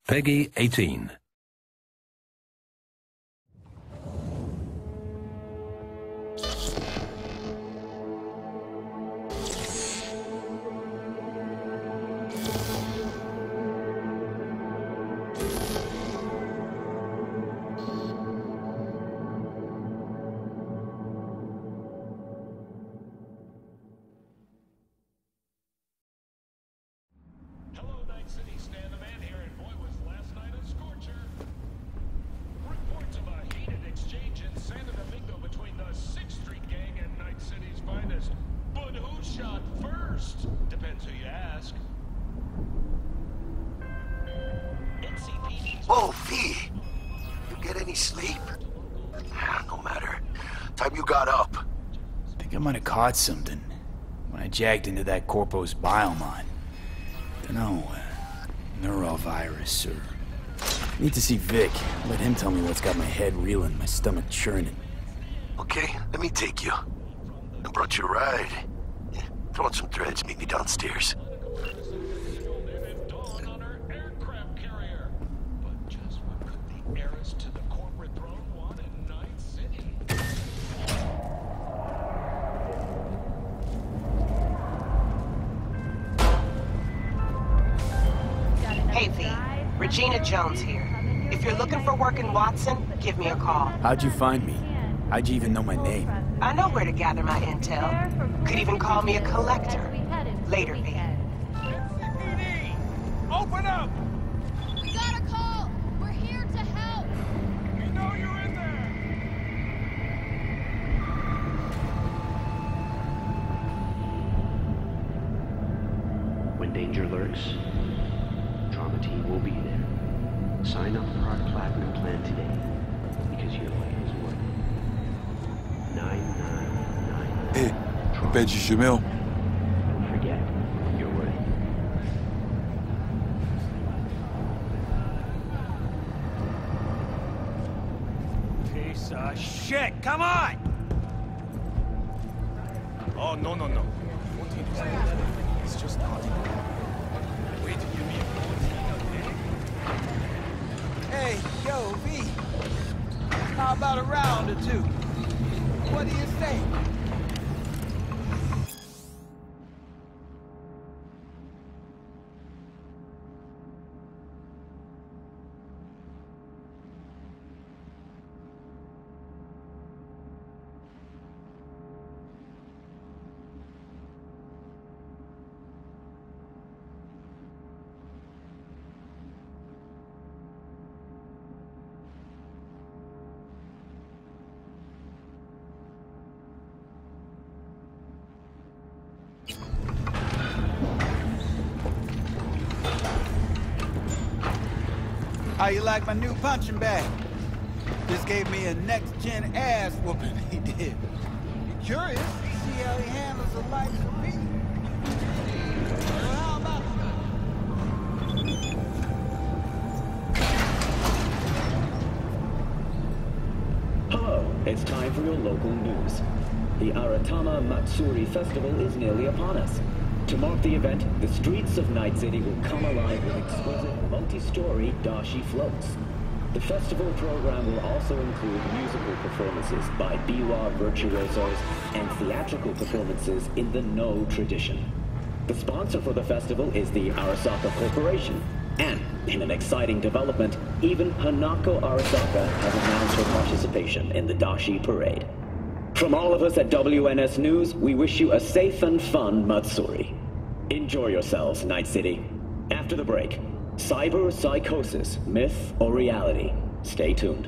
Peggy 18. Whoa, V! You get any sleep? No matter. Time you got up. Think I might have caught something when I jagged into that Corpo's biomon. Dunno, neurovirus or... Need to see Vic. Let him tell me what's got my head reeling, my stomach churning. Okay, let me take you. I brought you a ride. Throw on some threads, meet me downstairs. Hey, V. Regina Jones here. If you're looking for work in Watson, give me a call. How'd you find me? How'd you even know my name? I know where to gather my intel. Could even call me a collector. Later, V. NCPD! Open up! We got a call! We're here to help! We know you're in there! When danger lurks, Drama Team will be there. Sign up for our Platinum plan today, because your life is worth it. 999. Hey, Benji Jamil. Don't forget, you're worth it. Piece of shit! Come on! Oh, no. 14 is it's just not. Wait, you mean 14? Hey, yo, V. How about a round or two? What do you say? How you like my new punching bag? Just gave me a next-gen ass whooping, he did. You curious to see how he handles the likes of me? Well, how about Hello, it's time for your local news. The Aratama Matsuri Festival is nearly upon us. To mark the event, the streets of Night City will come alive with exquisite multi-story dashi floats. The festival program will also include musical performances by biwa virtuosos and theatrical performances in the No tradition. The sponsor for the festival is the Arasaka Corporation, and in an exciting development, even Hanako Arasaka has announced her participation in the dashi parade. From all of us at WNS News, we wish you a safe and fun Matsuri. Enjoy yourselves, Night City. After the break, cyber psychosis, myth or reality? Stay tuned.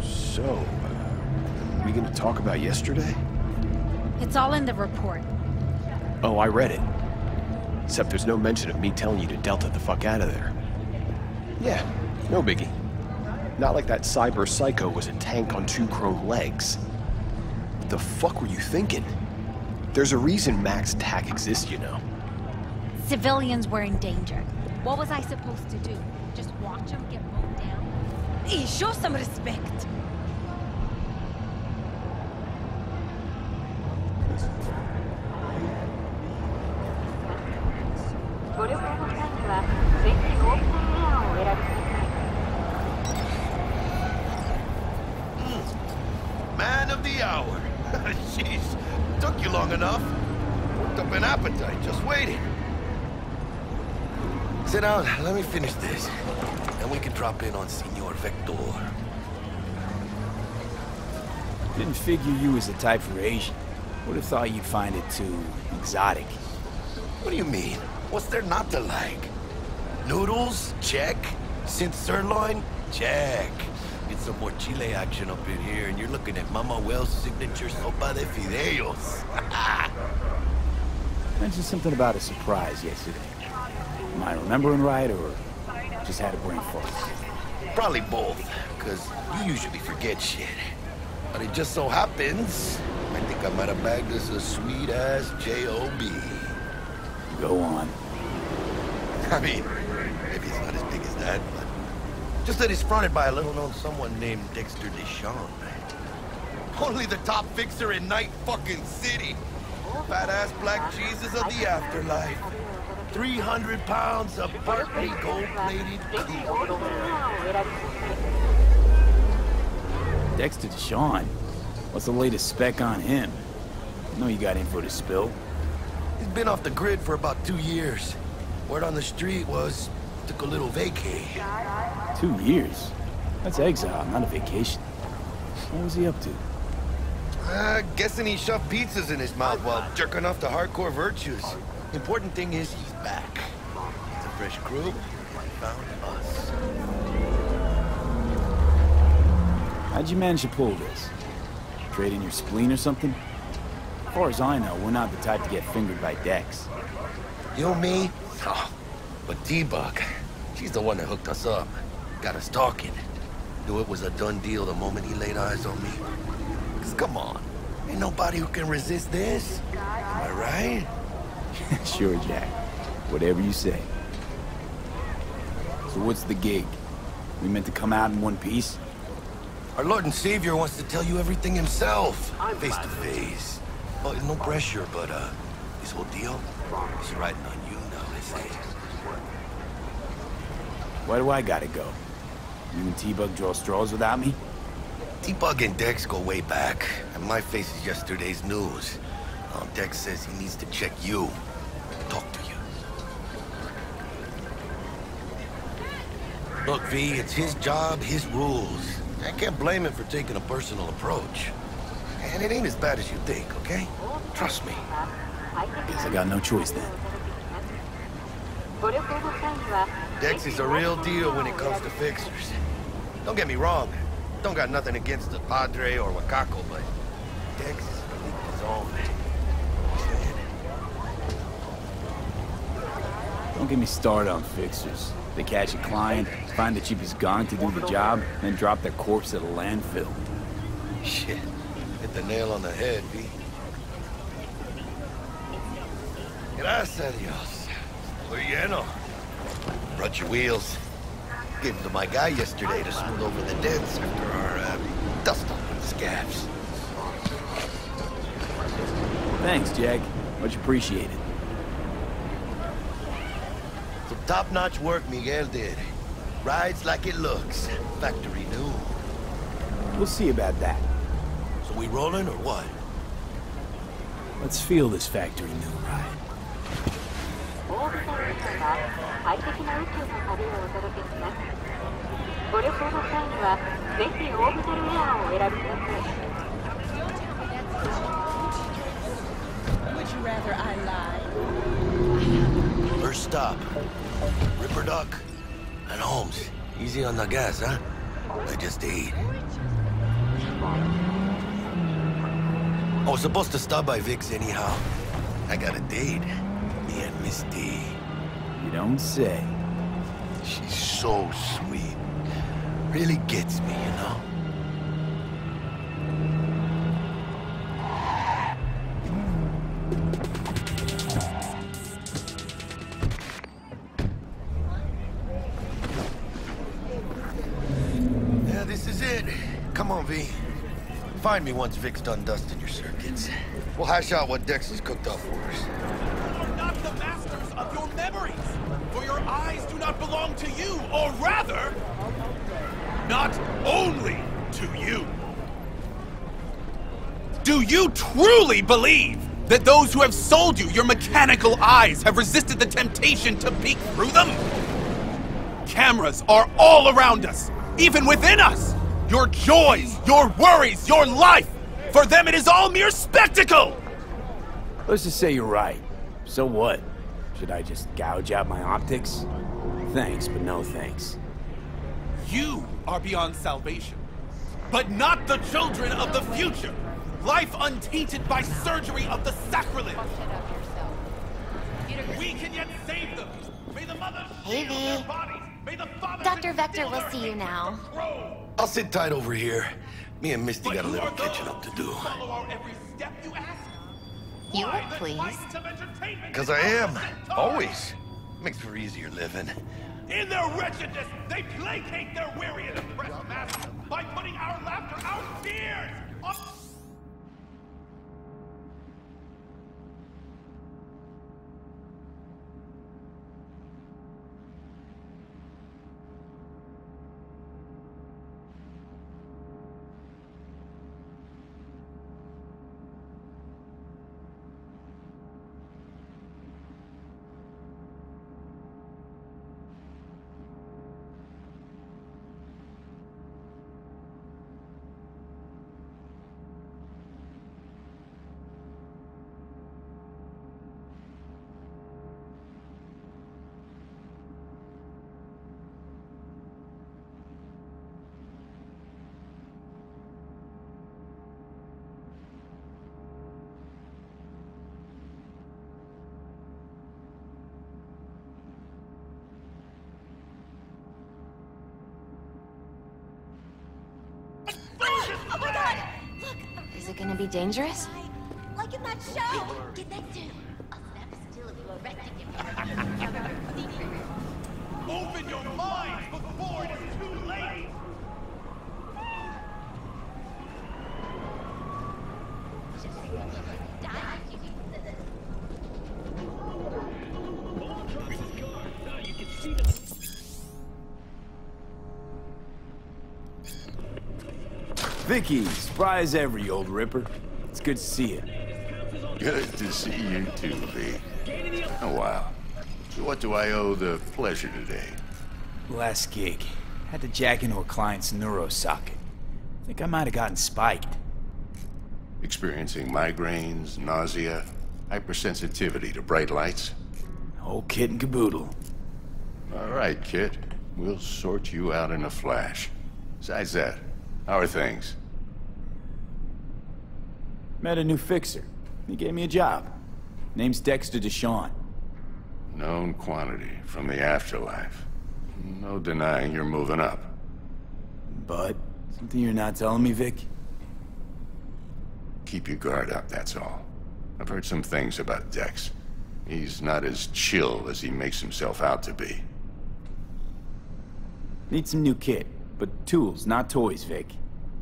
So, we gonna talk about yesterday? It's all in the report. Oh, I read it. Except there's no mention of me telling you to Delta the fuck out of there. Yeah, no biggie. Not like that cyber psycho was a tank on 2 chrome legs. What the fuck were you thinking? There's a reason Max Attack exists, you know. Civilians were in danger. What was I supposed to do? Just watch them get mowed down? Hey, show some respect. man of the hour. Jeez, took you long enough. Worked up an appetite just waiting. Sit down, let me finish this. Then we can drop in on Senor Vector. Didn't figure you was the type for Asian. Would have thought you'd find it too exotic. What do you mean? What's there not to like? Noodles? Check. Synth sirloin? Check. Get some more chile action up in here, and you're looking at Mama Wells' signature sopa de fideos. Mentioned something about a surprise yesterday. Am I remembering right, or just had a brain fart? Probably both, because you usually forget shit. But it just so happens, I think I might have bagged us a sweet-ass J.O.B. Go on. I mean, maybe it's not as big as that, but just that it's fronted by a little-known someone named Dexter Deshawn. Only the top fixer in Night fucking City. Badass black Jesus of the afterlife. 300 pounds of partly gold-plated teeth. Dexter Deshawn? What's the latest spec on him? I know you got info to spill. He's been off the grid for about 2 years. Word on the street was, took a little vacay. 2 years? That's exile, not a vacation. What was he up to? Guessing he shoved pizzas in his mouth while jerking off the hardcore virtues. Important thing is he's back. It's a fresh crew. He found us. How'd you manage to pull this? Trade in your spleen or something? As far as I know, we're not the type to get fingered by Dex. You, me? Oh, but T-Bug, she's the one that hooked us up. Got us talking. Knew it was a done deal the moment he laid eyes on me. 'Cause come on, ain't nobody who can resist this. Am I right? Sure, Jack. Whatever you say. So what's the gig? We meant to come out in one piece? Our Lord and Savior wants to tell you everything himself, face to face. Well, no pressure, but this whole deal is riding on you now, I say. Why do I gotta go? You and T-Bug draw straws without me? T-Bug and Dex go way back, and my face is yesterday's news. Dex says he needs to check you, talk to you. Look, V, it's his job, his rules. I can't blame him for taking a personal approach. And it ain't as bad as you think, okay? Trust me. Guess I got no choice then. Dex is a real deal when it comes to fixers. Don't get me wrong. Don't got nothing against the Padre or Wakako, but Dex is really his own. Don't get me started on fixers. They catch a client, find the cheapest gong to do the job, then drop their corpse at a landfill. Shit. Hit the nail on the head, V. Gracias a Dios. Muy lleno. Brought your wheels. Gave them to my guy yesterday to smooth over the dents after our dust up with scabs. Thanks, Jack. Much appreciated. Some top-notch work Miguel did. Rides like it looks. Factory new. We'll see about that. So we rolling or what? Let's feel this factory new ride. Would you rather I lie? First stop. Ripper Duck and Holmes. Easy on the gas, huh? I just ate. I was supposed to stop by Vic's anyhow. I got a date. Me and Misty. You don't say. She's so sweet. Really gets me, you know? Yeah, this is it. Come on, V. Find me once Vic's done dusting your circuits. We'll hash out what Dex has cooked up for us. You are not the masters of your memories, for your eyes do not belong to you, or rather, not only to you. Do you truly believe that those who have sold you your mechanical eyes have resisted the temptation to peek through them? Cameras are all around us, even within us. Your joys, your worries, your life. For them, it is all mere spectacle. Let's just say you're right. So what? Should I just gouge out my optics? Thanks, but no thanks. You are beyond salvation, but not the children of the future. Life untainted by surgery of the sacrilege. We can yet save them. May the mother Hey, their V. bodies. May the father Dr. Vector will see you now. I'll sit tight over here. Me and Misty got a little catching up to do. Follow our every step, you ask? You Why look the pleased. lights of entertainment? Because I am. Always. Makes for easier living. In their wretchedness, they placate their weary and oppressed masses by putting our laughter, our tears, on... Oh my god! Look! Is it gonna be dangerous? Like in that show! Did that too? I'll snap still if you arrested him. Open your minds before it is too late! Vicky, surprise ever, you old ripper. It's good to see you. Good to see you too, V. Oh, wow. So what do I owe the pleasure today? Last gig. Had to jack into a client's neuro socket. Think I might have gotten spiked. Experiencing migraines, nausea, hypersensitivity to bright lights? Whole kit and caboodle. All right, kid. We'll sort you out in a flash. Besides that, how are things? Met a new fixer. He gave me a job. Name's Dexter Deshawn. Known quantity from the afterlife. No denying you're moving up. But, something you're not telling me, Vic? Keep your guard up, that's all. I've heard some things about Dex. He's not as chill as he makes himself out to be. Need some new kit, but tools, not toys, Vic.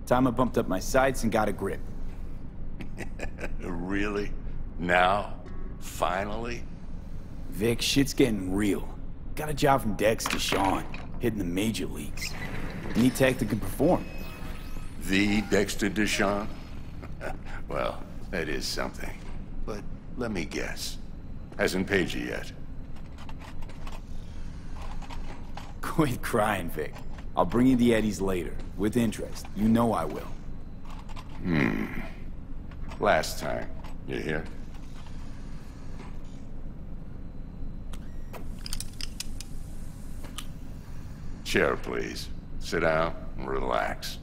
Time I bumped up my sights and got a grip. Really? Now? Finally? Vic, shit's getting real. Got a job from Dex Deshawn, hitting the major leagues. Need tech that can perform. The Dexter Deshawn? Well, that is something. But let me guess. Hasn't paid you yet. Quit crying, Vic. I'll bring you the eddies later, with interest. You know I will. Last time. You hear? Chair, please. Sit down and relax.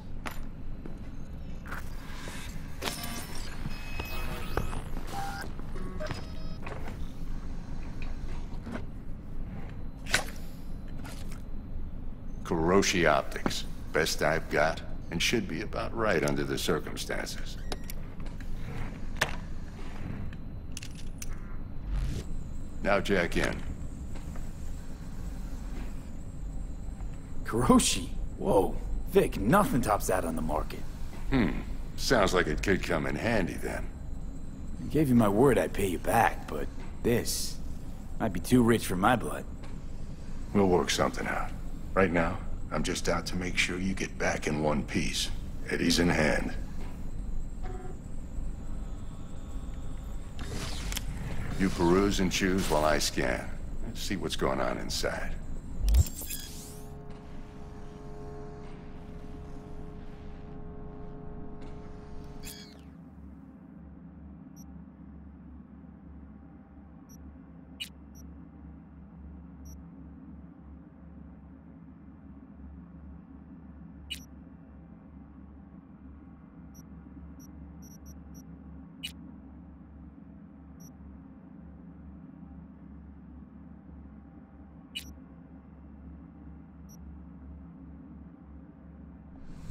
Kuroshi Optics. Best I've got, and should be about right under the circumstances. Now jack in. Kuroshi? Whoa. Vic, nothing tops that on the market. Sounds like it could come in handy then. I gave you my word I'd pay you back, but this might be too rich for my blood. We'll work something out. Right now, I'm just out to make sure you get back in one piece. Eddie's in hand. You peruse and choose while I scan. Let's see what's going on inside.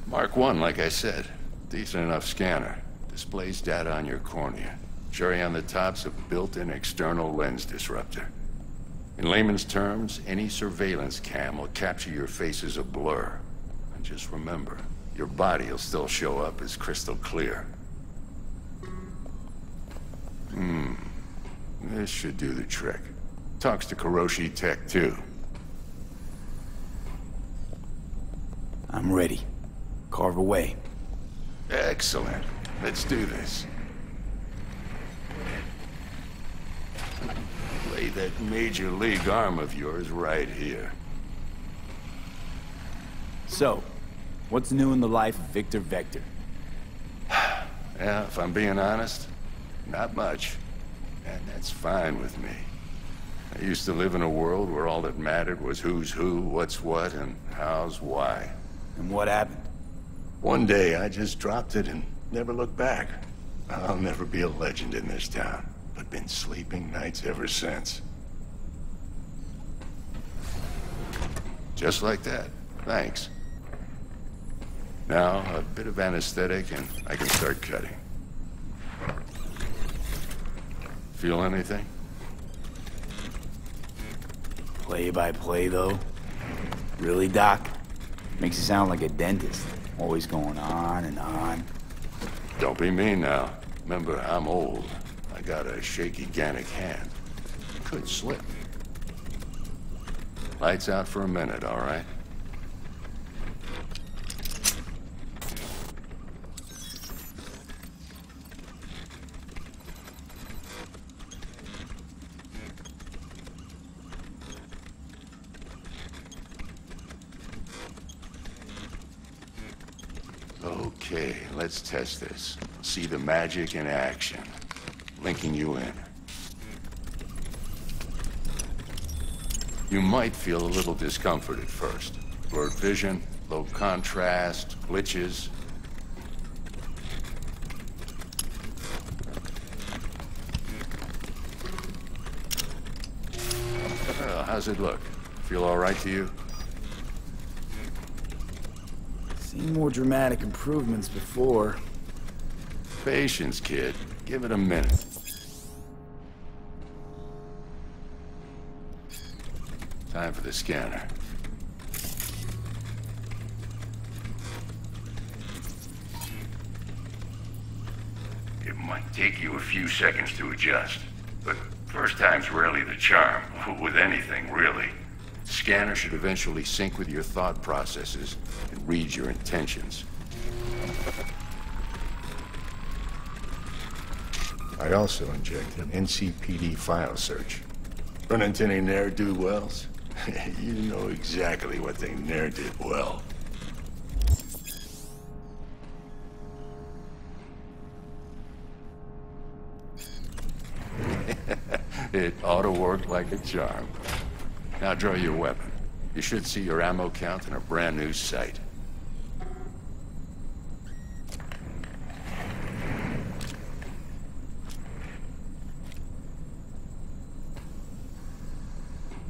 Mark 1, like I said. Decent enough scanner. Displays data on your cornea. Cherry on the top's a built-in external lens disruptor. In layman's terms, any surveillance cam will capture your face as a blur. And just remember, your body will still show up as crystal clear. This should do the trick. Talks to Kuroshi Tech, too. I'm ready. Carve away. Excellent. Let's do this. Lay that major league arm of yours right here. So, what's new in the life of Victor Vector? Yeah, if I'm being honest, not much. And that's fine with me. I used to live in a world where all that mattered was who's who, what's what, and how's why. And what happened? One day, I just dropped it and never looked back. I'll never be a legend in this town, but been sleeping nights ever since. Just like that. Thanks. Now, a bit of anesthetic and I can start cutting. Feel anything? Play by play, though? Really, Doc? Makes you sound like a dentist. Always going on and on. Don't be mean now. Remember, I'm old. I got a shaky Gannic hand. Could slip. Lights out for a minute, all right? Okay, let's test this. See the magic in action. Linking you in. You might feel a little discomfort at first. Blurred vision, low contrast, glitches. How's it look? Feel all right to you? Seen more dramatic improvements before. Patience, kid. Give it a minute. Time for the scanner. It might take you a few seconds to adjust, but first time's rarely the charm, with anything, really. Scanner should eventually sync with your thought processes and read your intentions. I also injected an NCPD file search. Run into any ne'er-do-wells? You know exactly what they ne'er did well. It ought to work like a charm. Now draw your weapon. You should see your ammo count in a brand new sight.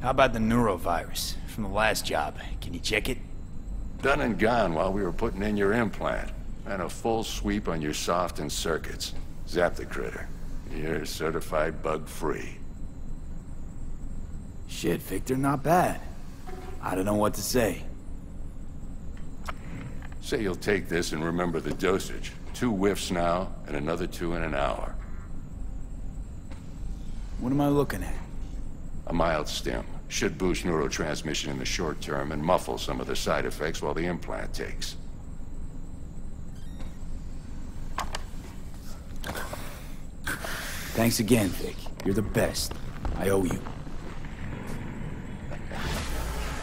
How about the neurovirus from the last job? Can you check it? Done and gone while we were putting in your implant. And a full sweep on your soft and circuits. Zap the critter. You're certified bug-free. Shit, Victor, not bad. I don't know what to say. Say you'll take this and remember the dosage. 2 whiffs now, and another 2 in an hour. What am I looking at? A mild stim. Should boost neurotransmission in the short term and muffle some of the side effects while the implant takes. Thanks again, Vic. You're the best. I owe you.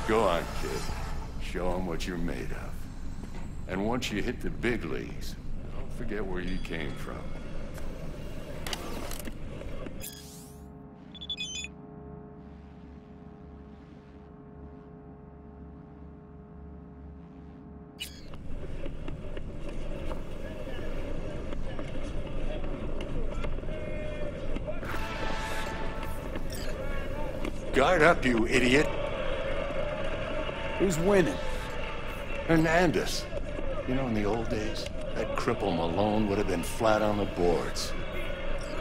Go on, kid. Show them what you're made of. And once you hit the big leagues, don't forget where you came from. Guard up, you idiot. Who's winning? Hernandez. You know, in the old days, that cripple Malone would have been flat on the boards.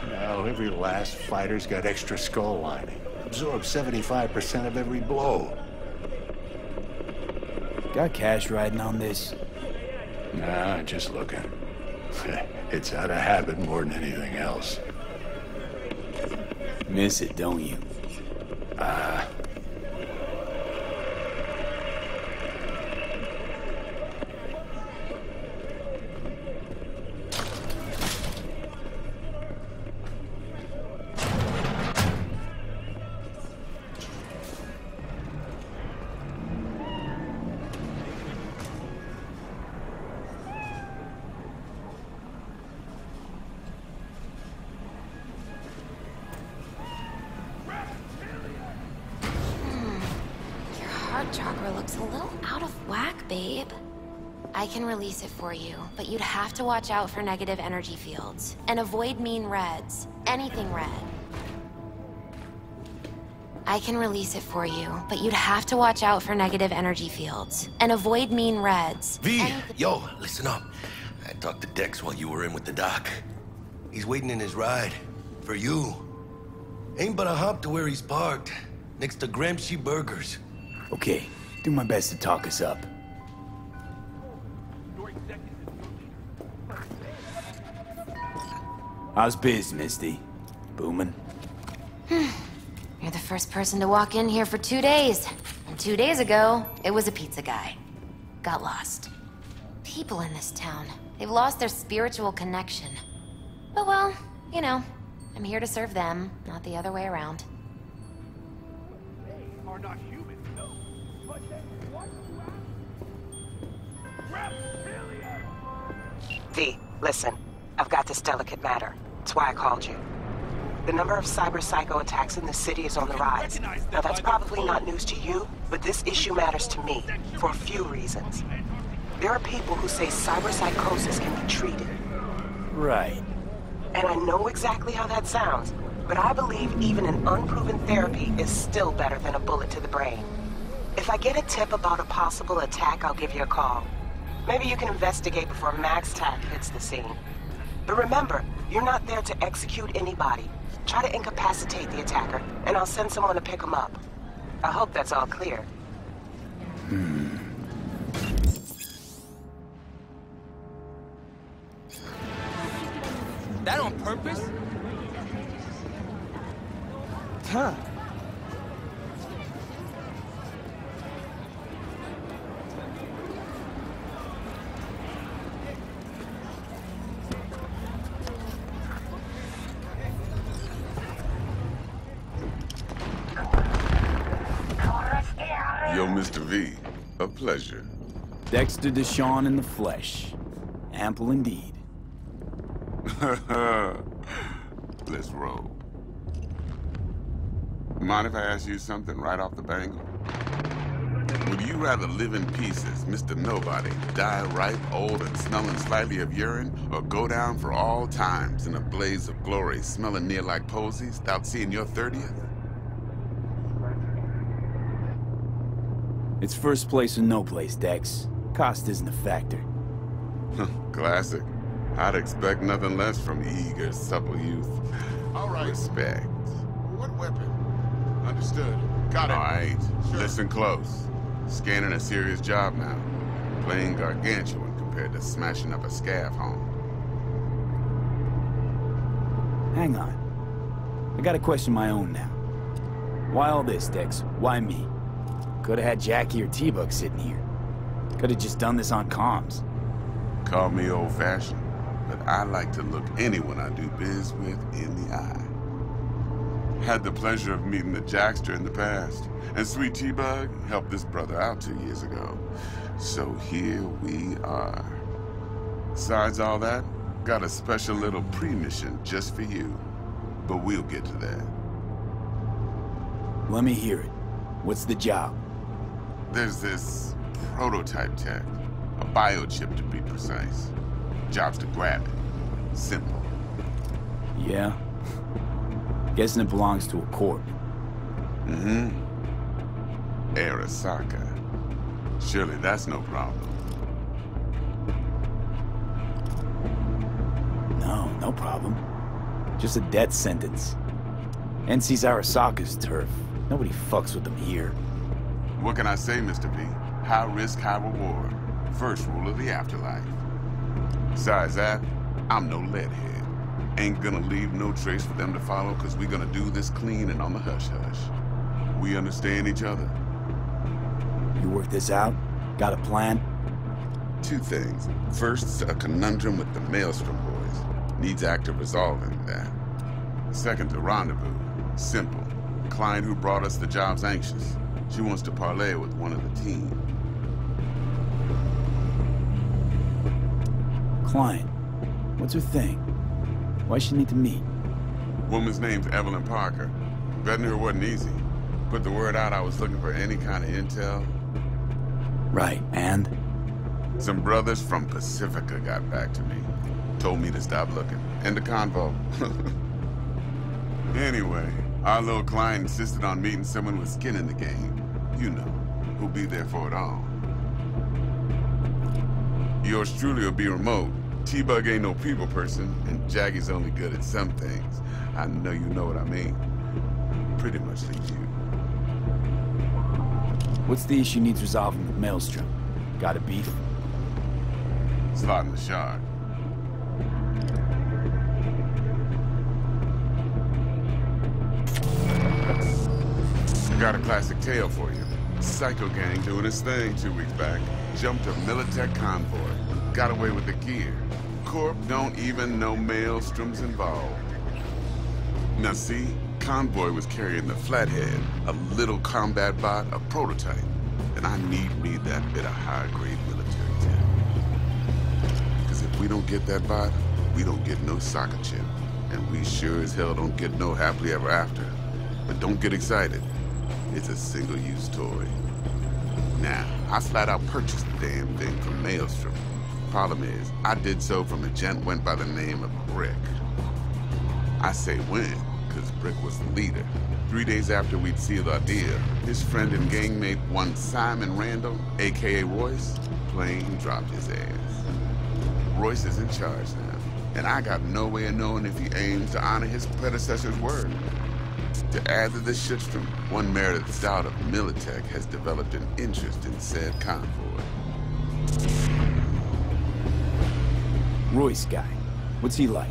Now, every last fighter's got extra skull lining. Absorbs 75% of every blow. Got cash riding on this? Nah, just looking. It's out of habit more than anything else. Miss it, don't you? Chakra looks a little out of whack, babe. I can release it for you, but you'd have to watch out for negative energy fields. And avoid mean reds. Anything red. I can release it for you, but you'd have to watch out for negative energy fields. And avoid mean reds. V, yo, listen up. I talked to Dex while you were in with the doc. He's waiting in his ride. For you. Ain't but a hop to where he's parked. Next to Gramsci Burgers. Okay, do my best to talk us up. How's biz, Misty? Booming? You're the first person to walk in here for 2 days. And 2 days ago, it was a pizza guy. Got lost. People in this town, they've lost their spiritual connection. But well, you know, I'm here to serve them, not the other way around. Are not human, no. But then what? V, listen. I've got this delicate matter. That's why I called you. The number of cyber psycho attacks in the city is on the rise. Now that's probably not news to you, but this issue matters to me for a few reasons. There are people who say cyber psychosis can be treated. Right. And I know exactly how that sounds, but I believe even an unproven therapy is still better than a bullet to the brain. If I get a tip about a possible attack, I'll give you a call. Maybe you can investigate before Max Tack hits the scene. But remember, you're not there to execute anybody. Try to incapacitate the attacker, and I'll send someone to pick him up. I hope that's all clear. That on purpose? Huh. Yo, Mr. V, a pleasure. Dexter Deshawn in the flesh. Ample indeed. Let's roll. Mind if I ask you something right off the bangle? Would you rather live in pieces, Mr. Nobody, die ripe, old, and smelling slightly of urine, or go down for all times in a blaze of glory, smelling near like posies, without seeing your 30th? It's first place or no place, Dex. Cost isn't a factor. Classic. I'd expect nothing less from eager, supple youth. All right. Respect. What weapon? Understood. Got it. All right. Sure. Listen close. Scanning a serious job now. Playing gargantuan compared to smashing up a scav home. Hang on. I got a question of my own now. Why all this, Dex? Why me? Could've had Jackie or T-Bug sitting here. Could've just done this on comms. Call me old-fashioned, but I like to look anyone I do biz with in the eye. Had the pleasure of meeting the Jackster in the past, and Sweet T-Bug helped this brother out 2 years ago. So here we are. Besides all that, got a special little pre-mission just for you. But we'll get to that. Let me hear it. What's the job? There's this prototype tech, a biochip to be precise. Job's to grab it. Simple. Yeah? Guessing it belongs to a corp. Mm-hmm. Arasaka. Surely that's no problem. No problem. Just a death sentence. NC's Arasaka's turf. Nobody fucks with them here. What can I say, Mr. V? High risk, high reward. First rule of the afterlife. Besides that, I'm no leadhead. Ain't gonna leave no trace for them to follow, cause we gonna do this clean and on the hush-hush. We understand each other? You work this out? Got a plan? 2 things. First, a conundrum with the Maelstrom boys. Needs active resolving that. Second, a rendezvous. Simple. Client who brought us the job's anxious. She wants to parlay with one of the team. Client? What's her thing? Why she need to meet? Woman's name's Evelyn Parker. Vetting her wasn't easy. Put the word out I was looking for any kind of intel. Right, and? Some brothers from Pacifica got back to me. Told me to stop looking. End of convo. Anyway, our little client insisted on meeting someone with skin in the game. You know, who'll be there for it all. Yours truly will be remote. T-Bug ain't no people person, and Jaggy's only good at some things. I know you know what I mean. Pretty much like you. What's the issue needs resolving with Maelstrom? Got a beef? Slotting the shard. Got a classic tale for you. Psycho gang doing his thing 2 weeks back. Jumped a Militech convoy. Got away with the gear. Corp don't even know Maelstrom's involved. Now see, convoy was carrying the Flathead, a little combat bot, a prototype. And I need me that bit of high-grade military tech. Because if we don't get that bot, we don't get no soccer chip. And we sure as hell don't get no happily ever after. But don't get excited. It's a single-use toy. Now, I flat out purchased the damn thing from Maelstrom. Problem is, I did so from a gent went by the name of Brick. I say when, because Brick was the leader. 3 days after we'd sealed our deal, his friend and gangmate, one Simon Randall, a.k.a. Royce, plain dropped his ass. Royce is in charge now, and I got no way of knowing if he aims to honor his predecessor's word. To add to this shitstorm, one Meredith Stout of Militech has developed an interest in said convoy. Royce guy. What's he like?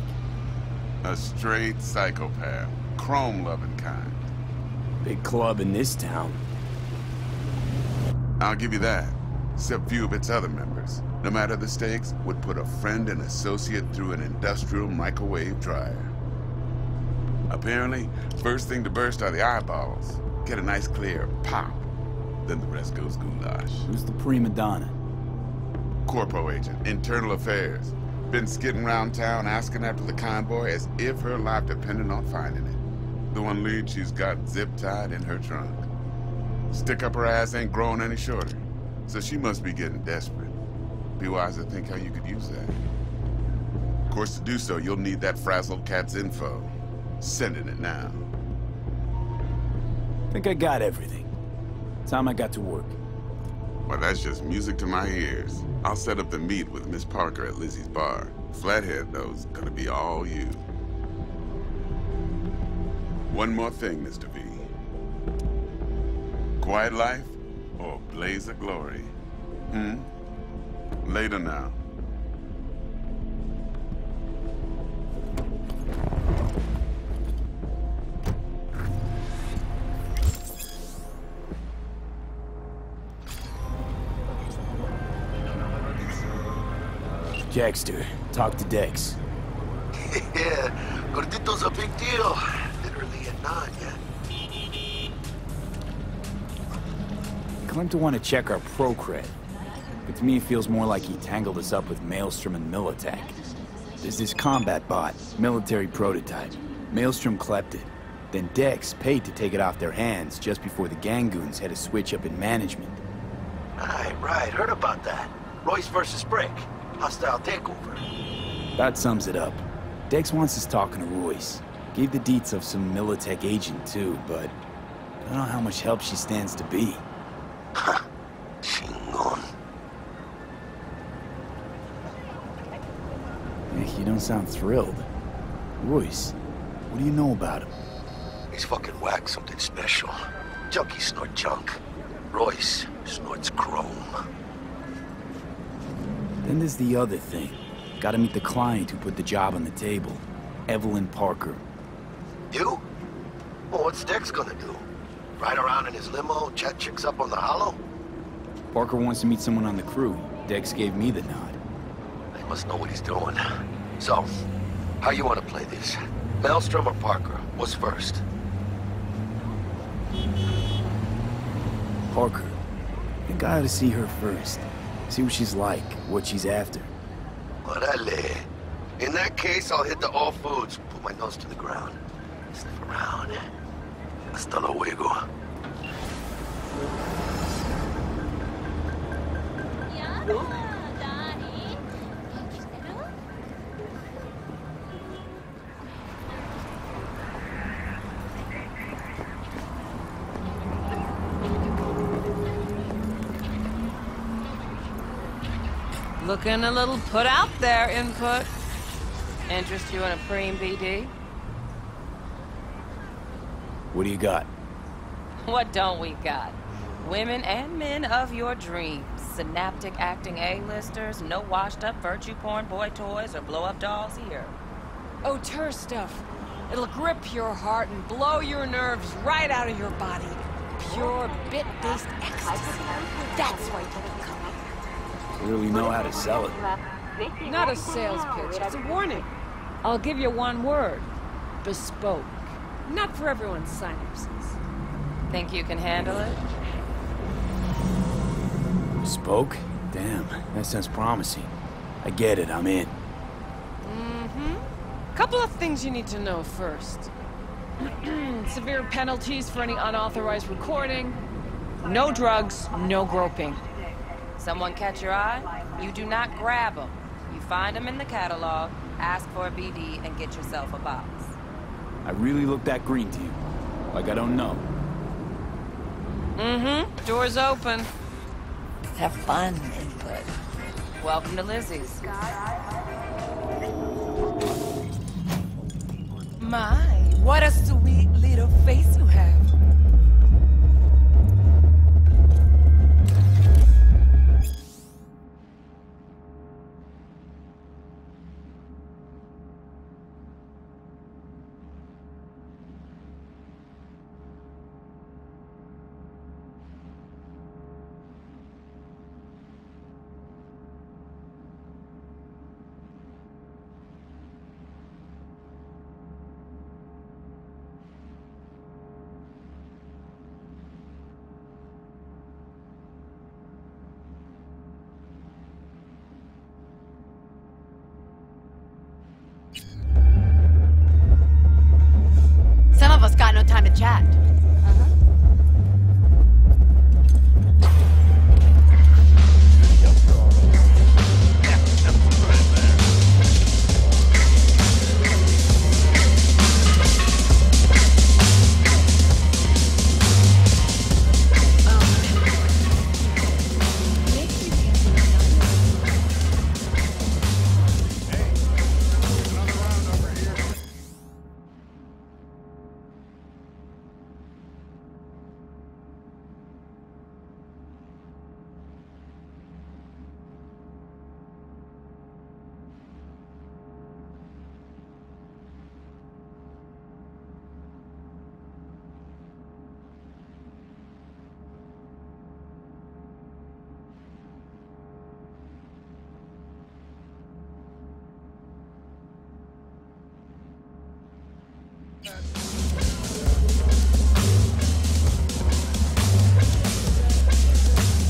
A straight psychopath. Chrome-loving kind. Big club in this town. I'll give you that. Except few of its other members, no matter the stakes, would put a friend and associate through an industrial microwave dryer. Apparently, first thing to burst are the eyeballs. Get a nice clear pop. Then the rest goes goulash. Who's the prima donna? Corpo agent, internal affairs. Been skidding around town asking after the convoy as if her life depended on finding it. The one lead she's got zip-tied in her trunk. Stick up her ass ain't growing any shorter, so she must be getting desperate. Be wise to think how you could use that. Of course, to do so, you'll need that frazzled cat's info. Sending it now. Think I got everything. Time I got to work. Well, that's just music to my ears. I'll set up the meet with Miss Parker at Lizzie's bar. Flathead, though, is gonna be all you. One more thing, Mr. V. Quiet life or blaze of glory? Later now. Jackster, talk to Dex. Yeah, Gordito's a big deal. Didn't early at 9 yet. He claimed to want to check our pro cred. But to me, it feels more like he tangled us up with Maelstrom and Militech. There's this combat bot, military prototype. Maelstrom clept it. Then Dex paid to take it off their hands just before the Gangoons had a switch up in management. Right. Heard about that. Royce versus Brick. Hostile takeover. That sums it up. Dex wants us talking to Royce. Gave the deets of some Militech agent too, but I don't know how much help she stands to be. Ha! Chingon. You don't sound thrilled. Royce, what do you know about him? He's fucking whack, something special. Junkies snort junk. Royce snorts chrome. Then there's the other thing. Gotta meet the client who put the job on the table. Evelyn Parker. You? Well, what's Dex gonna do? Ride around in his limo, chat chicks up on the hollow? Parker wants to meet someone on the crew. Dex gave me the nod. He must know what he's doing. So, how you want to play this? Maelstrom or Parker? What's first? Parker. I think I ought to see her first. See what she's like, what she's after. Orale. In that case, I'll hit the all foods, put my nose to the ground. Sniff around. Hasta luego. Looking a little put out there, Input. Interest you in a preem BD? What do you got? What don't we got? Women and men of your dreams. Synaptic acting A-listers, no washed-up virtue porn boy toys or blow-up dolls here. Auteur stuff. It'll grip your heart and blow your nerves right out of your body. Pure bit-based ecstasy. That's why people come. Clearly know how to sell it. Not a sales pitch, it's a warning. I'll give you one word. Bespoke. Not for everyone's synapses. Think you can handle it? Bespoke? Damn, that sounds promising. I get it, I'm in. Couple of things you need to know first. Severe penalties for any unauthorized recording. No drugs, no groping. Someone catch your eye? You do not grab them. You find them in the catalog, ask for a BD, and get yourself a box. I really look that green to you. Like I don't know. Door's open. Have fun, Input. Welcome to Lizzie's. My, what a sweet little face you have. Some of us got no time to chat.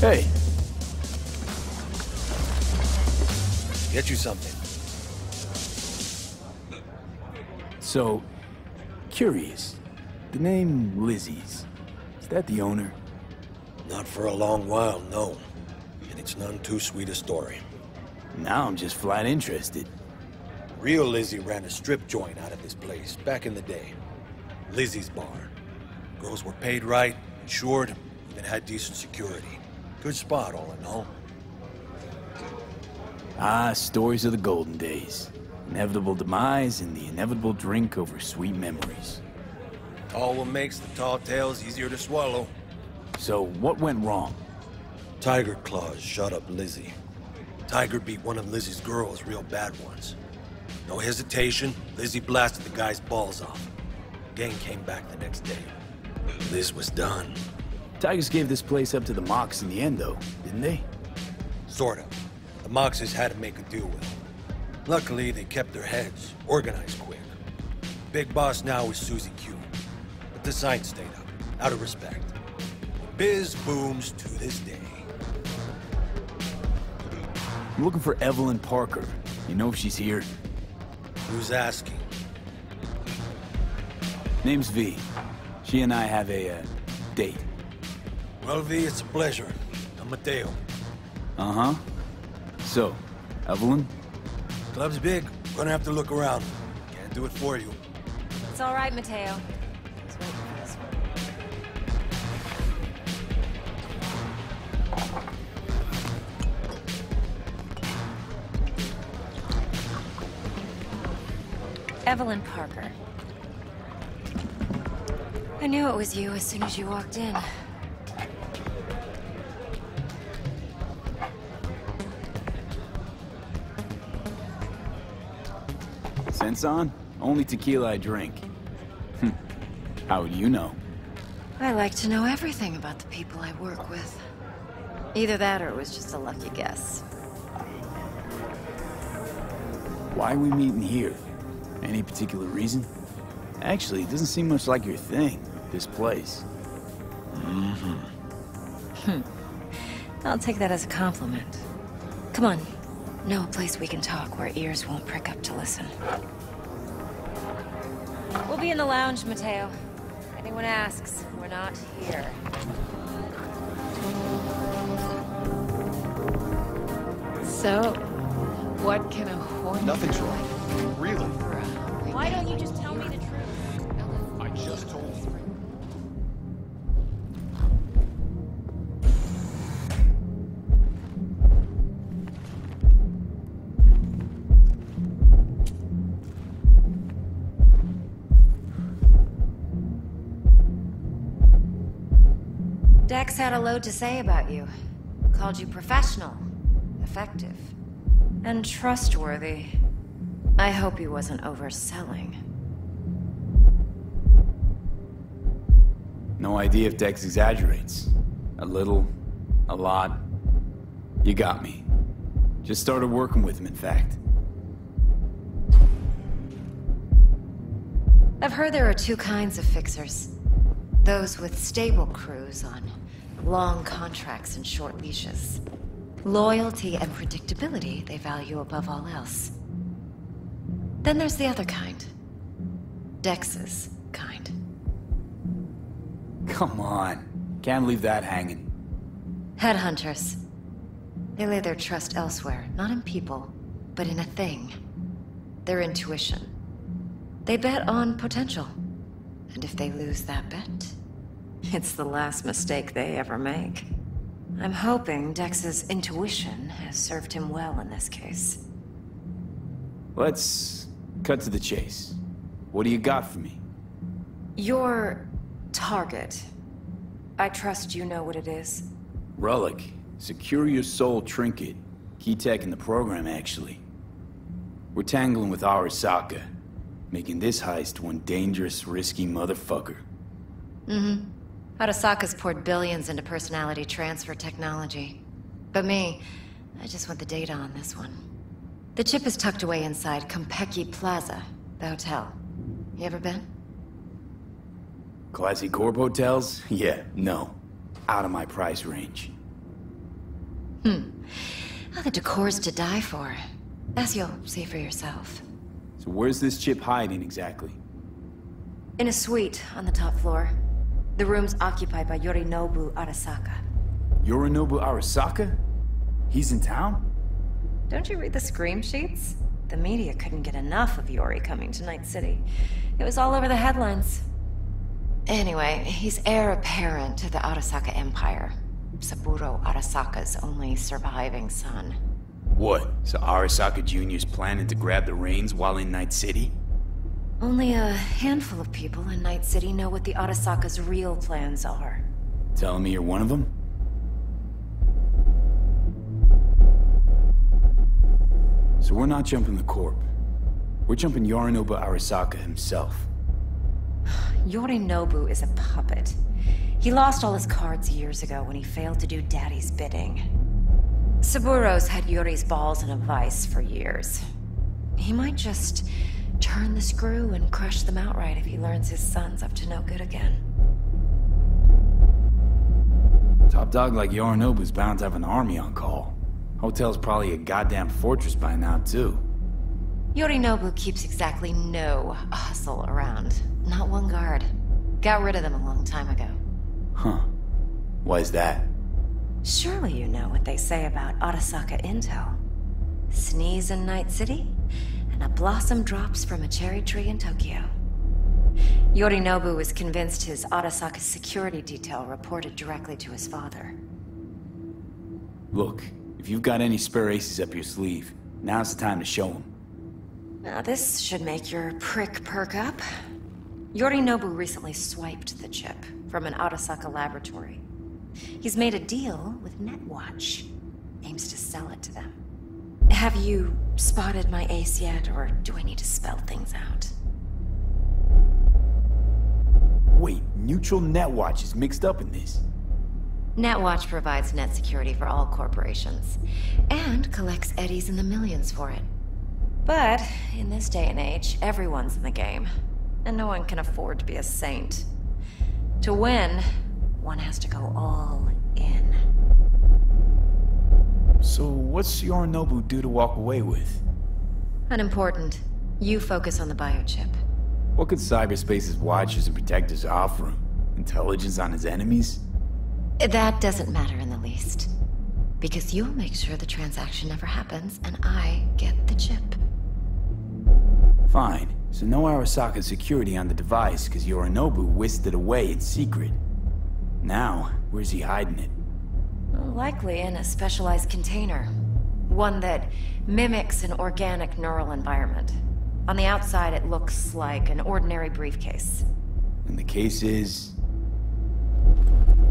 Hey. Get you something. So, curious. The name Lizzie's. Is that the owner? Not for a long while, no. And it's none too sweet a story. Now I'm just flat interested. Real Lizzie ran a strip joint out of this place back in the day. Lizzie's Bar. Girls were paid right, insured, even had decent security. Good spot, all in all. Ah, stories of the golden days. Inevitable demise and the inevitable drink over sweet memories. All what makes the tall tales easier to swallow. So, what went wrong? Tiger Claws shot up Lizzie. Tiger beat one of Lizzie's girls real bad once. No hesitation, Lizzie blasted the guy's balls off. Gang came back the next day. Liz was done. Tigers gave this place up to the Mox in the end, though, didn't they? Sort of. The Moxes had to make a deal with them. Luckily, they kept their heads, organized quick. Big boss now is Susie Q. But the sign stayed up, out of respect. Biz booms to this day. I'm looking for Evelyn Parker. You know if she's here? Who's asking? Name's V. She and I have a, date. Well, V, it's a pleasure. I'm Mateo. Uh-huh. So, Evelyn? Club's big. Gonna have to look around. Can't do it for you. It's all right, Mateo. I was waiting for this one. Evelyn Parker. I knew it was you as soon as you walked in. Sense on? Only tequila I drink. How would you know? I like to know everything about the people I work with. Either that or it was just a lucky guess. Why are we meeting here? Any particular reason? Actually, it doesn't seem much like your thing, this place. I'll take that as a compliment. Come on. Know a place we can talk where ears won't prick up to listen. We'll be in the lounge, Mateo. If anyone asks, we're not here. So, what can a horny... Nothing's wrong. Really. Why don't you just tell me the truth? I just told you. Dex had a load to say about you. Called you professional, effective, and trustworthy. I hope he wasn't overselling. No idea if Dex exaggerates. A little, a lot. You got me. Just started working with him, in fact. I've heard there are two kinds of fixers. Those with stable crews on long contracts and short leashes. Loyalty and predictability they value above all else. Then there's the other kind. Dex's kind. Come on. Can't leave that hanging. Headhunters. They lay their trust elsewhere, not in people, but in a thing. Their intuition. They bet on potential. And if they lose that bet, it's the last mistake they ever make. I'm hoping Dex's intuition has served him well in this case. Let's cut to the chase. What do you got for me? Your target. I trust you know what it is. Relic. Secure your soul trinket. Key tech in the program, actually. We're tangling with Arasaka, making this heist one dangerous, risky motherfucker. Arasaka's poured billions into personality transfer technology. But me, I just want the data on this one. The chip is tucked away inside Kompeki Plaza, the hotel. You ever been? Classy corp hotels? Yeah, no. Out of my price range. Oh, the decor's to die for. As you'll see for yourself. So where's this chip hiding exactly? In a suite on the top floor. The room's occupied by Yorinobu Arasaka. Yorinobu Arasaka? He's in town? Don't you read the scream sheets? The media couldn't get enough of Yori coming to Night City. It was all over the headlines. Anyway, he's heir apparent to the Arasaka Empire. Saburo Arasaka's only surviving son. What? So Arasaka Jr.'s planning to grab the reins while in Night City? Only a handful of people in Night City know what the Arasaka's real plans are. Telling me you're one of them? So we're not jumping the Corp. We're jumping Yorinobu Arasaka himself. Yorinobu is a puppet. He lost all his cards years ago when he failed to do Daddy's bidding. Saburo's had Yori's balls in a vice for years. He might just turn the screw and crush them outright if he learns his son's up to no good again. Top dog like Yorinobu's bound to have an army on call. Hotel's probably a goddamn fortress by now, too. Yorinobu keeps exactly no hustle around. Not one guard. Got rid of them a long time ago. Huh. Why is that? Surely you know what they say about Arasaka intel. Sneeze in Night City, and a blossom drops from a cherry tree in Tokyo. Yorinobu was convinced his Arasaka security detail reported directly to his father. Look, if you've got any spare aces up your sleeve, now's the time to show them. Now this should make your prick perk up. Yorinobu recently swiped the chip from an Arasaka laboratory. He's made a deal with Netwatch. Aims to sell it to them. Have you spotted my ace yet, or do I need to spell things out? Wait, Neutral Netwatch is mixed up in this. Netwatch provides net security for all corporations, and collects eddies in the millions for it. But, in this day and age, everyone's in the game, and no one can afford to be a saint. To win, one has to go all in. So what's Yorinobu due to walk away with? Unimportant. You focus on the biochip. What could cyberspace's watchers and protectors offer him? Intelligence on his enemies? That doesn't matter in the least. Because you'll make sure the transaction never happens, and I get the chip. Fine. So no Arasaka security on the device, because Yorinobu whisked it away in secret. Now, where's he hiding it? Well, likely in a specialized container. One that mimics an organic neural environment. On the outside, it looks like an ordinary briefcase. And the case is...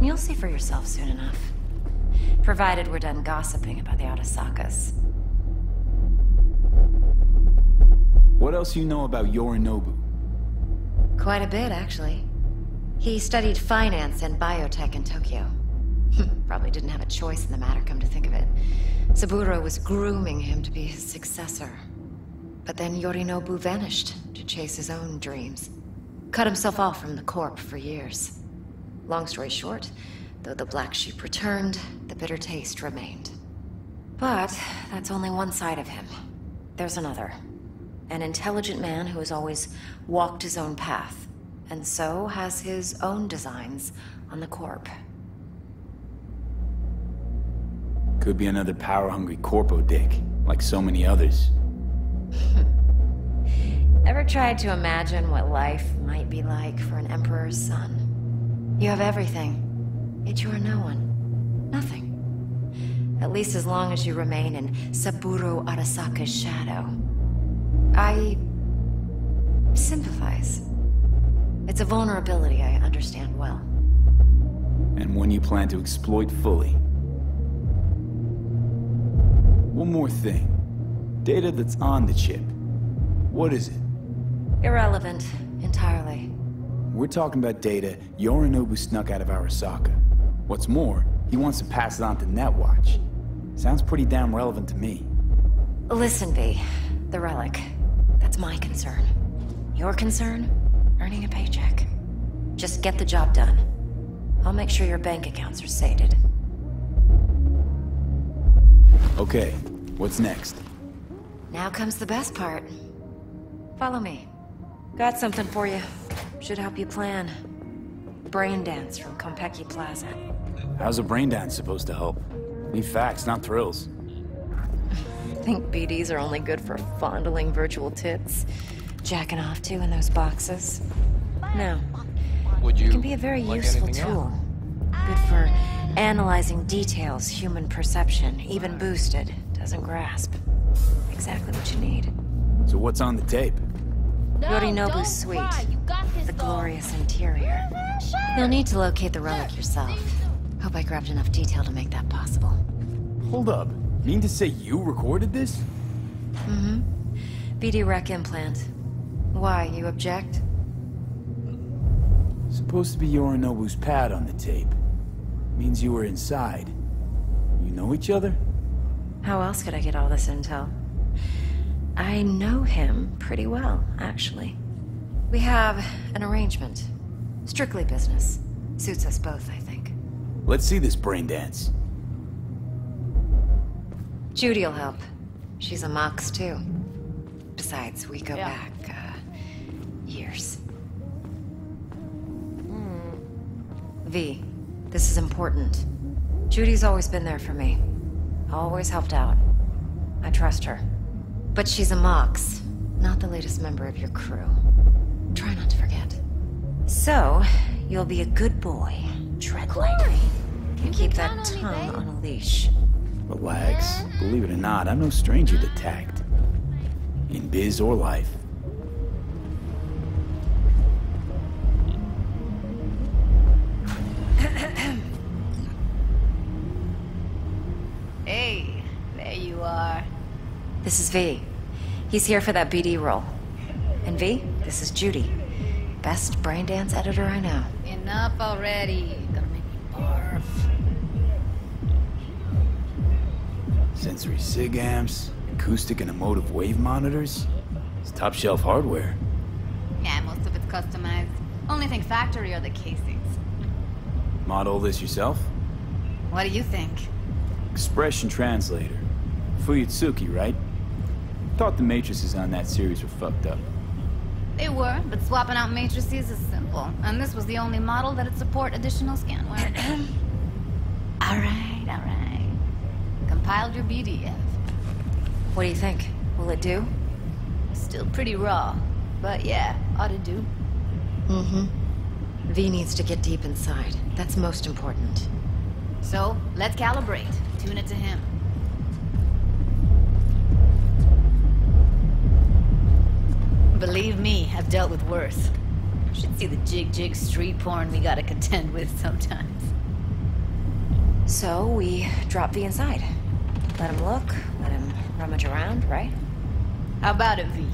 You'll see for yourself soon enough. Provided we're done gossiping about the Arasakas. What else you know about Yorinobu? Quite a bit, actually. He studied finance and biotech in Tokyo. Probably didn't have a choice in the matter, come to think of it. Saburo was grooming him to be his successor. But then Yorinobu vanished to chase his own dreams. Cut himself off from the Corp for years. Long story short, though the black sheep returned, the bitter taste remained. But that's only one side of him. There's another. An intelligent man who has always walked his own path, and so has his own designs on the Corp. Could be another power-hungry corpo dick, like so many others. Ever tried to imagine what life might be like for an emperor's son? You have everything, yet you are no one. Nothing. At least as long as you remain in Saburo Arasaka's shadow. I sympathize. It's a vulnerability I understand well. And one you plan to exploit fully. One more thing. Data that's on the chip. What is it? Irrelevant, entirely. We're talking about data Yorinobu snuck out of Arasaka. What's more, he wants to pass it on to Netwatch. Sounds pretty damn relevant to me. Listen, V. The relic. That's my concern. Your concern? Earning a paycheck. Just get the job done. I'll make sure your bank accounts are sated. Okay, what's next? Now comes the best part. Follow me. Got something for you. Should help you plan. Brain dance from Konpeki Plaza. How's a brain dance supposed to help? Need facts, not thrills. Think BDs are only good for fondling virtual tits? Jacking off to in those boxes? No. It can be a very useful tool. Good for analyzing details human perception, even boosted, doesn't grasp. Exactly what you need. So what's on the tape? Yorinobu's suite. The glorious interior. You'll need to locate the relic yourself. Hope I grabbed enough detail to make that possible. Hold up. Mean to say you recorded this? Mm-hmm. BD rec implant. Why, you object? Supposed to be Yorinobu's pad on the tape. Means you were inside. You know each other? How else could I get all this intel? I know him pretty well, actually. We have an arrangement. Strictly business. Suits us both, I think. Let's see this brain dance. Judy'll help. She's a Mox, too. Besides, we go back, years. V, this is important. Judy's always been there for me. Always helped out. I trust her. But she's a Mox, not the latest member of your crew. Try not to forget. So, you'll be a good boy. Tread lightly. And keep that tongue on a leash. Relax. Believe it or not, I'm no stranger to tact. In biz or life. Hey, there you are. This is V. He's here for that BD role. And V, this is Judy. Best brain dance editor I know. Enough already. Gonna make me barf. Sensory sig amps, acoustic and emotive wave monitors. It's top shelf hardware. Yeah, most of it's customized. Only thing factory are the casings. Model this yourself? What do you think? Expression translator. Fuyutsuki, right? Thought the matrices on that series were fucked up. They were, but swapping out matrices is simple. And this was the only model that'd support additional scanware. Alright. Compiled your BDF. What do you think? Will it do? Still pretty raw. But yeah, ought to do. Mm-hmm. V needs to get deep inside. That's most important. So, let's calibrate. Tune it to him. Believe me, I've dealt with worse. Should see the jig street porn we gotta contend with sometimes. So, we drop V inside. Let him look, let him rummage around, right? How about it, V?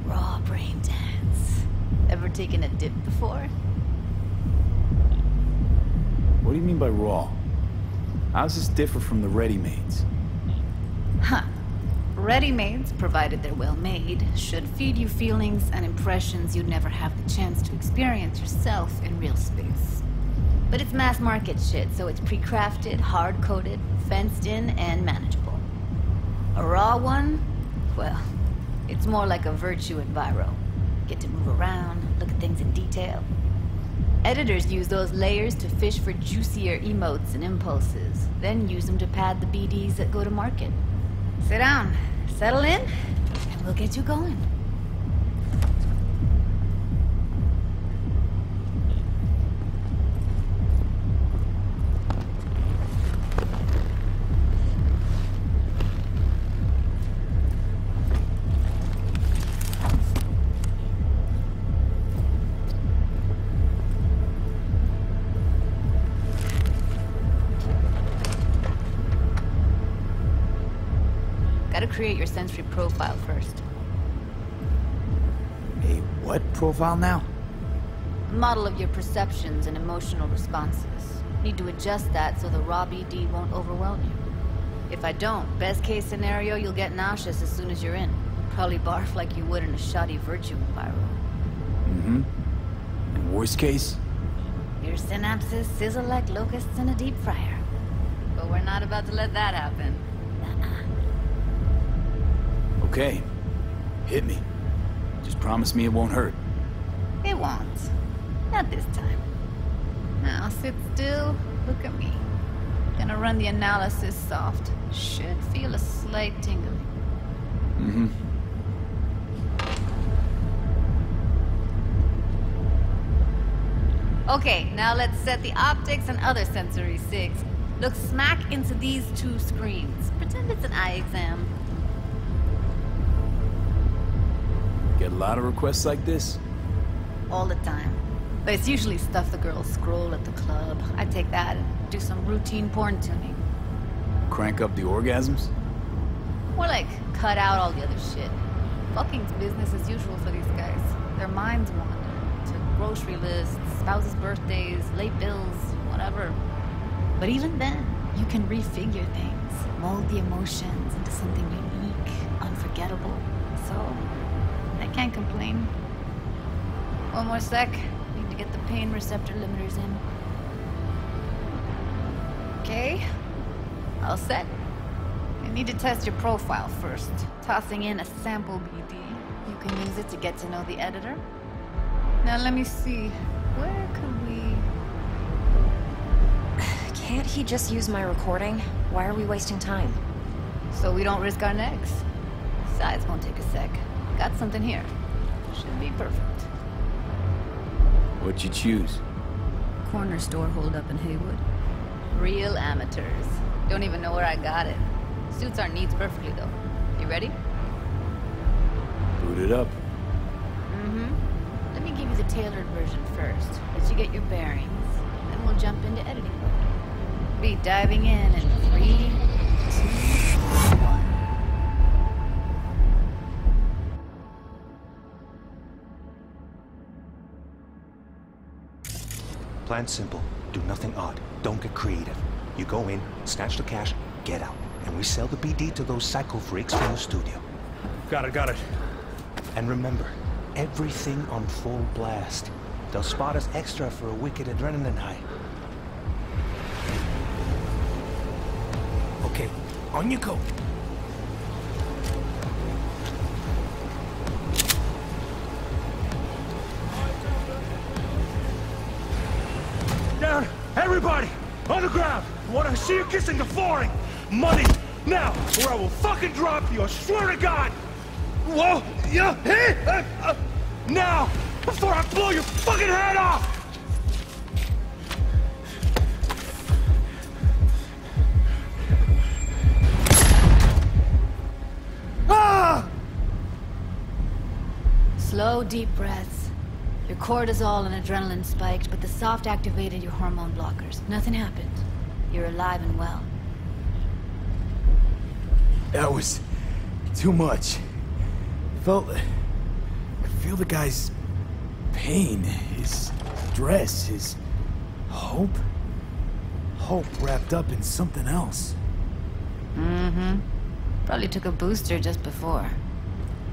Raw brain dance. Ever taken a dip before? What do you mean by raw? How's this differ from the ready-mades? Huh. Ready-mades, provided they're well-made, should feed you feelings and impressions you'd never have the chance to experience yourself in real space. But it's mass-market shit, so it's pre-crafted, hard-coded, fenced-in, and manageable. A raw one? Well, it's more like a virtue enviro. Get to move around, look at things in detail. Editors use those layers to fish for juicier emotes and impulses, then use them to pad the BDs that go to market. Sit down, settle in, and we'll get you going. Gotta create your sensory profile first. A what profile now? A model of your perceptions and emotional responses. Need to adjust that so the raw BD won't overwhelm you. If I don't, best case scenario, you'll get nauseous as soon as you're in. Probably barf like you would in a shoddy virtue environment. Mm-hmm. And worst case? Your synapses sizzle like locusts in a deep fryer. But we're not about to let that happen. Nuh-uh. Okay. Hit me. Just promise me it won't hurt. It won't. Not this time. Now sit still, look at me. Gonna run the analysis soft. Should feel a slight tingle. Mm-hmm. Okay, now let's set the optics and other sensory SIGs. Look smack into these two screens. Pretend it's an eye exam. Get a lot of requests like this? All the time. But it's usually stuff the girls scroll at the club. I take that and do some routine porn tuning. Crank up the orgasms? More like cut out all the other shit. Fucking's business as usual for these guys. Their minds wander to grocery lists, spouses' birthdays, late bills, whatever. But even then, you can refigure things, mold the emotions into something unique, unforgettable. So, I can't complain. One more sec. Need to get the pain receptor limiters in. Okay. All set. I need to test your profile first. Tossing in a sample BD. You can use it to get to know the editor. Now let me see. Where could we... Can't he just use my recording? Why are we wasting time? So we don't risk our necks. Besides, won't take a sec. Got something here. Should be perfect. What'd you choose? Corner store holdup in Haywood. Real amateurs. Don't even know where I got it. Suits our needs perfectly, though. You ready? Boot it up. Mm-hmm. Let me give you the tailored version first. Let you get your bearings. Then we'll jump into editing mode. Be diving in 3, 2, 1. Plan simple. Do nothing odd. Don't get creative. You go in, snatch the cash, get out. And we sell the BD to those psycho freaks from the studio. Got it. And remember, everything on full blast. They'll spot us extra for a wicked adrenaline high. Okay, on you go. Down! Everybody! On the ground! I want to see you kissing the flooring! Money! Now! Or I will fucking drop you! I swear to God! Whoa! Yeah! Hey! Now! Before I blow your fucking head off! Ah! Slow, deep breaths. Your cortisol and adrenaline spiked, but the soft activated your hormone blockers. Nothing happened. You're alive and well. That was too much. I could feel the guy's pain, his stress, his hope. Hope wrapped up in something else. Mm-hmm. Probably took a booster just before.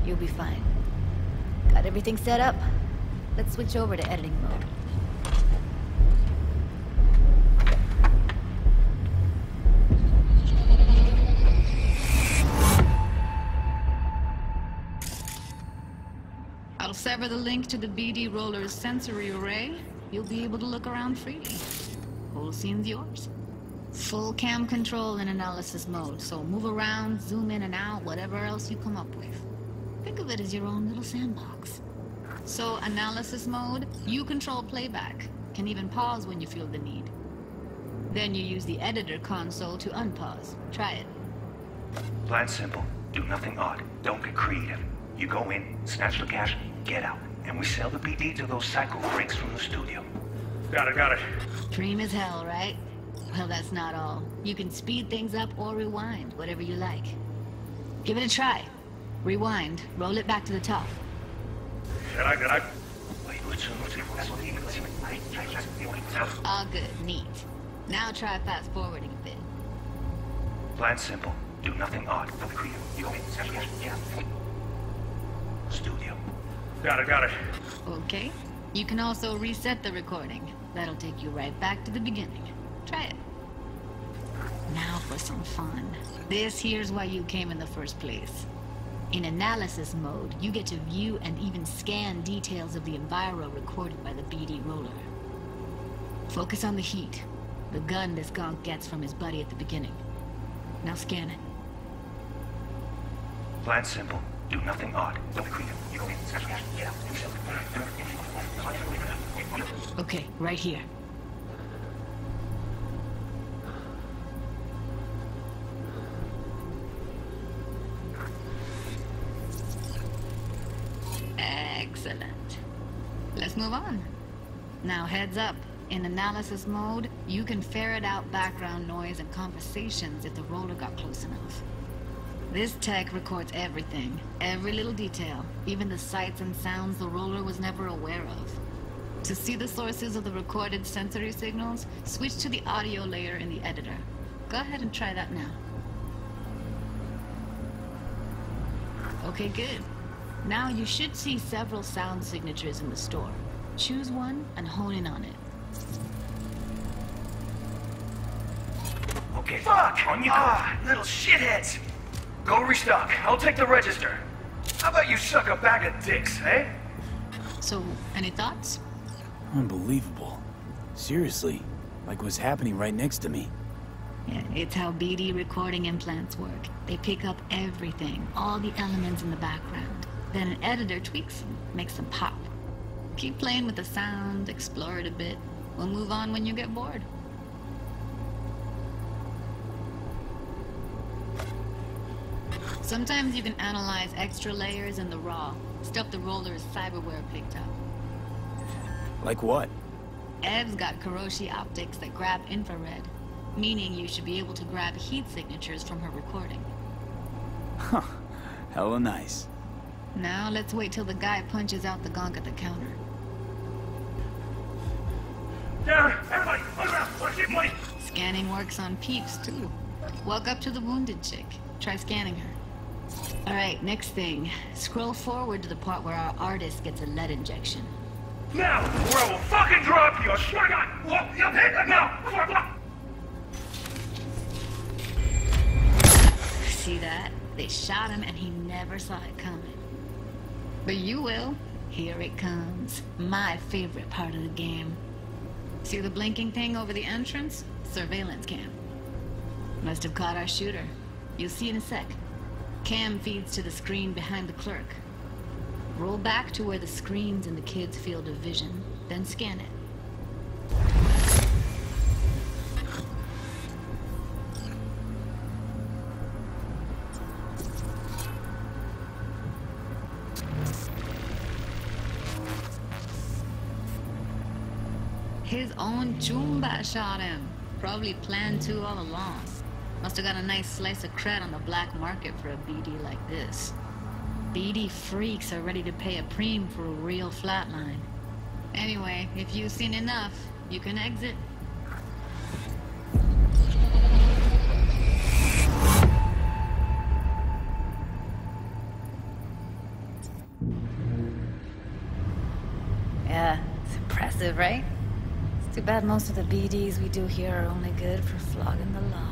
You'll be fine. Got everything set up? Let's switch over to editing mode. I'll sever the link to the BD Roller's sensory array. You'll be able to look around freely. Whole scene's yours. Full cam control in analysis mode, so move around, zoom in and out, whatever else you come up with. Think of it as your own little sandbox. So, analysis mode, you control playback. Can even pause when you feel the need. Then you use the editor console to unpause. Try it. Plan simple. Do nothing odd. Don't get creative. You go in, snatch the cash, get out. And we sell the BD to those psycho freaks from the studio. Got it. Dream as hell, right? Well, that's not all. You can speed things up or rewind, whatever you like. Give it a try. Rewind. Roll it back to the top. All good. Neat. Now try fast forwarding a bit. Plan simple. Do nothing odd. Don't be creative. You go in, snatch the cash, get out. Studio. Got it. Okay. You can also reset the recording. That'll take you right back to the beginning. Try it. Now for some fun. This here's why you came in the first place. In analysis mode, you get to view and even scan details of the enviro recorded by the BD roller. Focus on the heat, the gun this gonk gets from his buddy at the beginning. Now scan it. Plan simple. Do nothing odd. Don't be creative. You go in, get out. Okay, right here. Excellent. Let's move on. Now heads up. In analysis mode, you can ferret out background noise and conversations if the roller got close enough. This tech records everything, every little detail, even the sights and sounds the roller was never aware of. To see the sources of the recorded sensory signals, switch to the audio layer in the editor. Go ahead and try that now. Okay, good. Now you should see several sound signatures in the store. Choose one and hone in on it. Okay, fuck! On you go! Little shitheads! Go restock. I'll take the register. How about you suck a bag of dicks, eh? So, any thoughts? Unbelievable. Seriously, like what's happening right next to me. Yeah, it's how BD recording implants work. They pick up everything, all the elements in the background. Then an editor tweaks them, makes them pop. Keep playing with the sound, explore it a bit. We'll move on when you get bored. Sometimes you can analyze extra layers in the raw, stuff the roller's cyberware picked up. Like what? Ev's got Kiroshi optics that grab infrared, meaning you should be able to grab heat signatures from her recording. Huh. Hella nice. Now let's wait till the guy punches out the gonk at the counter. Down! Everybody! Underground! Let's get money! Scanning works on peeps, too. Walk up to the wounded chick. Try scanning her. Alright, next thing. Scroll forward to the part where our artist gets a lead injection. Now! Or I will fucking drop you! I swear to God! Whoa, you hit that now! See that? They shot him and he never saw it coming. But you will. Here it comes. My favorite part of the game. See the blinking thing over the entrance? Surveillance cam. Must have caught our shooter. You'll see in a sec. Cam feeds to the screen behind the clerk. Roll back to where the screen's in the kid's field of vision, then scan it. His own Chumba shot him. Probably planned to all along. Must have got a nice slice of cred on the black market for a BD like this. BD freaks are ready to pay a preem for a real flatline. Anyway, if you've seen enough, you can exit. Yeah, it's impressive, right? It's too bad most of the BDs we do here are only good for flogging the log.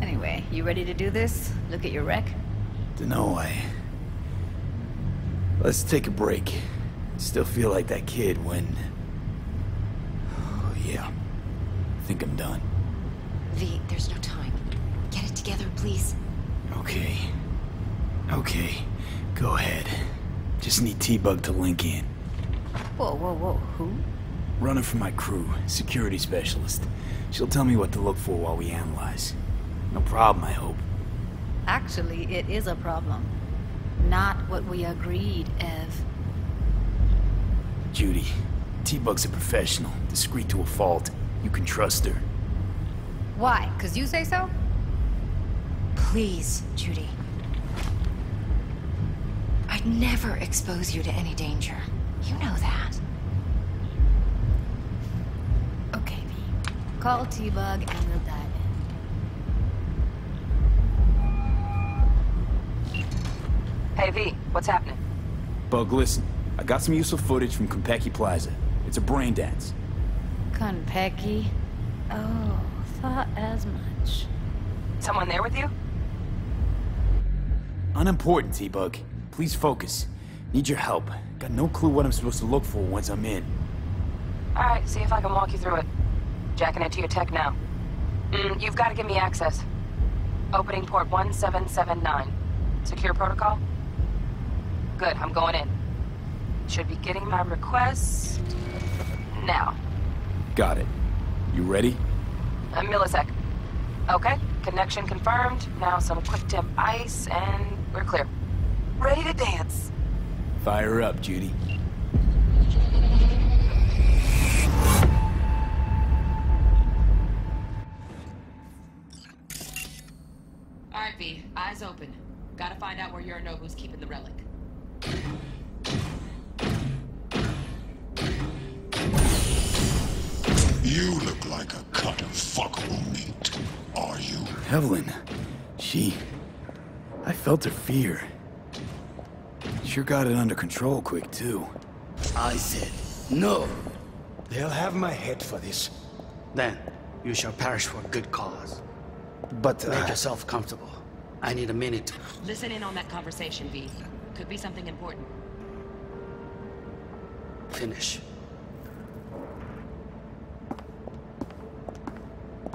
Anyway, you ready to do this? Look at your wreck? Dunno, Let's take a break. Still feel like that kid when... Oh, yeah. I think I'm done. V, there's no time. Get it together, please. Okay. Okay. Go ahead. Just need T-Bug to link in. Whoa, whoa, whoa. Who? Runner for my crew. Security specialist. She'll tell me what to look for while we analyze. No problem, I hope. Actually, it is a problem. Not what we agreed, Ev. Judy, T-Bug's a professional, discreet to a fault. You can trust her. Why? 'Cause you say so? Please, Judy. I'd never expose you to any danger. You know that. Okay, V. Call T-Bug and we'll dive in. Hey, V, what's happening? Bug, listen. I got some useful footage from Konpeki Plaza. It's a brain dance. Konpeki? Oh, thought as much. Someone there with you? Unimportant, T-Bug. Please focus. Need your help. Got no clue what I'm supposed to look for once I'm in. Alright, see if I can walk you through it. Jacking into your tech now. You've got to give me access. Opening port 1779. Secure protocol? Good, I'm going in. Should be getting my request now. Got it. You ready? A millisec. Okay, connection confirmed. Now some quick tip ice, and we're clear. Ready to dance. Fire up, Judy. Alright, V. Eyes open. Gotta find out where Yorinobu's keeping the relic. You look like a cut of fuckable meat. Are you? Evelyn. I felt her fear. Sure got it under control quick, too. I said, no. They'll have my head for this. Then, you shall perish for a good cause. But make yourself comfortable. I need a minute. Listen in on that conversation, V. Could be something important. Finish.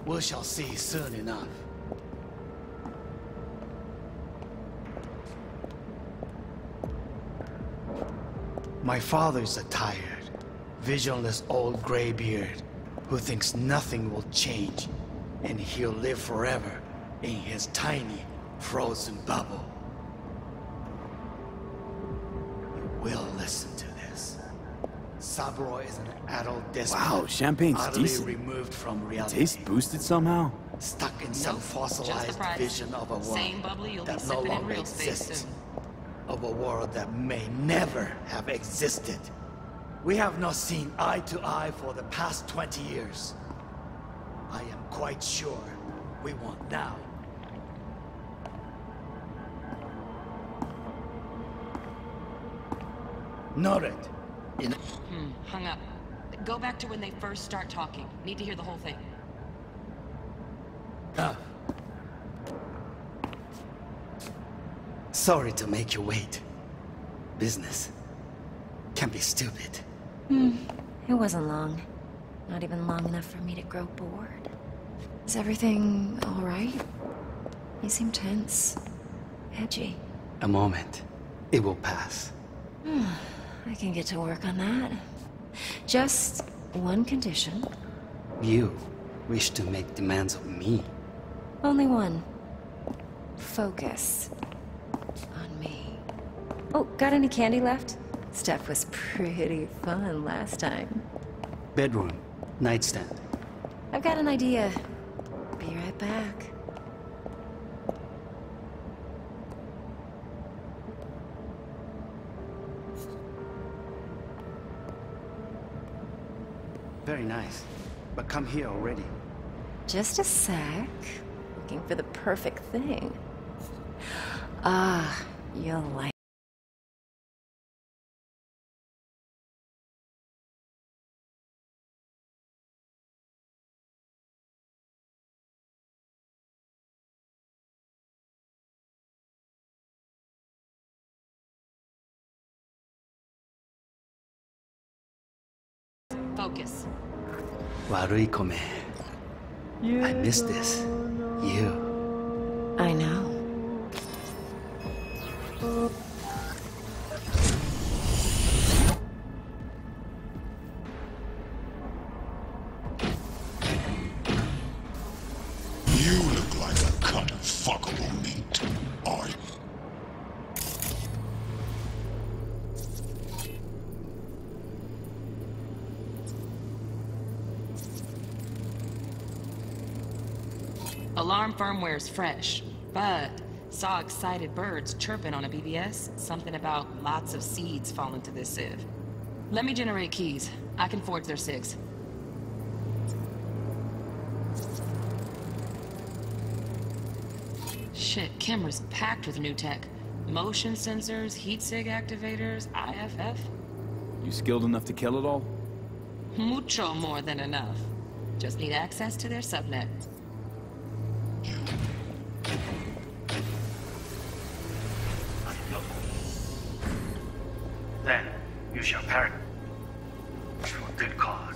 We shall see soon enough. My father's a tired, visionless old graybeard who thinks nothing will change, and he'll live forever in his tiny, frozen bubble. You will listen to this. Saburo is an adult despot. Wow, champagne's decent. Removed from reality. Taste boosted somehow? Stuck in some fossilized vision of a world that no longer exists. Of a world that may never have existed. We have not seen eye to eye for the past 20 years. I am quite sure we want now. Noted. Hung up. Go back to when they first start talking. Need to hear the whole thing. Sorry to make you wait. Business can be stupid. It wasn't long. Not even long enough for me to grow bored. Is everything all right? You seem tense. Edgy. A moment. It will pass. I can get to work on that. Just one condition. You wish to make demands of me. Only one. Focus. On me. Oh, got any candy left? Stuff was pretty fun last time. Bedroom. Nightstand. I've got an idea. Be right back. Very nice. But come here already. Just a sec. Looking for the perfect thing. You'll like. Focus. 悪い米. I miss this. You. I know. You look like a cut of fuckable meat. Are you? Alarm firmware's fresh, but saw excited birds chirping on a BBS. Something about lots of seeds falling to this sieve. Let me generate keys. I can forge their SIGs. Shit, camera's packed with new tech. Motion sensors, heat sig activators, IFF. You skilled enough to kill it all? Mucho more than enough. Just need access to their subnet. you shall perish for a good cause.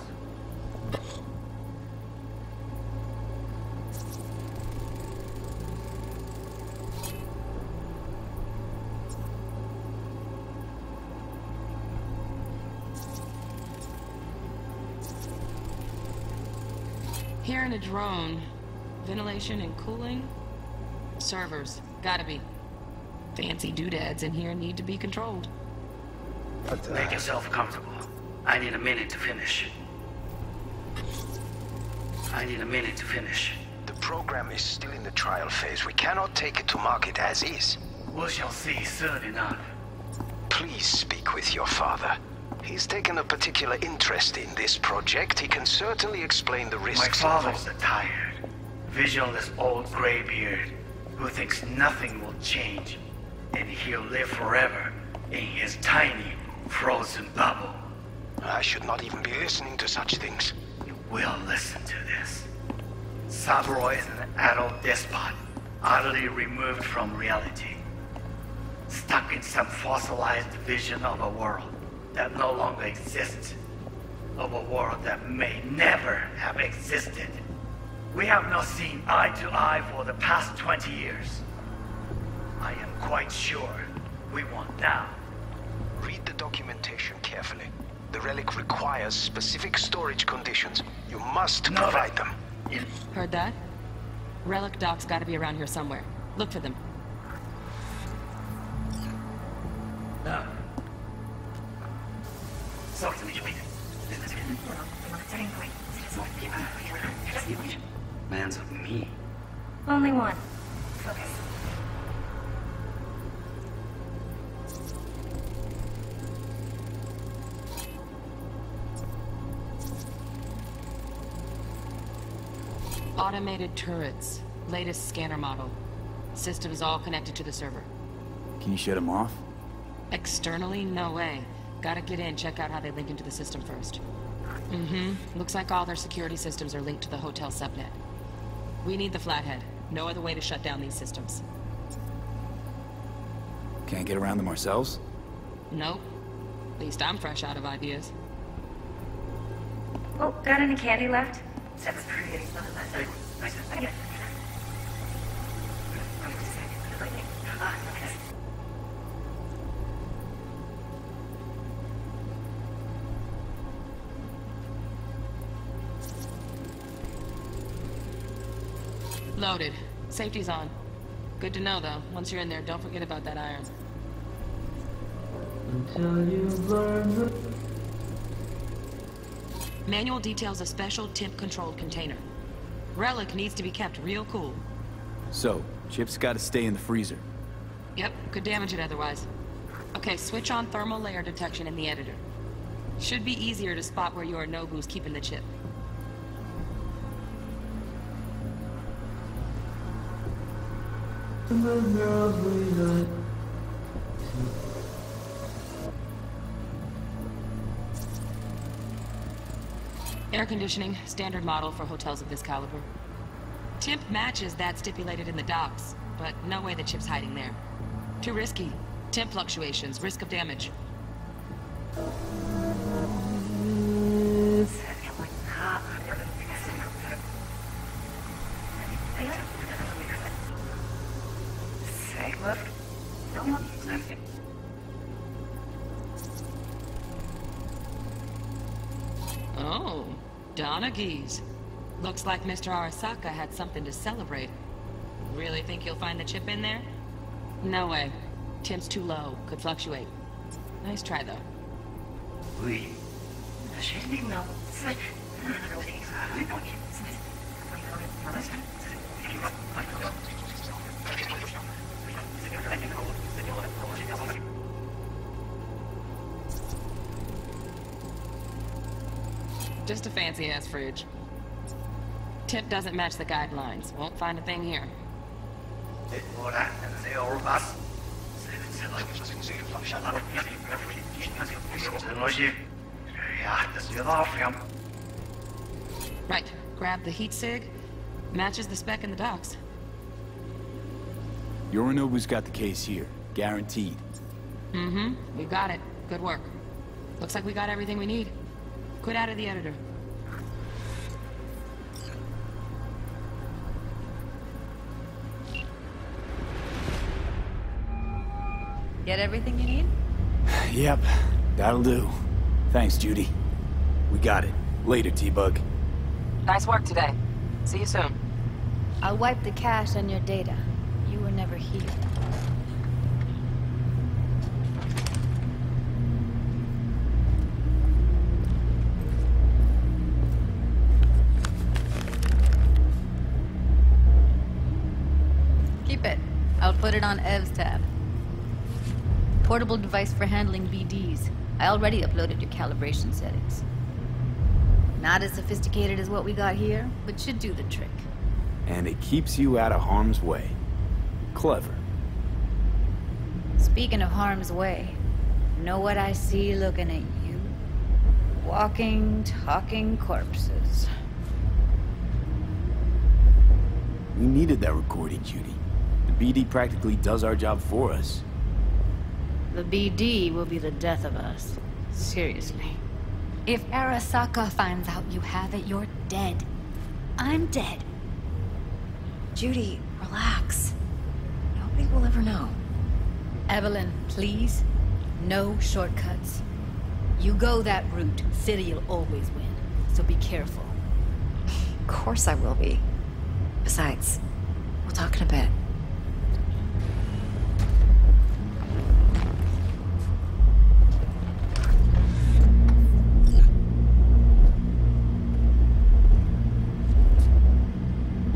Here in a drone, ventilation and cooling? Servers, gotta be. Fancy doodads in here need to be controlled. Make yourself comfortable. I need a minute to finish. The program is still in the trial phase. We cannot take it to market as is. We shall see soon enough. Please speak with your father. He's taken a particular interest in this project. He can certainly explain the risks. My father's a tired, visionless old graybeard who thinks nothing will change, and he'll live forever in his tiny, frozen bubble. I should not even be listening to such things. You will listen to this. Saburo is an adult despot, utterly removed from reality. Stuck in some fossilized vision of a world that no longer exists. Of a world that may never have existed. We have not seen eye to eye for the past 20 years. I am quite sure we won't now. Read the documentation carefully. The relic requires specific storage conditions. You must provide them. Heard that? Relic docs gotta be around here somewhere. Look for them. No. Man's of me. Only one. Focus. Automated turrets. Latest scanner model. Systems all connected to the server. Can you shut them off? Externally? No way. Gotta get in, check out how they link into the system first. Looks like all their security systems are linked to the hotel subnet. We need the flathead. No other way to shut down these systems. Can't get around them ourselves? Nope. At least I'm fresh out of ideas. Oh, got any candy left? That's pretty. Loaded. Safety's on. Good to know, though. Once you're in there, don't forget about that iron. Until you burn. Manual details a special temp-controlled container. Relic needs to be kept real cool. So, chips gotta stay in the freezer. Yep, could damage it otherwise. Okay, switch on thermal layer detection in the editor. Should be easier to spot where Yorinobu's keeping the chip. Air conditioning, standard model for hotels of this caliber. Temp matches that stipulated in the docs, but no way the chip's hiding there. Too risky. Temp fluctuations, risk of damage. Oh, Donaghys. Looks like Mr. Arasaka had something to celebrate. Really think you'll find the chip in there? No way. Temp's too low. Could fluctuate. Nice try, though. Oui. Just a fancy-ass fridge. Tip doesn't match the guidelines. Won't find a thing here. Right. Grab the heat sig. Matches the spec in the docs. Yorinobu's got the case here. Guaranteed. We got it. Good work. Looks like we got everything we need. Quit out of the editor. Get everything you need? Yep, that'll do. Thanks, Judy. We got it. Later, T-Bug. Nice work today. See you soon. I'll wipe the cache on your data. You were never here. Keep it. I'll put it on Ev's tab. Portable device for handling BDs. I already uploaded your calibration settings. Not as sophisticated as what we got here, but should do the trick. And it keeps you out of harm's way. Clever. Speaking of harm's way, know what I see looking at you? Walking, talking corpses. We needed that recording, Judy. The BD practically does our job for us. The BD will be the death of us. Seriously. If Arasaka finds out you have it, you're dead. I'm dead. Judy, relax. Nobody will ever know. Evelyn, please. No shortcuts. You go that route, City'll always win. So be careful. Of course I will be. Besides, we'll talk in a bit.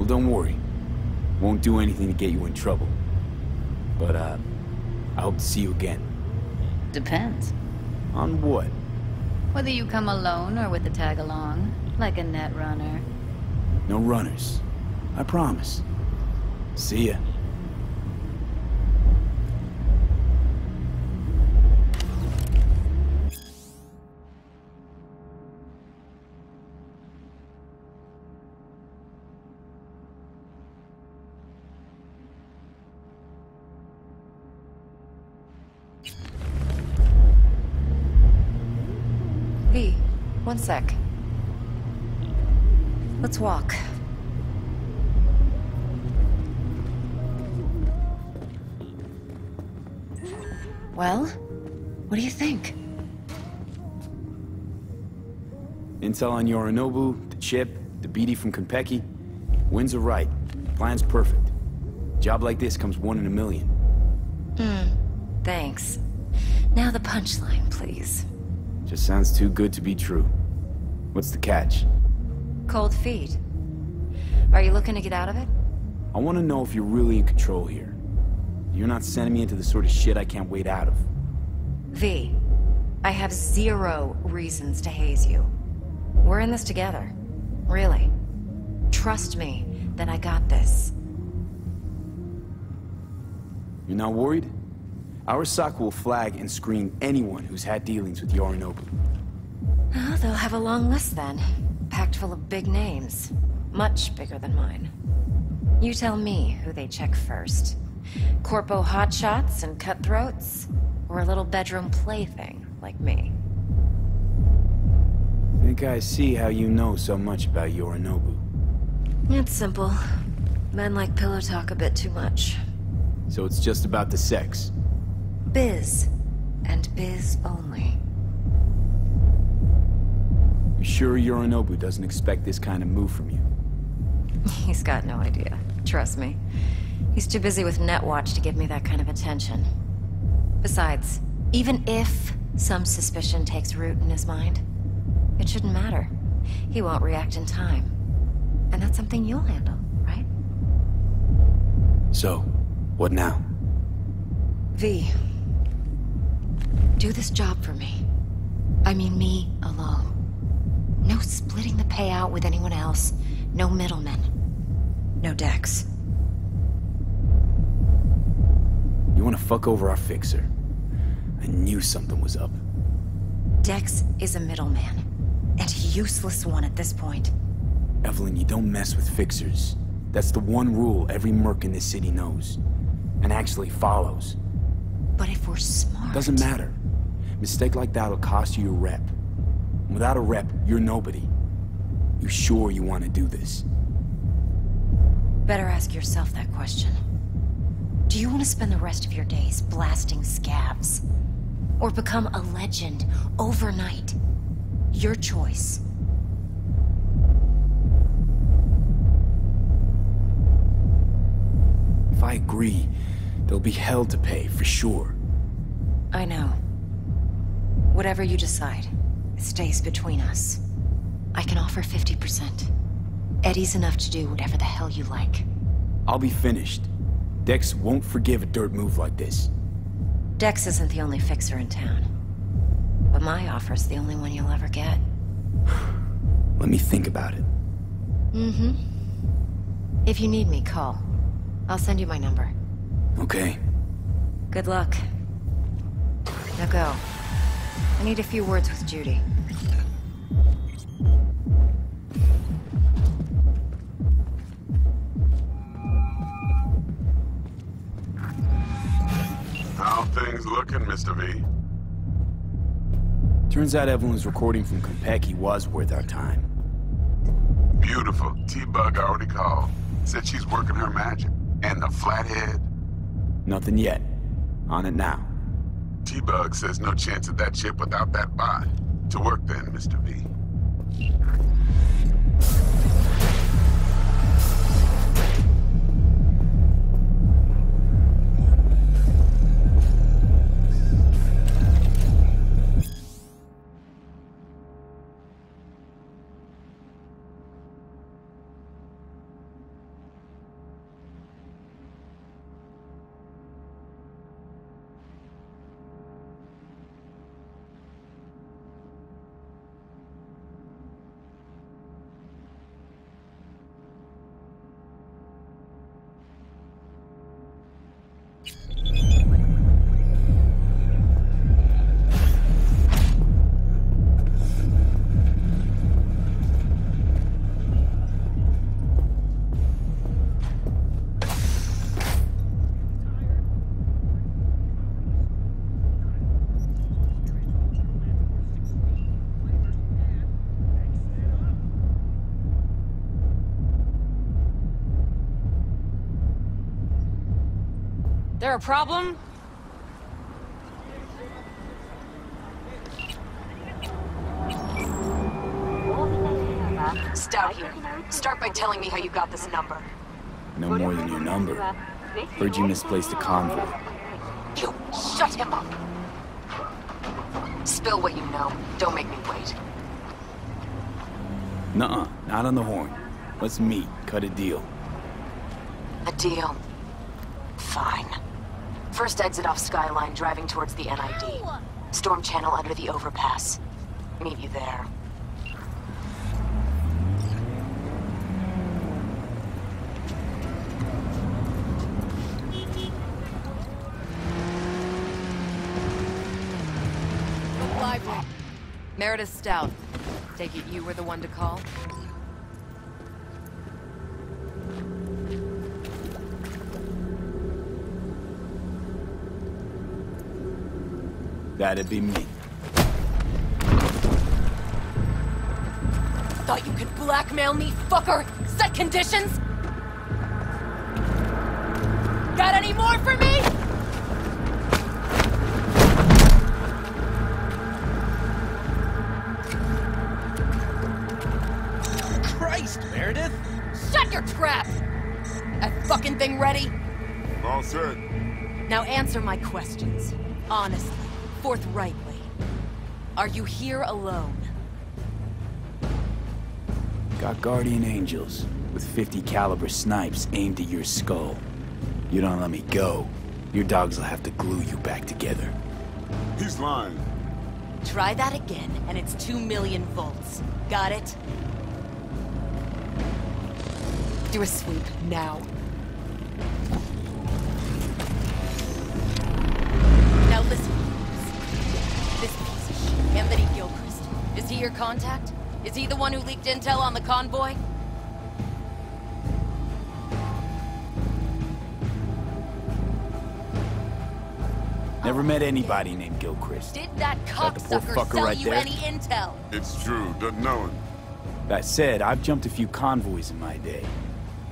Don't worry. Won't do anything to get you in trouble. But, I hope to see you again. Depends. On what? Whether you come alone or with the tag-along, like a net runner. No runners. I promise. See ya. One sec. Let's walk. Well, what do you think? Intel on Yorinobu, the chip, the BD from Konpeki. Winds are right. Plan's perfect. Job like this comes 1 in a million. Thanks. Now the punchline, please. Just sounds too good to be true. What's the catch? Cold feet. Are you looking to get out of it? I want to know if you're really in control here. You're not sending me into the sort of shit I can't wait out of. V, I have 0 reasons to haze you. We're in this together. Really. Trust me that I got this. You're not worried? Arasaka will flag and screen anyone who's had dealings with Yorinobu. Oh, they'll have a long list then. Packed full of big names. Much bigger than mine. You tell me who they check first. Corpo hotshots and cutthroats? Or a little bedroom plaything like me? Think I see how you know so much about Yorinobu. It's simple. Men like pillow talk a bit too much. So it's just about the sex? Biz. And biz only. You sure Yorinobu doesn't expect this kind of move from you? He's got no idea. Trust me. He's too busy with Netwatch to give me that kind of attention. Besides, even if some suspicion takes root in his mind, it shouldn't matter. He won't react in time. And that's something you'll handle, right? So, what now? V. Do this job for me. I mean me alone. No splitting the payout with anyone else. No middlemen. No Dex. You want to fuck over our fixer? I knew something was up. Dex is a middleman. And a useless one at this point. Evelyn, you don't mess with fixers. That's the one rule every merc in this city knows. And actually follows. But if we're smart... Doesn't matter. mistake like that'll cost you your rep. Without a rep, you're nobody. You sure you want to do this? Better ask yourself that question. Do you want to spend the rest of your days blasting scabs? Or become a legend overnight? Your choice. If I agree, there'll be hell to pay, for sure. I know. Whatever you decide, it stays between us. I can offer 50%. Eddie's enough to do whatever the hell you like. I'll be finished. Dex won't forgive a dirt move like this. Dex isn't the only fixer in town. But my offer's the only one you'll ever get. Let me think about it. Mm-hmm. If you need me, call. I'll send you my number. Okay. Good luck. Now go. I need a few words with Judy. How things looking, Mr. V? Turns out Evelyn's recording from Konpeki was worth our time. Beautiful. T-Bug already called. Said she's working her magic. And the flathead? Nothing yet. On it now. T-Bug says no chance of that chip without that bot. To work then, Mr. V. There a problem? Stout here. Start by telling me how you got this number. No more than your number. Heard you misplaced a convoy. You shut him up! Spill what you know. Don't make me wait. Nuh-uh, not on the horn. Let's meet, cut a deal. A deal? Fine. First exit off Skyline, driving towards the NID. Storm channel under the overpass. Meet you there. Lively. Meredith Stout. Take it you were the one to call? That'd be me. Thought you could blackmail me, fucker? Set conditions? Got any more for me? Christ, Meredith! Shut your trap! That fucking thing ready? All set. Now answer my questions. Honestly, forthrightly. Are you here alone? Got guardian angels with 50 caliber snipes aimed at your skull. You don't let me go, your dogs will have to glue you back together. He's lying. Try that again, and it's 2 million volts. Got it? Do a sweep, now. Now listen, this piece of shit, Anthony Gilchrist, is he your contact? Is he the one who leaked intel on the convoy? Never met anybody named Gilchrist. Did that the poor cocksucker fucker sell right you there? any intel? It's true, doesn't know him. That said, I've jumped a few convoys in my day.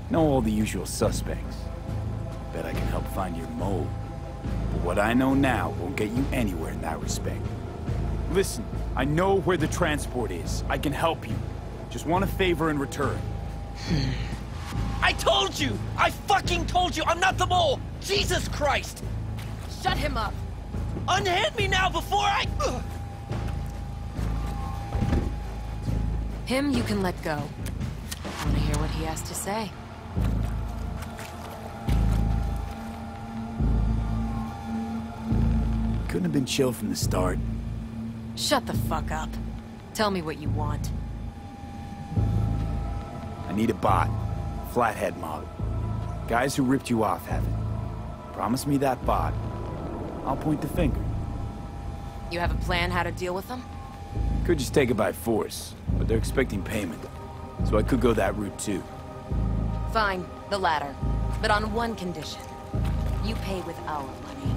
Know all the usual suspects. Bet I can help find your mole. But what I know now won't get you anywhere in that respect. Listen, I know where the transport is. I can help you. Just want a favor in return. I told you! I fucking told you! I'm not the mole! Jesus Christ! Shut him up! Unhand me now before I... Him you can let go. I want to hear what he has to say. Couldn't have been chill from the start. Shut the fuck up. Tell me what you want. I need a bot. Flathead model. Guys who ripped you off have it. Promise me that bot. I'll point the finger. You have a plan how to deal with them? Could just take it by force, but they're expecting payment. So I could go that route too. Fine, the latter. But on one condition. You pay with our money.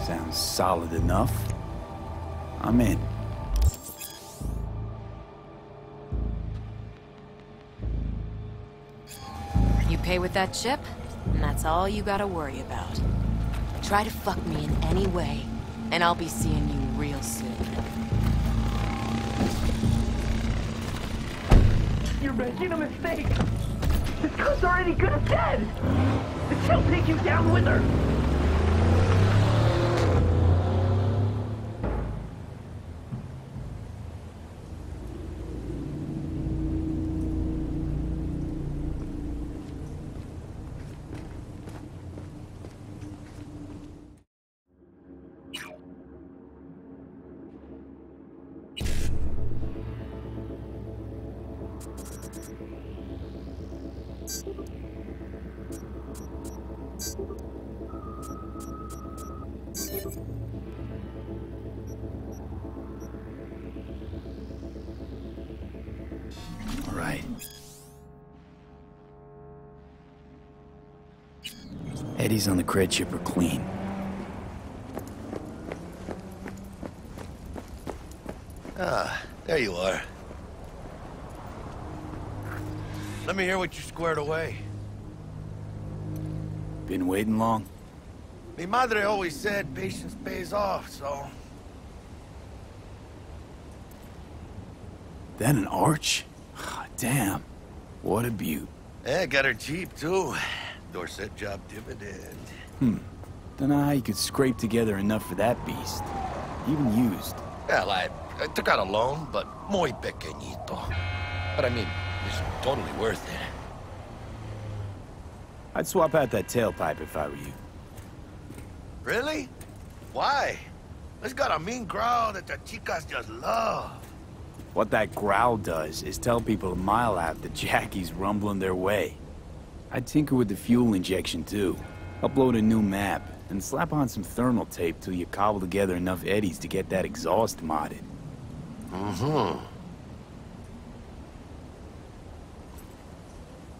Sounds solid enough. I'm in. You pay with that chip, and that's all you gotta worry about. Try to fuck me in any way, and I'll be seeing you real soon. You're making a mistake! This girl's already good as dead! She'll take you down with her! All right. Eddies on the cred chip are clean. Ah, there you are. Let me hear what you squared away. Been waiting long? Mi madre always said patience pays off, so... Then an arch? Damn. What a beaut. Yeah, got her cheap, too. Dorset job dividend. Dunno how you could scrape together enough for that beast. Even used. Well, I took out a loan, but muy pequeñito. But I mean, it's totally worth it. I'd swap out that tailpipe if I were you. Really? Why? It's got a mean growl that the chicas just love. What that growl does is tell people a mile out that Jackie's rumbling their way. I'd tinker with the fuel injection too. Upload a new map, and slap on some thermal tape till you cobble together enough eddies to get that exhaust modded.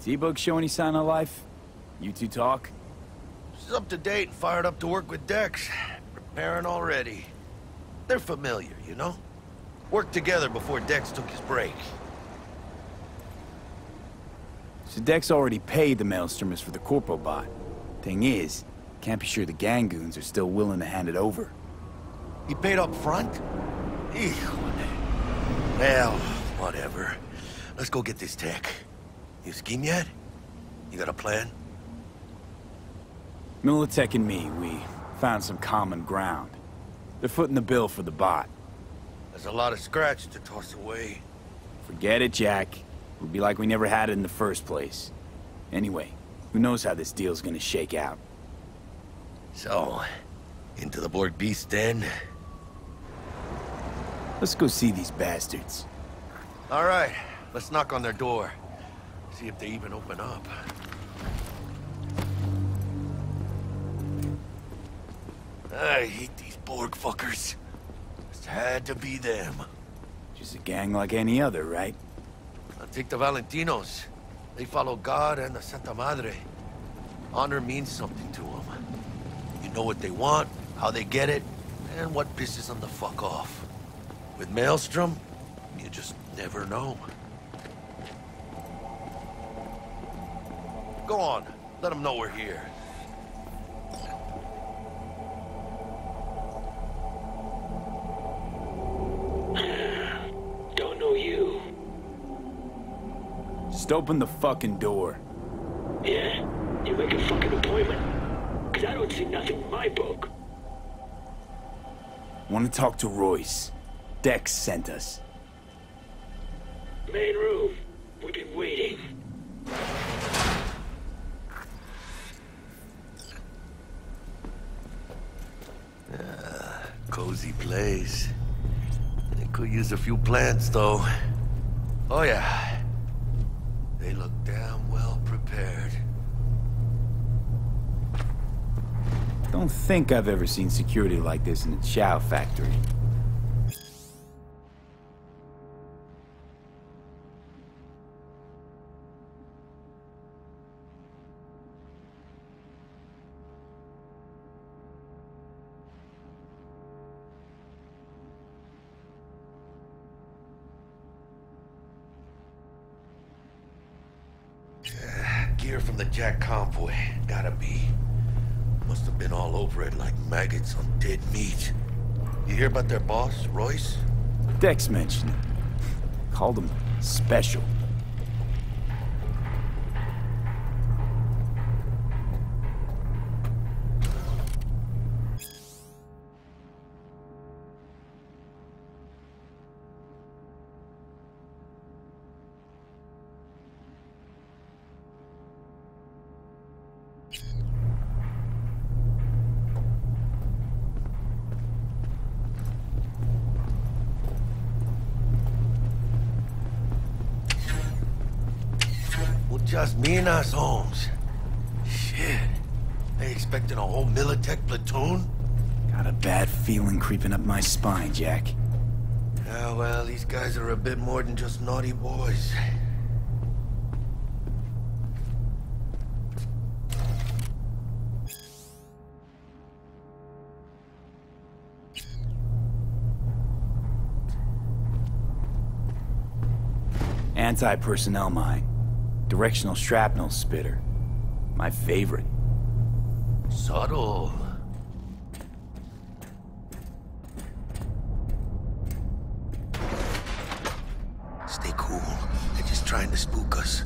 T-Bug show any sign of life? You two talk? She's up to date and fired up to work with Dex. Preparing already. They're familiar, you know? Worked together before Dex took his break. So Dex already paid the Maelstromers for the Corpo bot. Thing is, can't be sure the Gangoons are still willing to hand it over. He paid up front? Híjole. Well, whatever. Let's go get this tech. You scheme yet? You got a plan? Militech and me, we found some common ground. They're footing the bill for the bot. There's a lot of scratch to toss away. Forget it, Jack. It would be like we never had it in the first place. Anyway, who knows how this deal's gonna shake out. So, into the Borg Beast den? Let's go see these bastards. All right, let's knock on their door. See if they even open up. I hate these Borg fuckers. Just had to be them. Just a gang like any other, right? Take the Valentinos. They follow God and the Santa Madre. Honor means something to them. You know what they want, how they get it, and what pisses them the fuck off. With Maelstrom, you just never know. Go on, let them know we're here. Don't know you. Just open the fucking door. Yeah? You make a fucking appointment. Cause I don't see nothing in my book. Want to talk to Royce. Dex sent us. Main room. We've been waiting. Cozy place. It could use a few plants, though. Oh, yeah. They look damn well prepared. Don't think I've ever seen security like this in a chow factory. Gear from the Jack convoy. Gotta be. Must have been all over it like maggots on dead meat. You hear about their boss, Royce? Dex mentioned it. Called him special. Just me and us, Holmes. Shit. They expecting a whole Militech platoon? Got a bad feeling creeping up my spine, Jack. Yeah, well, these guys are a bit more than just naughty boys. Anti-personnel mine. Directional shrapnel spitter. My favorite. Subtle. Stay cool. They're just trying to spook us.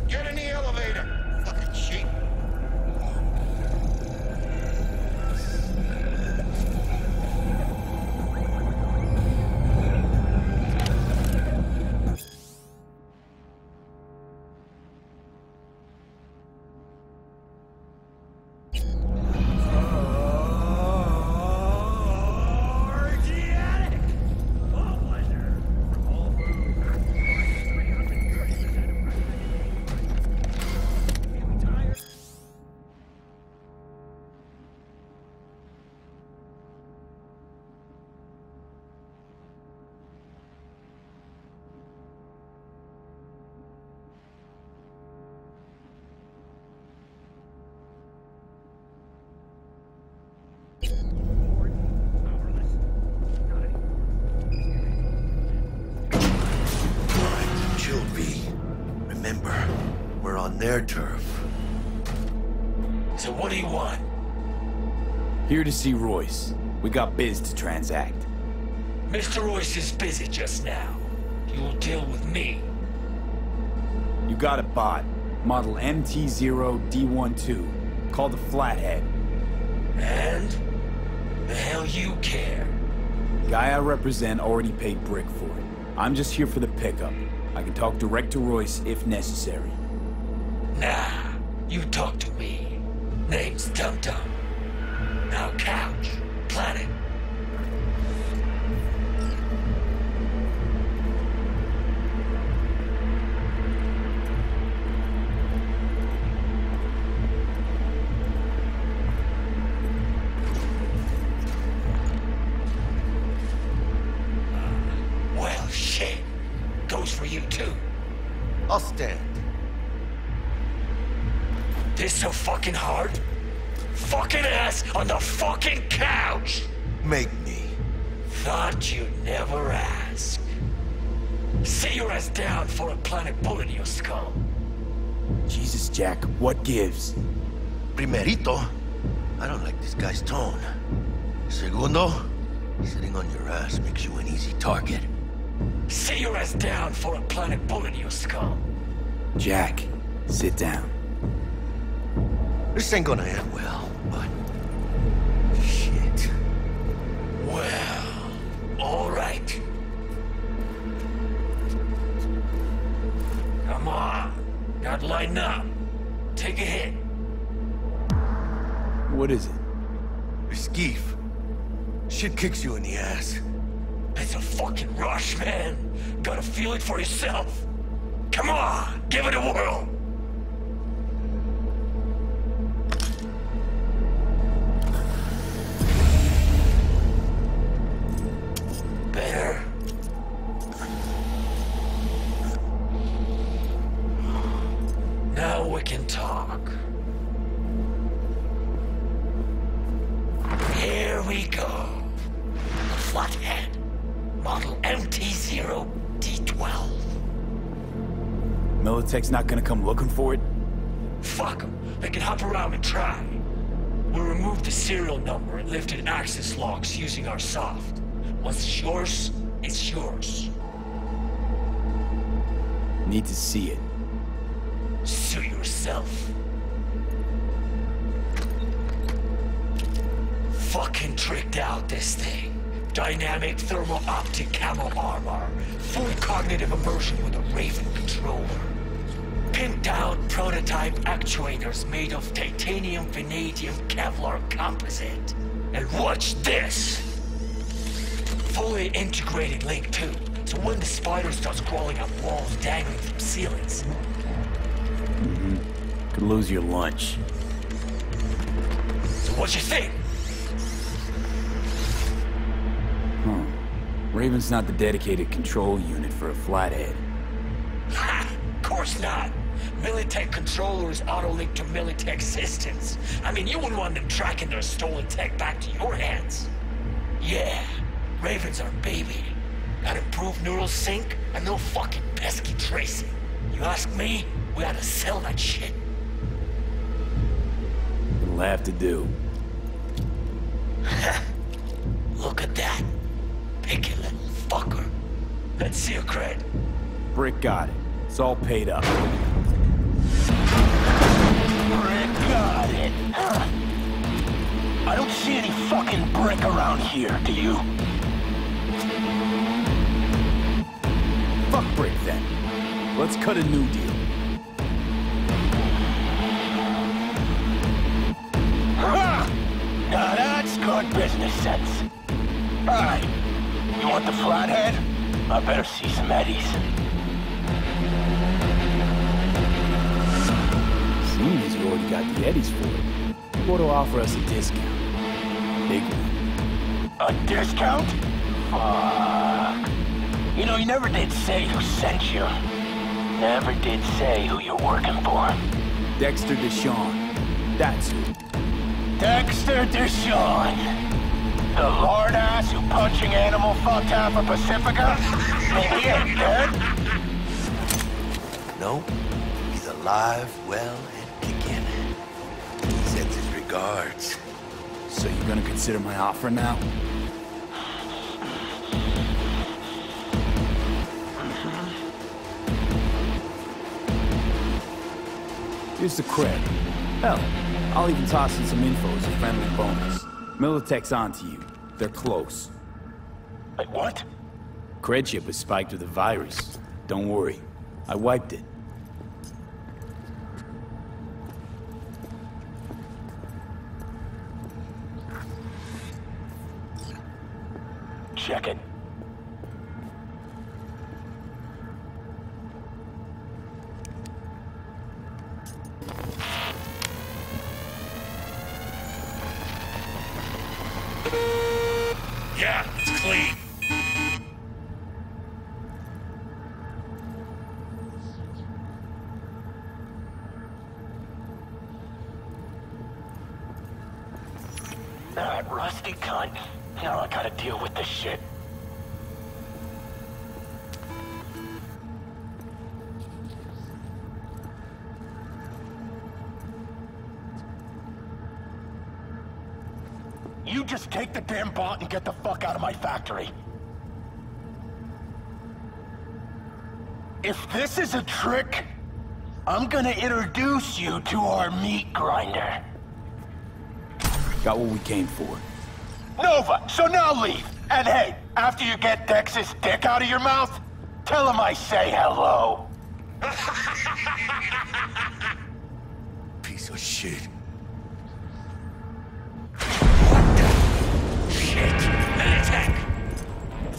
Get in the elevator, fucking sheep. Remember, we're on their turf. So what do you want? Here to see Royce. We got biz to transact. Mr. Royce is busy just now. You will deal with me. You got a bot. Model MT0D12. Called the Flathead. And? The hell you care? Guy I represent already paid Brick for it. I'm just here for the pickup. I can talk direct to Royce if necessary. Nah, you talk to me. Name's Dum Dum. Now couch, planet. I'll stand. This so fucking hard? Fucking ass on the fucking couch! Make me. Thought you'd never ask. Sit your ass down for a planet bullet in your skull. Jesus, Jack, what gives? Primerito, I don't like this guy's tone. Segundo, sitting on your ass makes you an easy target. Sit your ass down for a planet bullet in your skull. Jack, sit down. This ain't gonna end well, but... shit. Well, all right. Come on, gotta lighten up. Take a hit. What is it? Skeef. Shit kicks you in the ass. It's a fucking rush, man. Gotta feel it for yourself. Come on, give it a whirl. Better. Now we can talk. Here we go. A flathead. Model MT-0D12. Militech's not gonna come looking for it? Fuck them. They can hop around and try. We removed the serial number and lifted access logs using our soft. Once it's yours, it's yours. Need to see it. Suit yourself. Fucking tricked out this thing. Dynamic thermal optic camo armor. Full cognitive immersion with a Raven controller. Pimped out prototype actuators made of titanium, vanadium, Kevlar composite. And watch this! Fully integrated Link 2, so when the spider starts crawling up walls dangling from ceilings. Could lose your lunch. So what you think? Raven's not the dedicated control unit for a flathead. Ha! Of course not. Militech controllers auto-link to Militech systems. I mean, you wouldn't want them tracking their stolen tech back to your hands. Yeah, Raven's our baby. Got improved neural sync and no fucking pesky tracing. You ask me, we ought to sell that shit. It'll have to do. Look at that. Picky little fucker. Let's see your cred. Brick got it. It's all paid up. Brick got it. I don't see any fucking brick around here, do you? Fuck Brick then. Let's cut a new deal. Now that's good business sense. Alright. You want the flathead? I better see some eddies. Seems you already got the eddies for it. What will offer us a discount? Big one. A discount? Fuck. You know, you never did say who sent you. Never did say who you're working for. Dexter Deshawn. That's who. Dexter Deshawn. The lord-ass who punching animal fucked half of Pacifica? And he ain't dead? No, he's alive, well, and kicking. He sends his regards. So you're gonna consider my offer now? Here's the cred. Hell, I'll even toss in some info as a friendly bonus. Militech's onto you. They're close. Wait, what? Cred chip was spiked with a virus. Don't worry. I wiped it. Check it. Yeah, it's clean. rusty cunt. Now I gotta deal with this shit. You just take the damn bot and get the fuck out of my factory. If this is a trick, I'm gonna introduce you to our meat grinder. Got what we came for. Nova, so now leave. And hey, after you get Dex's dick out of your mouth, tell him I say hello. Piece of shit. Shit! An attack!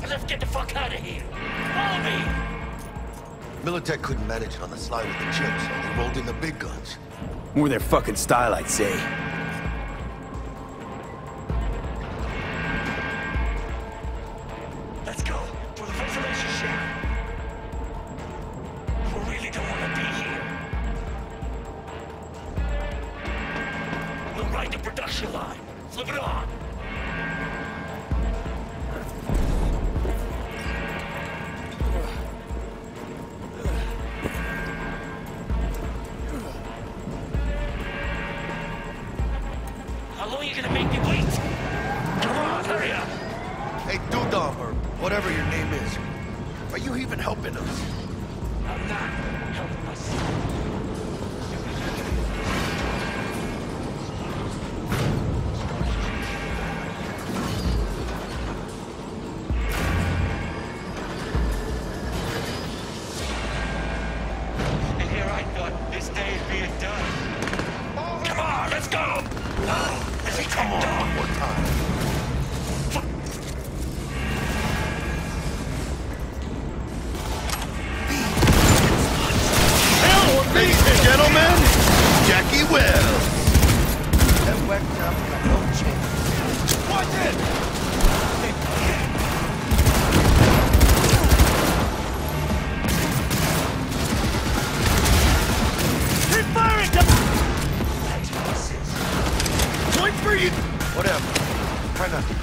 Let's get the fuck out of here! Follow me! Militech couldn't manage it on the slide with the chips, so they rolled in the big guns. More their fucking style, I'd say. Let's go for the ventilation shaft. We really don't want to be here. We'll ride the production line. Flip it on. How long are you gonna make me wait? Come on, hurry up! Hey, Dudam, or whatever your name is. Are you even helping us? I'm not helping myself. And here I thought this day is being done. Come on, let's go! Come on, one more time. Ladies and gentlemen, Jackie Wells. That whack job got no chance. Watch it! Keep firing! Point for you! Whatever. Try not to die.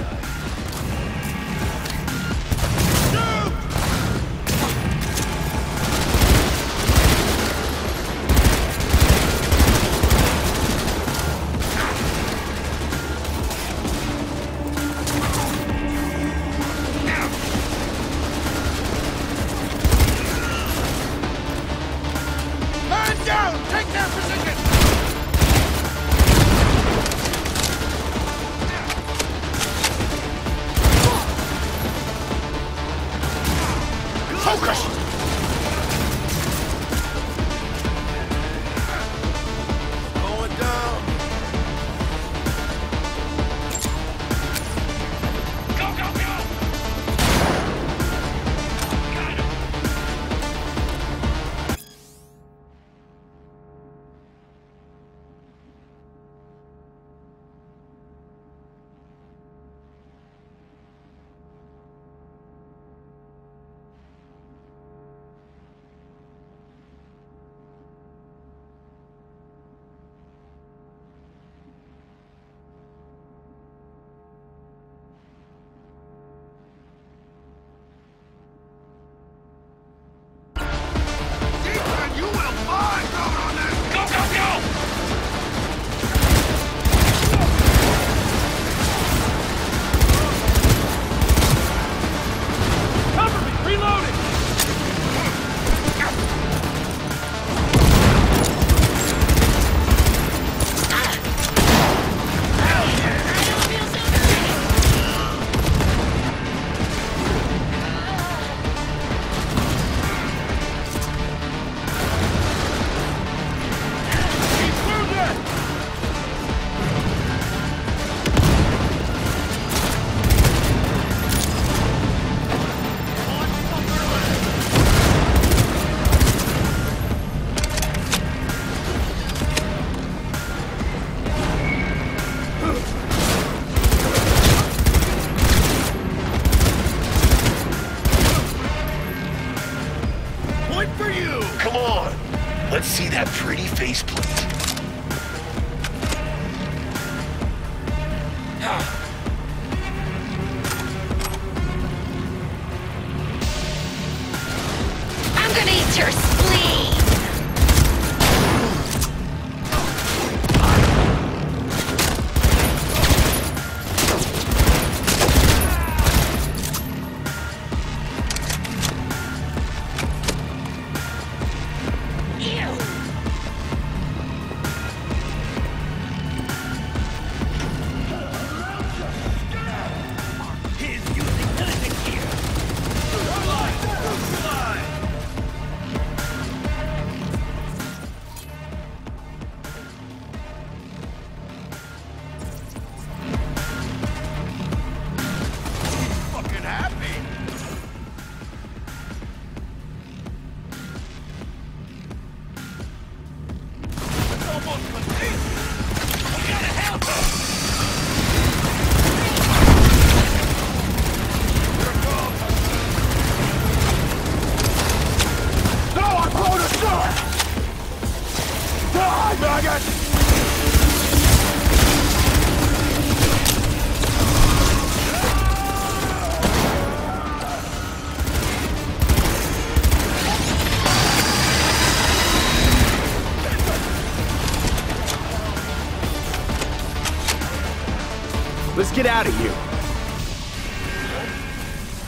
Let's get out of here.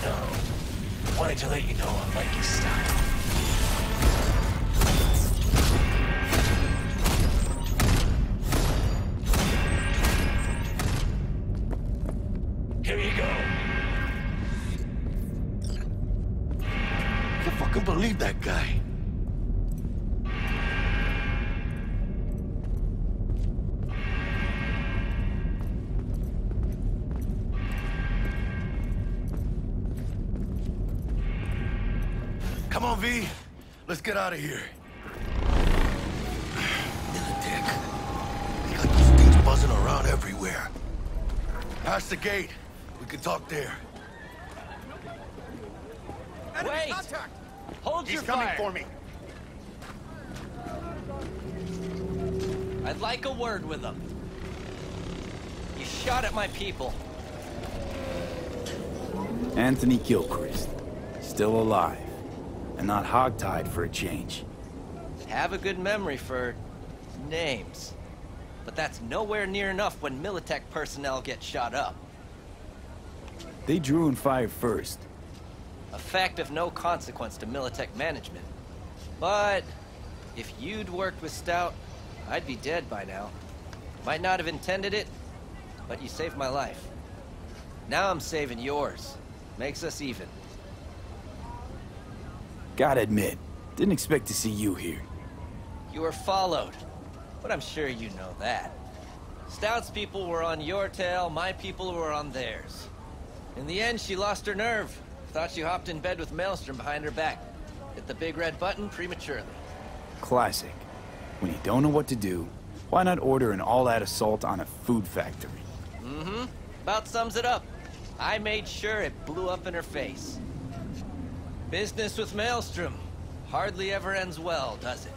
No. Wanted to let you know I like your style. Here you go. I can't fucking believe that guy. Come on, V. Let's get out of here. Militech. They got those things buzzing around everywhere. Past the gate. We can talk there. Wait! Hold your fire! He's coming for me. I'd like a word with them. You shot at my people. Anthony Gilchrist. Still alive. And not hogtied for a change. Have a good memory for names. But that's nowhere near enough when Militech personnel get shot up. They drew and fired first. A fact of no consequence to Militech management. But if you'd worked with Stout, I'd be dead by now. Might not have intended it, but you saved my life. Now I'm saving yours. Makes us even. Gotta admit, didn't expect to see you here. You were followed, but I'm sure you know that. Stout's people were on your tail, my people were on theirs. In the end, she lost her nerve. Thought she hopped in bed with Maelstrom behind her back. Hit the big red button prematurely. Classic. When you don't know what to do, why not order an all-out assault on a food factory? Mm-hmm. About sums it up. I made sure it blew up in her face. Business with Maelstrom hardly ever ends well, does it?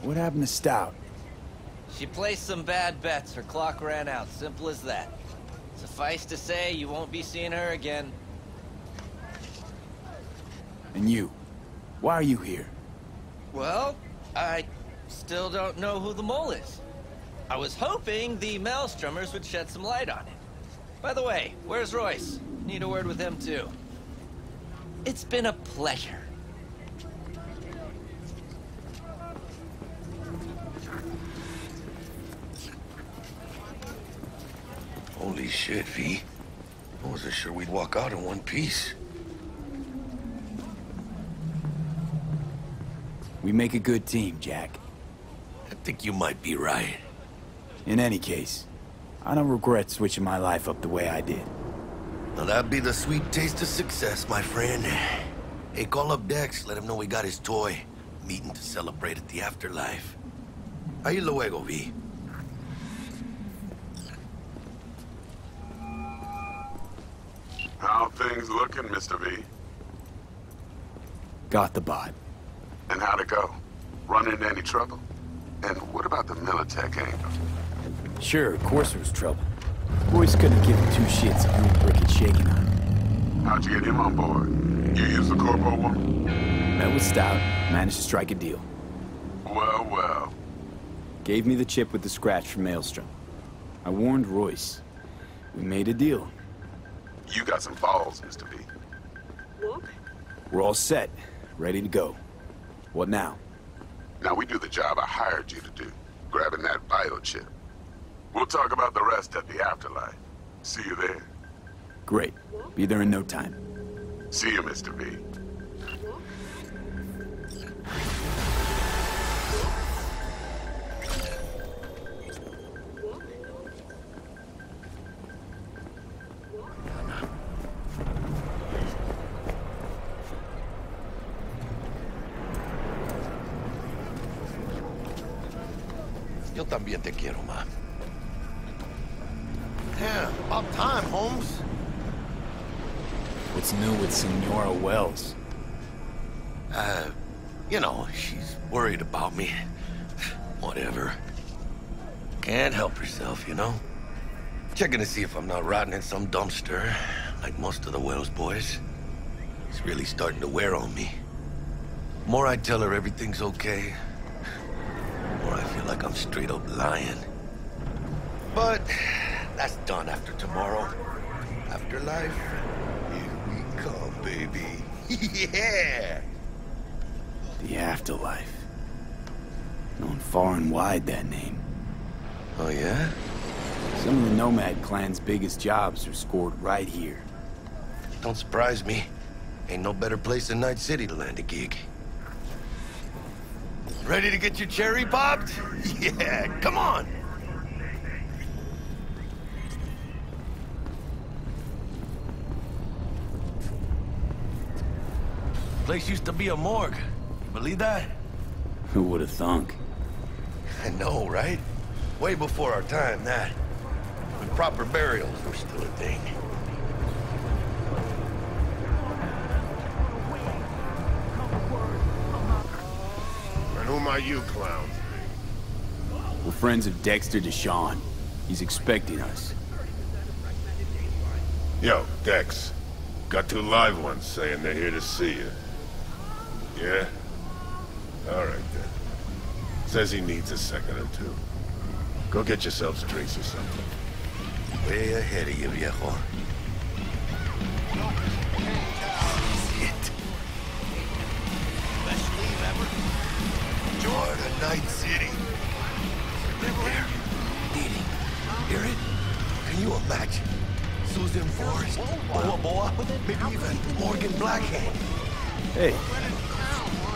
What happened to Stout? She placed some bad bets. Her clock ran out. Simple as that. Suffice to say, you won't be seeing her again. And you? Why are you here? Well, I still don't know who the mole is. I was hoping the Maelstromers would shed some light on it. By the way, where's Royce? Need a word with him, too. It's been a pleasure. Holy shit, V. I wasn't sure we'd walk out in one piece. We make a good team, Jack. I think you might be right. In any case, I don't regret switching my life up the way I did. Now that'd be the sweet taste of success, my friend. Hey, call up Dex, let him know we got his toy. Meeting to celebrate at the afterlife. Ahí luego, V. How things looking, Mr. V? Got the bot. And how'd it go? Run into any trouble? And what about the Militech angle? Sure, of course there was trouble. Royce couldn't give him two shits if you were brick shaking on him. How'd you get him on board? You used the corpo one? Met with Stout, managed to strike a deal. Well, well. Gave me the chip with the scratch from Maelstrom. I warned Royce. We made a deal. You got some balls, Mr. V. Whoop. We're all set, ready to go. What now? Now we do the job I hired you to do, grabbing that biochip. We'll talk about the rest at the afterlife. See you there. Great. Be there in no time. See you, Mr. V. Yo también te quiero, ma. Damn, about time, Holmes. What's new with Senora Wells? You know, she's worried about me. Whatever. Can't help herself, you know? Checking to see if I'm not rotting in some dumpster, like most of the Wells boys. It's really starting to wear on me. The more I tell her everything's okay, the more I feel like I'm straight up lying. But that's done after tomorrow. Afterlife, here we come, baby. Yeah! The afterlife. Known far and wide, that name. Oh, yeah? Some of the Nomad clan's biggest jobs are scored right here. Don't surprise me. Ain't no better place than Night City to land a gig. Ready to get your cherry popped? Yeah, come on! Place used to be a morgue. You believe that? Who would have thunk? I know, right? Way before our time, that. When proper burials were still a thing. And who might you clowns be? We're friends of Dexter DeShawn. He's expecting us. Yo, Dex. Got 2 live ones saying they're here to see you. Yeah? Alright then. Says he needs a second or 2. Go get yourselves drinks or something. Way ahead of you, viejo. Shit. Best leave ever. Jordan, Night City. There. Eating. Hear it? Can you imagine? Susan Forrest, Boa Boa, maybe even Morgan Blackhand. Hey.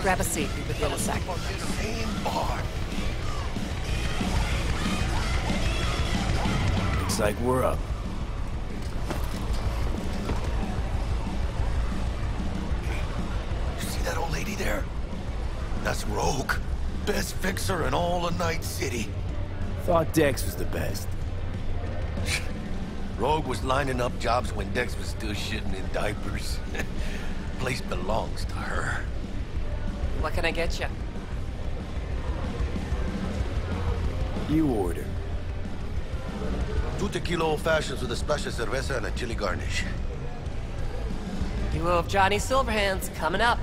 Grab a seat within a sec. Same bar. Looks like we're up. You see that old lady there? That's Rogue. Best fixer in all of Night City. Thought Dex was the best. Rogue was lining up jobs when Dex was still shitting in diapers. Place belongs to her. What can I get you? You order. 2 tequila old fashions with a splash of cerveza and a chili garnish. Duo of Johnny Silverhands coming up.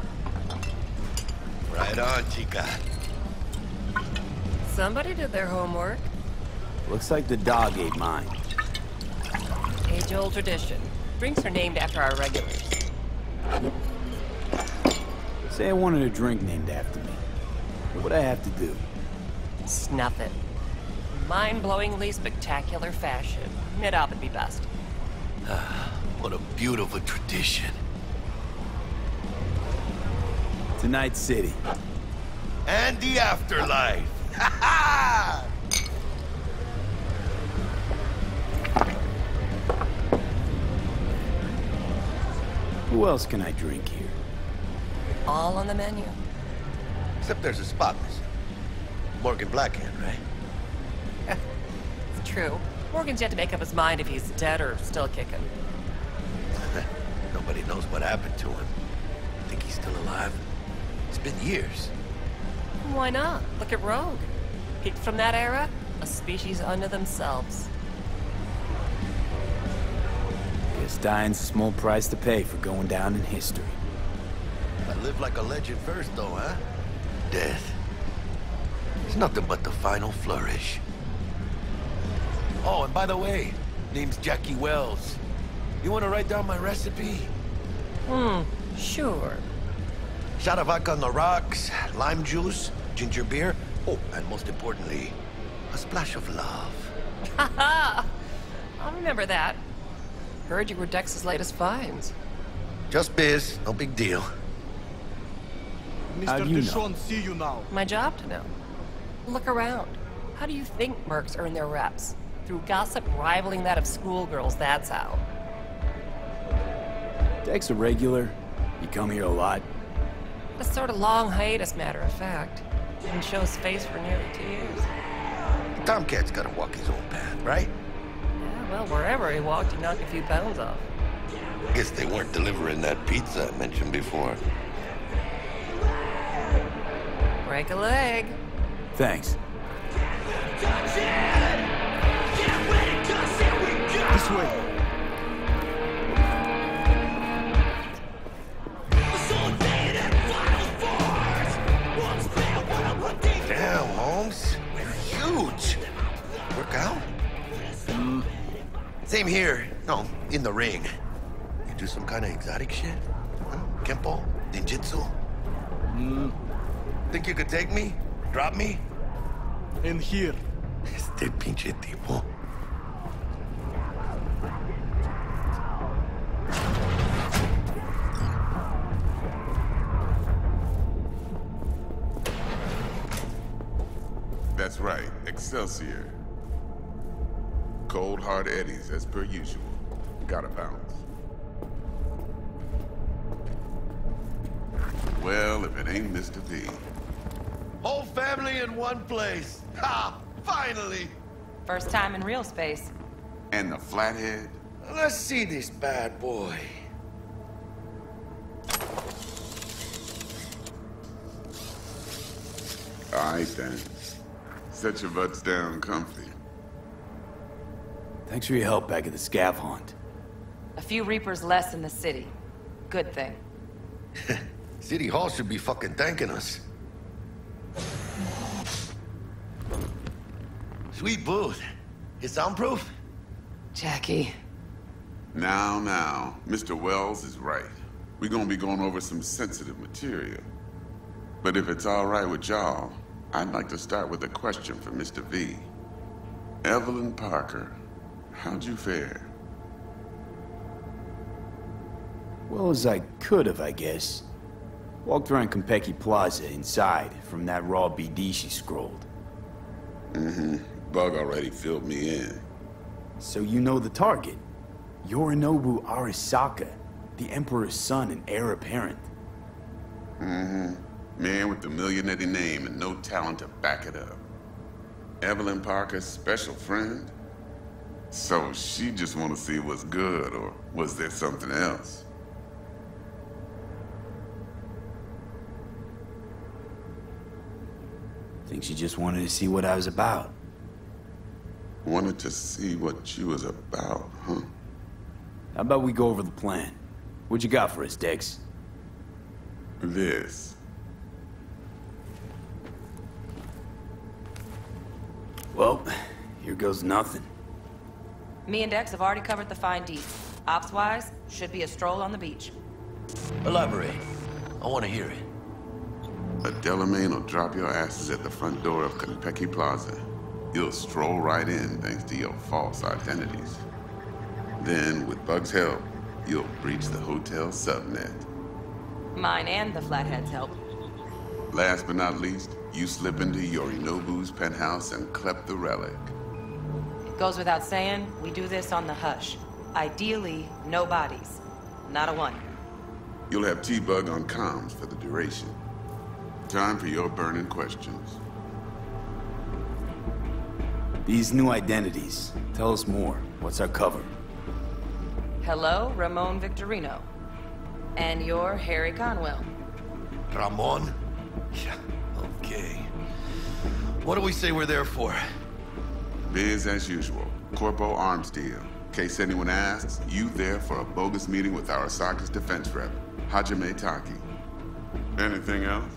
Right on, chica. Somebody did their homework. Looks like the dog ate mine. Age-old tradition. Drinks are named after our regulars. Say I wanted a drink named after me. What would I have to do? Snuff it. Mind-blowingly spectacular fashion. Mid-op would be best. What a beautiful tradition. To Night City. And the afterlife. Ha ha! Who else can I drink here? All on the menu. Except there's a spot missing. Morgan Blackhand, right? It's true. Morgan's yet to make up his mind if he's dead or still kicking. Nobody knows what happened to him. Think he's still alive? It's been years. Why not? Look at Rogue. Picked from that era, a species unto themselves. Guess dying's a small price to pay for going down in history. I live like a legend first, though, huh? Death. It's nothing but the final flourish. Oh, and by the way, name's Jackie Wells. You want to write down my recipe? Sure. Shot of vodka on the rocks, lime juice, ginger beer. Oh, and most importantly, a splash of love. Haha! I'll remember that. Heard you were Dex's latest finds. Just biz, no big deal. How do you know? See you now. My job to know. Look around. How do you think mercs earn their reps? Through gossip rivaling that of schoolgirls, that's how. Dex a regular? You come here a lot? A sort of long hiatus, matter of fact. Didn't show his face for nearly 2 years. Tomcat's gotta walk his own path, right? Yeah, well, wherever he walked, he knocked a few pounds off. Guess they weren't delivering that pizza I mentioned before. Break a leg. Thanks. This way. Damn, Holmes. You're huge. Work out? Same here. No, in the ring. You do some kind of exotic shit? Huh? Kempo? Ninjutsu? Think you could take me? Drop me? In here. Este pinche tipo. That's right, Excelsior. Cold hard eddies as per usual. Gotta bounce. Well, if it ain't Mr. V. Whole family in one place. Ha! Finally! First time in real space. And the flathead? Let's see this bad boy. All right, then. Set your butts down comfy. Thanks for your help back at the scav hunt. A few Reapers less in the city. Good thing. City Hall should be fucking thanking us. Sweet booth. It's soundproof? Jackie. Now, Mr. Wells is right. We're gonna be going over some sensitive material. But if it's all right with y'all, I'd like to start with a question for Mr. V. Evelyn Parker, how'd you fare? Well as I could have, I guess. Walked around Konpeki Plaza inside from that raw BD she scrolled. Bug already filled me in. So you know the target. Yorinobu Arasaka, the Emperor's son and heir apparent. Man with the millionaire name and no talent to back it up. Evelyn Parker's special friend? So she just want to see what's good, or was there something else? Think she just wanted to see what I was about. Wanted to see what you was about, huh? How about we go over the plan? What you got for us, Dex? This. Well, here goes nothing. Me and Dex have already covered the fine deeds. Ops-wise, should be a stroll on the beach. Elaborate. I want to hear it. A Delamain will drop your asses at the front door of Konpeki Plaza. You'll stroll right in thanks to your false identities. Then, with Bug's help, you'll breach the hotel subnet. Mine and the Flathead's help. Last but not least, you slip into Yorinobu's penthouse and clep the relic. It goes without saying, we do this on the hush. Ideally, no bodies. Not a one. You'll have T-Bug on comms for the duration. Time for your burning questions. These new identities. Tell us more. What's our cover? Hello, Ramon Victorino. And you're Harry Conwell. Ramon? Yeah, okay. What do we say we're there for? Biz as usual. Corpo arms deal. In case anyone asks, you there for a bogus meeting with Arasaka's defense rep, Hajime Taki. Anything else?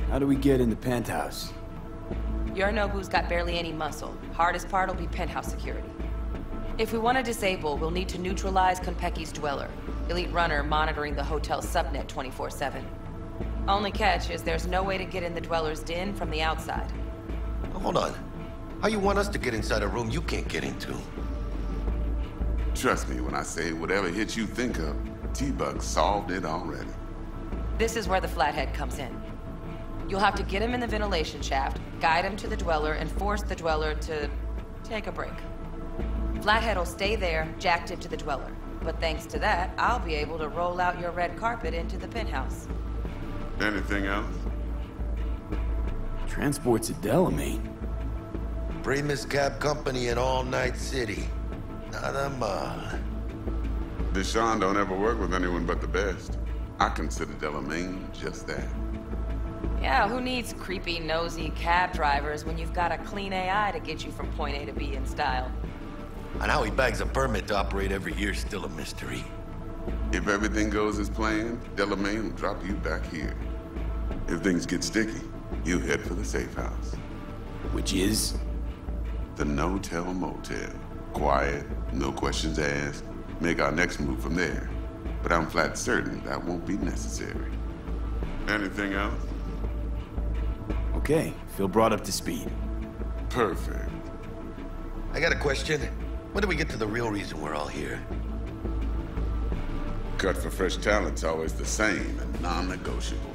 How do we get in the penthouse? Yorinobu's got barely any muscle. Hardest part will be penthouse security. If we want to disable, we'll need to neutralize Konpeki's dweller. Elite runner monitoring the hotel's subnet 24/7. Only catch is there's no way to get in the dweller's den from the outside. Hold on. How you want us to get inside a room you can't get into? Trust me when I say whatever hit you think of, T-Bug solved it already. This is where the Flathead comes in. You'll have to get him in the ventilation shaft, guide him to the dweller, and force the dweller to take a break. Flathead will stay there, jacked it to the dweller. But thanks to that, I'll be able to roll out your red carpet into the penthouse. Anything else? Transport's a Delamain. Bravest cab company in all night city. Nada mal. Deshaun don't ever work with anyone but the best. I consider Delamain just that. Yeah, who needs creepy, nosy cab drivers when you've got a clean AI to get you from point A to B in style? And how he bags a permit to operate every year is still a mystery. If everything goes as planned, Delamain will drop you back here. If things get sticky, you head for the safe house. Which is? The no-tell motel. Quiet, no questions asked. Make our next move from there. But I'm flat certain that won't be necessary. Anything else? Okay, feel brought up to speed. Perfect. I got a question. When do we get to the real reason we're all here? Cut for fresh talent's always the same and non-negotiable.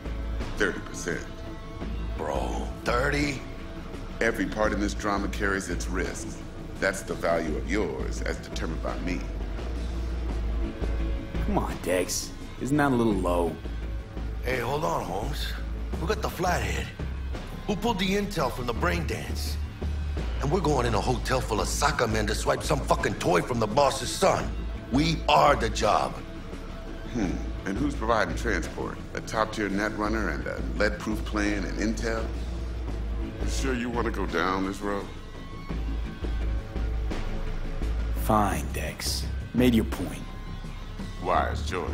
30%. Bro, 30? Every part in this drama carries its risks. That's the value of yours, as determined by me. Come on, Dex. Isn't that a little low? Hey, hold on, Holmes. Who got the flathead? Who pulled the intel from the brain dance? And we're going in a hotel full of soccer men to swipe some fucking toy from the boss's son. We are the job. And who's providing transport? A top-tier netrunner and a lead-proof plan and intel? You sure you want to go down this road? Fine, Dex. Made your point. Wise choice.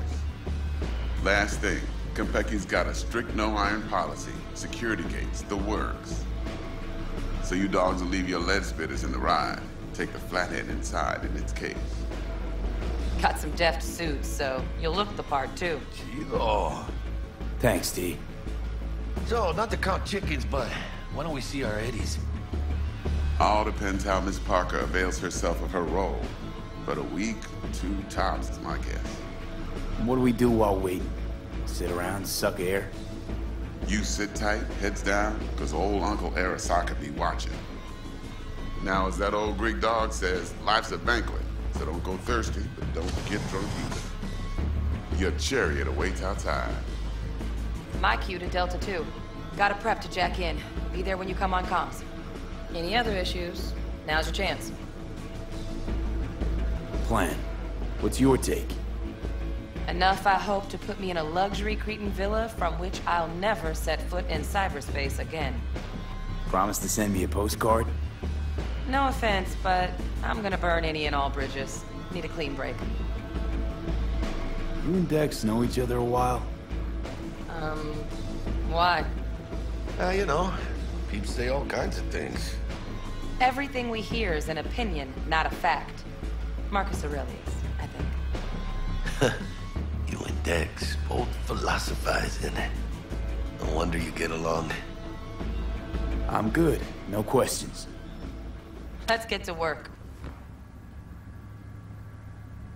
Last thing, Konpeki's got a strict no-iron policy. Security gates, the works. So you dogs will leave your lead spitters in the ride. Take the flathead inside in its case. Got some deft suits, so you'll look the part, too. Chido. Thanks, T. So, not to count chickens, but why don't we see our Eddies? All depends how Miss Parker avails herself of her role. But a week, 2 tops is my guess. What do we do while waiting? Sit around, suck air? You sit tight, heads down, because old Uncle Arasaka be watching. Now, as that old Greek dog says, life's a banquet, so don't go thirsty, but don't get drunk either. Your chariot awaits outside. My cue to Delta 2. Gotta prep to jack in. Be there when you come on comms. Any other issues, now's your chance. Plan. What's your take? Enough, I hope, to put me in a luxury Cretan villa from which I'll never set foot in cyberspace again. Promise to send me a postcard? No offense, but I'm gonna burn any and all bridges. Need a clean break. You and Dex know each other a while? Why? You know, people say all kinds of things. Everything we hear is an opinion, not a fact. Marcus Aurelius, I think. You and Dex, both philosophizing. No wonder you get along. I'm good. No questions. Let's get to work.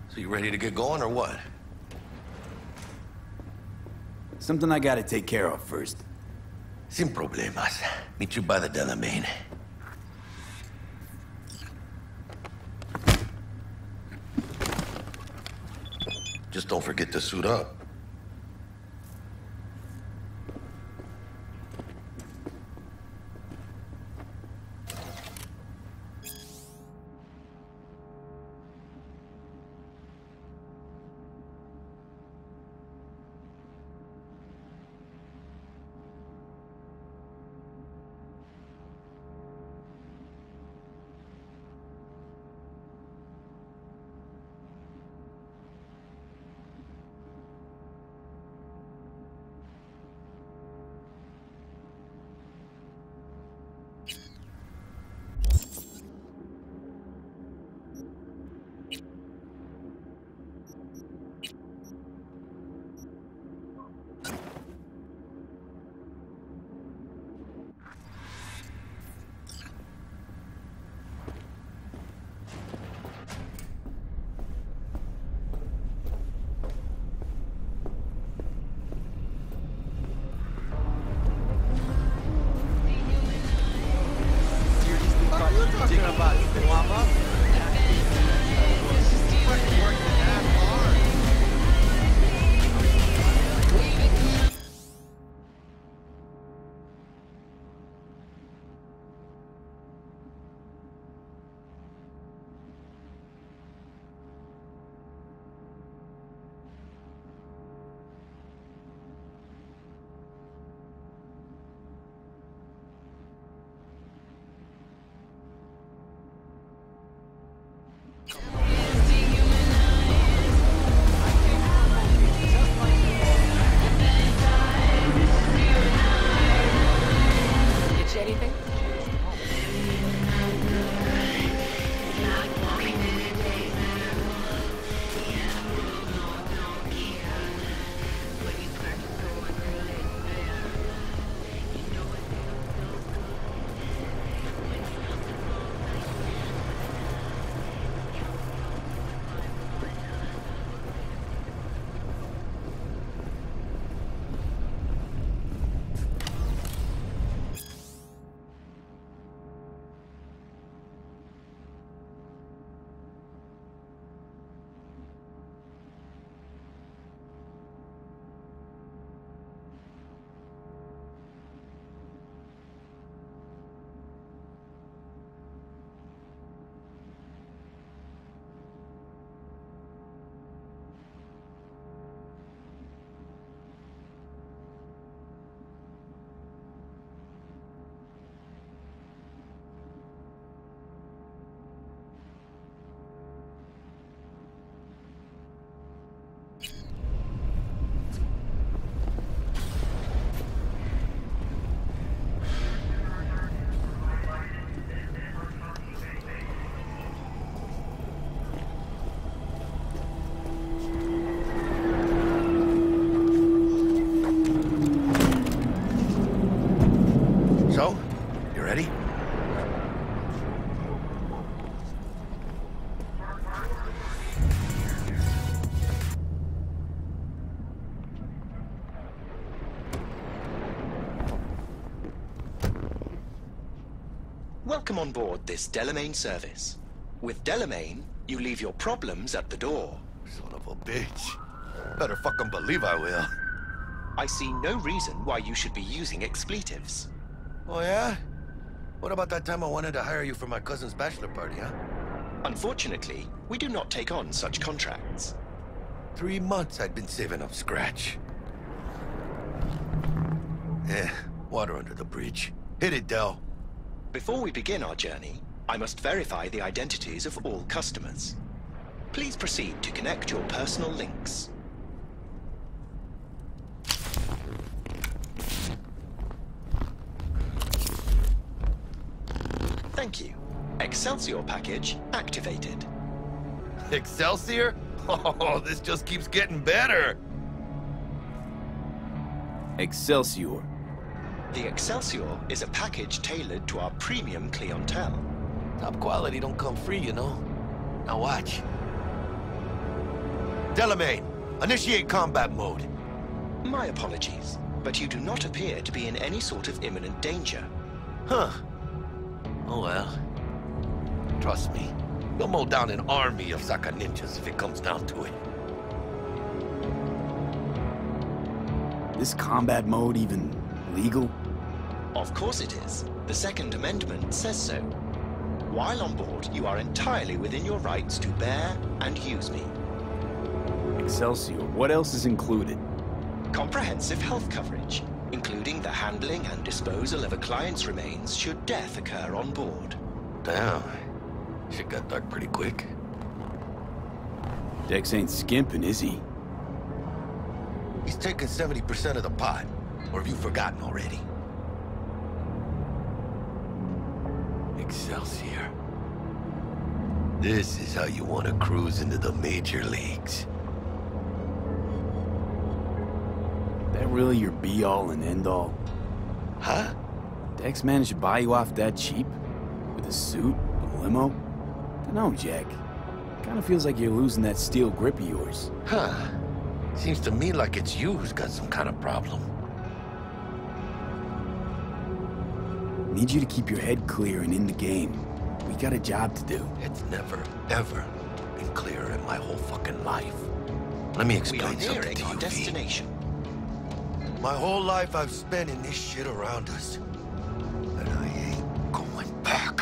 So you ready to get going or what? Something I gotta take care of first. Sin problemas. Meet you by the Delamain. Just don't forget to suit up. welcome on board this Delamain service. With Delamain, you leave your problems at the door. Son of a bitch. Better fucking believe I will. I see no reason why you should be using expletives. Oh, yeah? What about that time I wanted to hire you for my cousin's bachelor party, huh? Unfortunately, we do not take on such contracts. 3 months I'd been saving up scratch. Water under the bridge. Hit it, Del. Before we begin our journey, I must verify the identities of all customers. Please proceed to connect your personal links. Thank you. Excelsior package activated. Excelsior? Oh, this just keeps getting better. Excelsior. The Excelsior is a package tailored to our premium clientele. Top quality don't come free, you know. Now watch. Delamain, initiate combat mode. My apologies, but you do not appear to be in any sort of imminent danger. Huh. Oh well. Trust me, you'll mow down an army of Saka ninjas if it comes down to it. This combat mode even legal? Of course it is. The Second Amendment says so. While on board, you are entirely within your rights to bear and use me. Excelsior, what else is included? Comprehensive health coverage, including the handling and disposal of a client's remains should death occur on board. Damn. Shit got dark pretty quick. Dex ain't skimping, is he? He's taking 70% of the pot. Or have you forgotten already? Excelsior. This is how you want to cruise into the major leagues. That really your be-all and end-all? Huh? Dex managed to buy you off that cheap? With a suit, a limo? Dunno, Jack. Kinda feels like you're losing that steel grip of yours. Huh. Seems to me like it's you who's got some kind of problem. Need you to keep your head clear and in the game. We got a job to do. It's never, ever been clearer in my whole fucking life. Let me explain something to you, our destination. My whole life I've spent in this shit around us. And I ain't going back.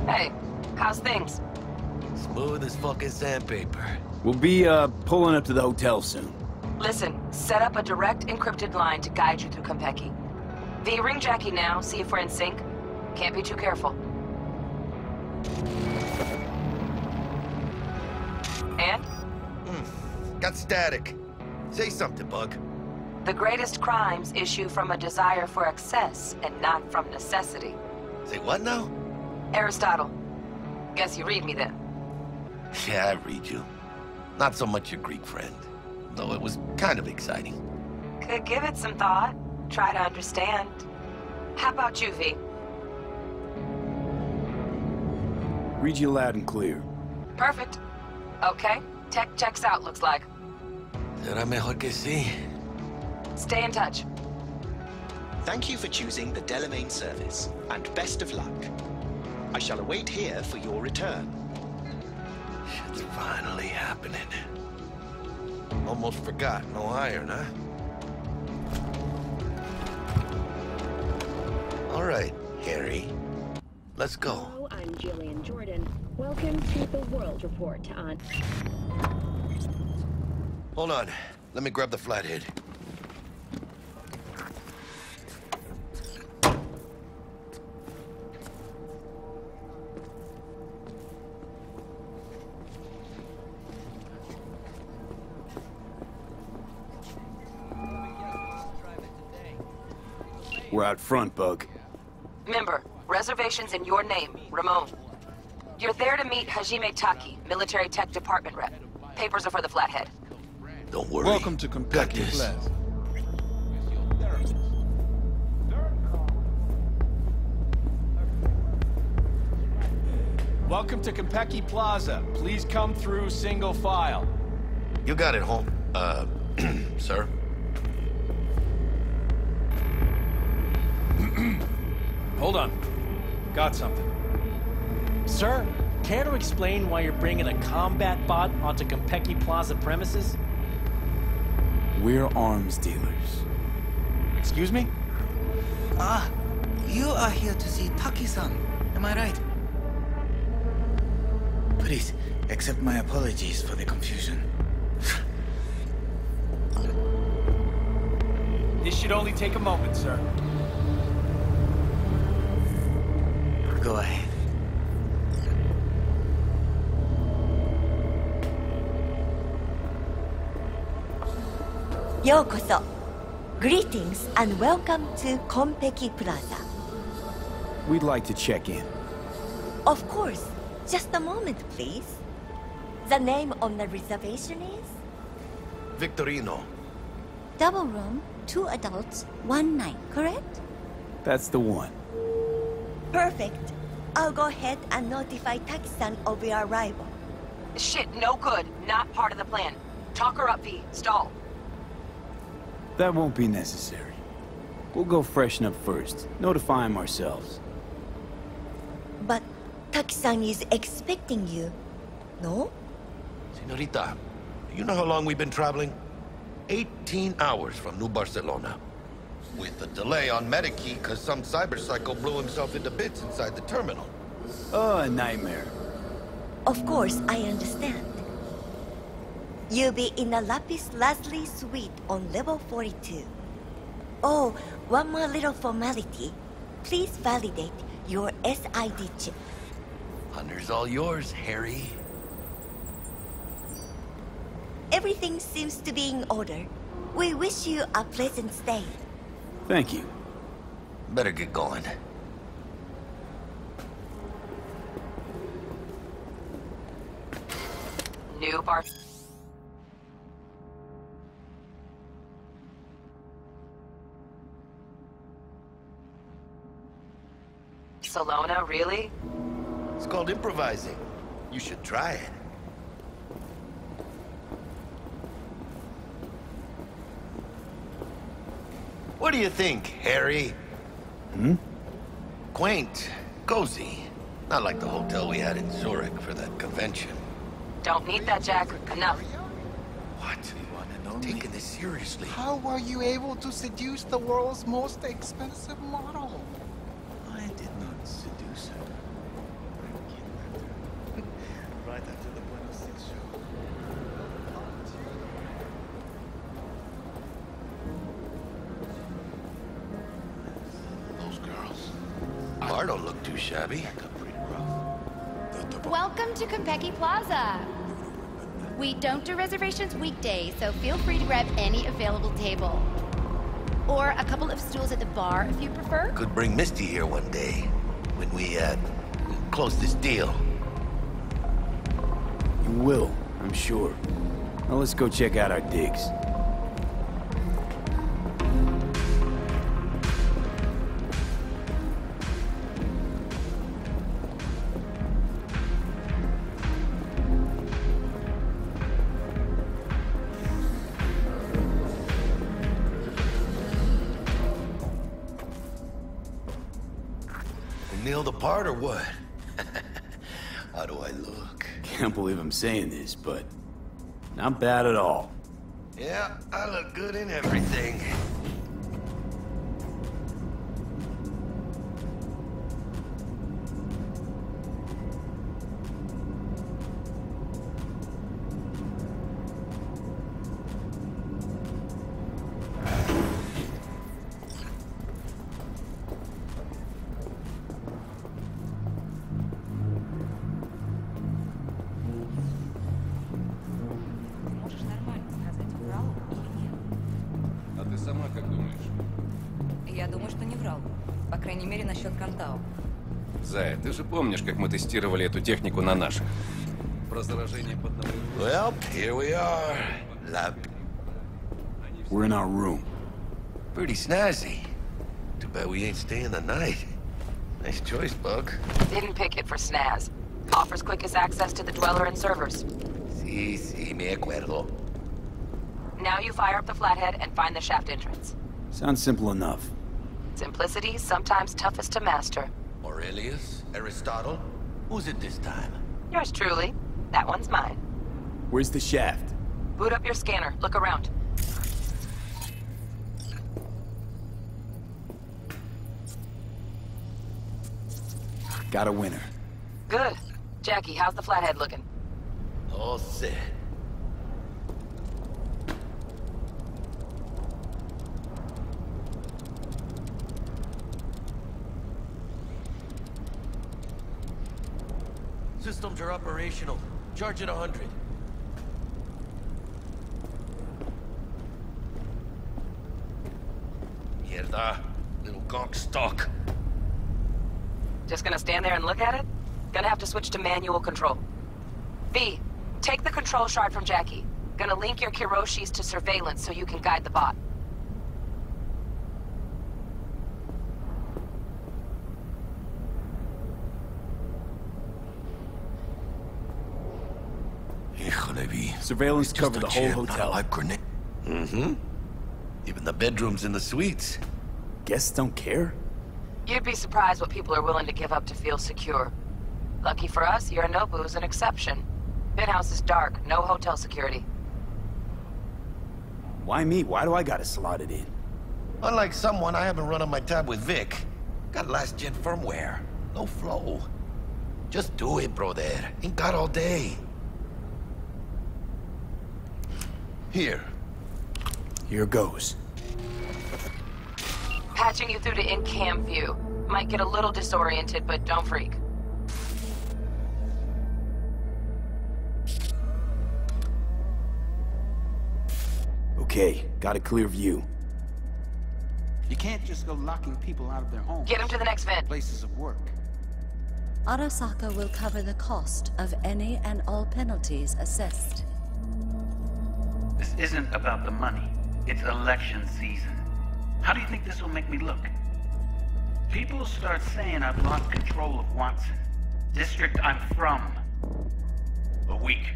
Hey, how's things? Smooth as fucking sandpaper. We'll be, pulling up to the hotel soon. Listen, set up a direct encrypted line to guide you through Konpeki. V, ring Jackie now, see if we're in sync. Can't be too careful. And? Got static. Say something, Bug. The greatest crimes issue from a desire for excess and not from necessity. Say what now? Aristotle. Guess you read me then. Yeah, I read you. Not so much your Greek friend. Though it was kind of exciting. Could give it some thought. Try to understand. How about you, V? Read you loud and clear. Perfect. Okay. Tech checks out, looks like. Será mejor que sí. Stay in touch. Thank you for choosing the Delamain service, and best of luck. I shall await here for your return. Shit's finally happening. Almost forgot, no iron, huh? All right, Harry. Let's go. Hello, I'm Jillian Jordan. Welcome to the World Report on... Hold on. Let me grab the flathead. We're out front, Bug. Member, reservations in your name, Ramon. You're there to meet Hajime Taki, Military Tech Department rep. Papers are for the Flathead. Don't worry. Welcome to Konpeki Plaza. Welcome to Konpeki Plaza. Please come through single file. You got it, home. Sir? Hold on. Got something. Sir, care to explain why you're bringing a combat bot onto Konpeki Plaza premises? We're arms dealers. Excuse me? Ah, you are here to see Taki-san, am I right? Please, accept my apologies for the confusion. This should only take a moment, sir. Go ahead. Yokoso. Greetings and welcome to Konpeki Plaza. We'd like to check in. Of course. Just a moment, please. The name on the reservation is? Victorino. Double room, 2 adults, 1 night, correct? That's the one. Perfect. I'll go ahead and notify Taki-san of your arrival. Shit, no good. Not part of the plan. Talk her up, V. Stall. That won't be necessary. We'll go freshen up first. Notify him ourselves. But Taki-san is expecting you, no? Senorita, you know how long we've been traveling? 18 hours from New Barcelona. With a delay on Medikey because some cyberpsycho blew himself into bits inside the terminal. Oh, a nightmare. Of course, I understand. You'll be in the Lapis Lazuli suite on level 42. Oh, one more little formality. Please validate your SID chip. Honor's all yours, Harry. Everything seems to be in order. We wish you a pleasant stay. Thank you. Better get going. New bar. Salona, really? It's called improvising. You should try it. What do you think, Harry? Hmm? Quaint, cozy. Not like the hotel we had in Zurich for that convention. Don't need that, Jack. Enough. What? Taking this seriously. How were you able to seduce the world's most expensive model? I did not seduce her. Right after the Buenos Six show. Those girls. I don't look too shabby. Pretty rough. Welcome to Konpeki Plaza. We don't do reservations weekdays, so feel free to grab any available table. Or a couple of stools at the bar if you prefer. Could bring Misty here one day when we close this deal. You will, I'm sure. Now let's go check out our digs. Nail the part or what? How do I look? Can't believe I'm saying this, but not bad at all. Yeah, I look good in everything. Я думаю, что не врал. По крайней мере, насчет Кантау. Зая, ты же помнишь, как мы тестировали эту технику на наших? Про заражение под Well, here we are. We're in our room. Pretty snazzy. Too bad we ain't staying the night. Nice choice, Bug. Didn't pick it for snaz. Offers quickest access to the Dweller and servers. Sí, me acuerdo. Now you fire up the flathead and find the shaft entrance. Sounds simple enough. Simplicity, sometimes toughest to master. Aurelius? Aristotle? Who's it this time? Yours truly. That one's mine. Where's the shaft? Boot up your scanner. Look around. Got a winner. Good. Jackie, how's the flathead looking? All set. Systems are operational. Charge it 100. Mierda. Little gonk stock. Just gonna stand there and look at it? Gonna have to switch to manual control. V, take the control shard from Jackie. Gonna link your Kiroshis to surveillance so you can guide the bot. Surveillance covered the whole hotel. Mm-hmm. Even the bedrooms and the suites. Guests don't care? You'd be surprised what people are willing to give up to feel secure. Lucky for us, Yorinobu's an exception. Penthouse is dark, no hotel security. Why me? Why do I gotta slot it in? Unlike someone, I haven't run on my tab with Vic. Got last-gen firmware. No flow. Just do it, brother. Ain't got all day. Here. Here goes. Patching you through to in-cam view. Might get a little disoriented, but don't freak. Okay, got a clear view. You can't just go locking people out of their homes. Get them to the next vent. Places of work. Arasaka will cover the cost of any and all penalties assessed. This isn't about the money. It's election season. How do you think this will make me look? People start saying I've lost control of Watson, district I'm from. A week.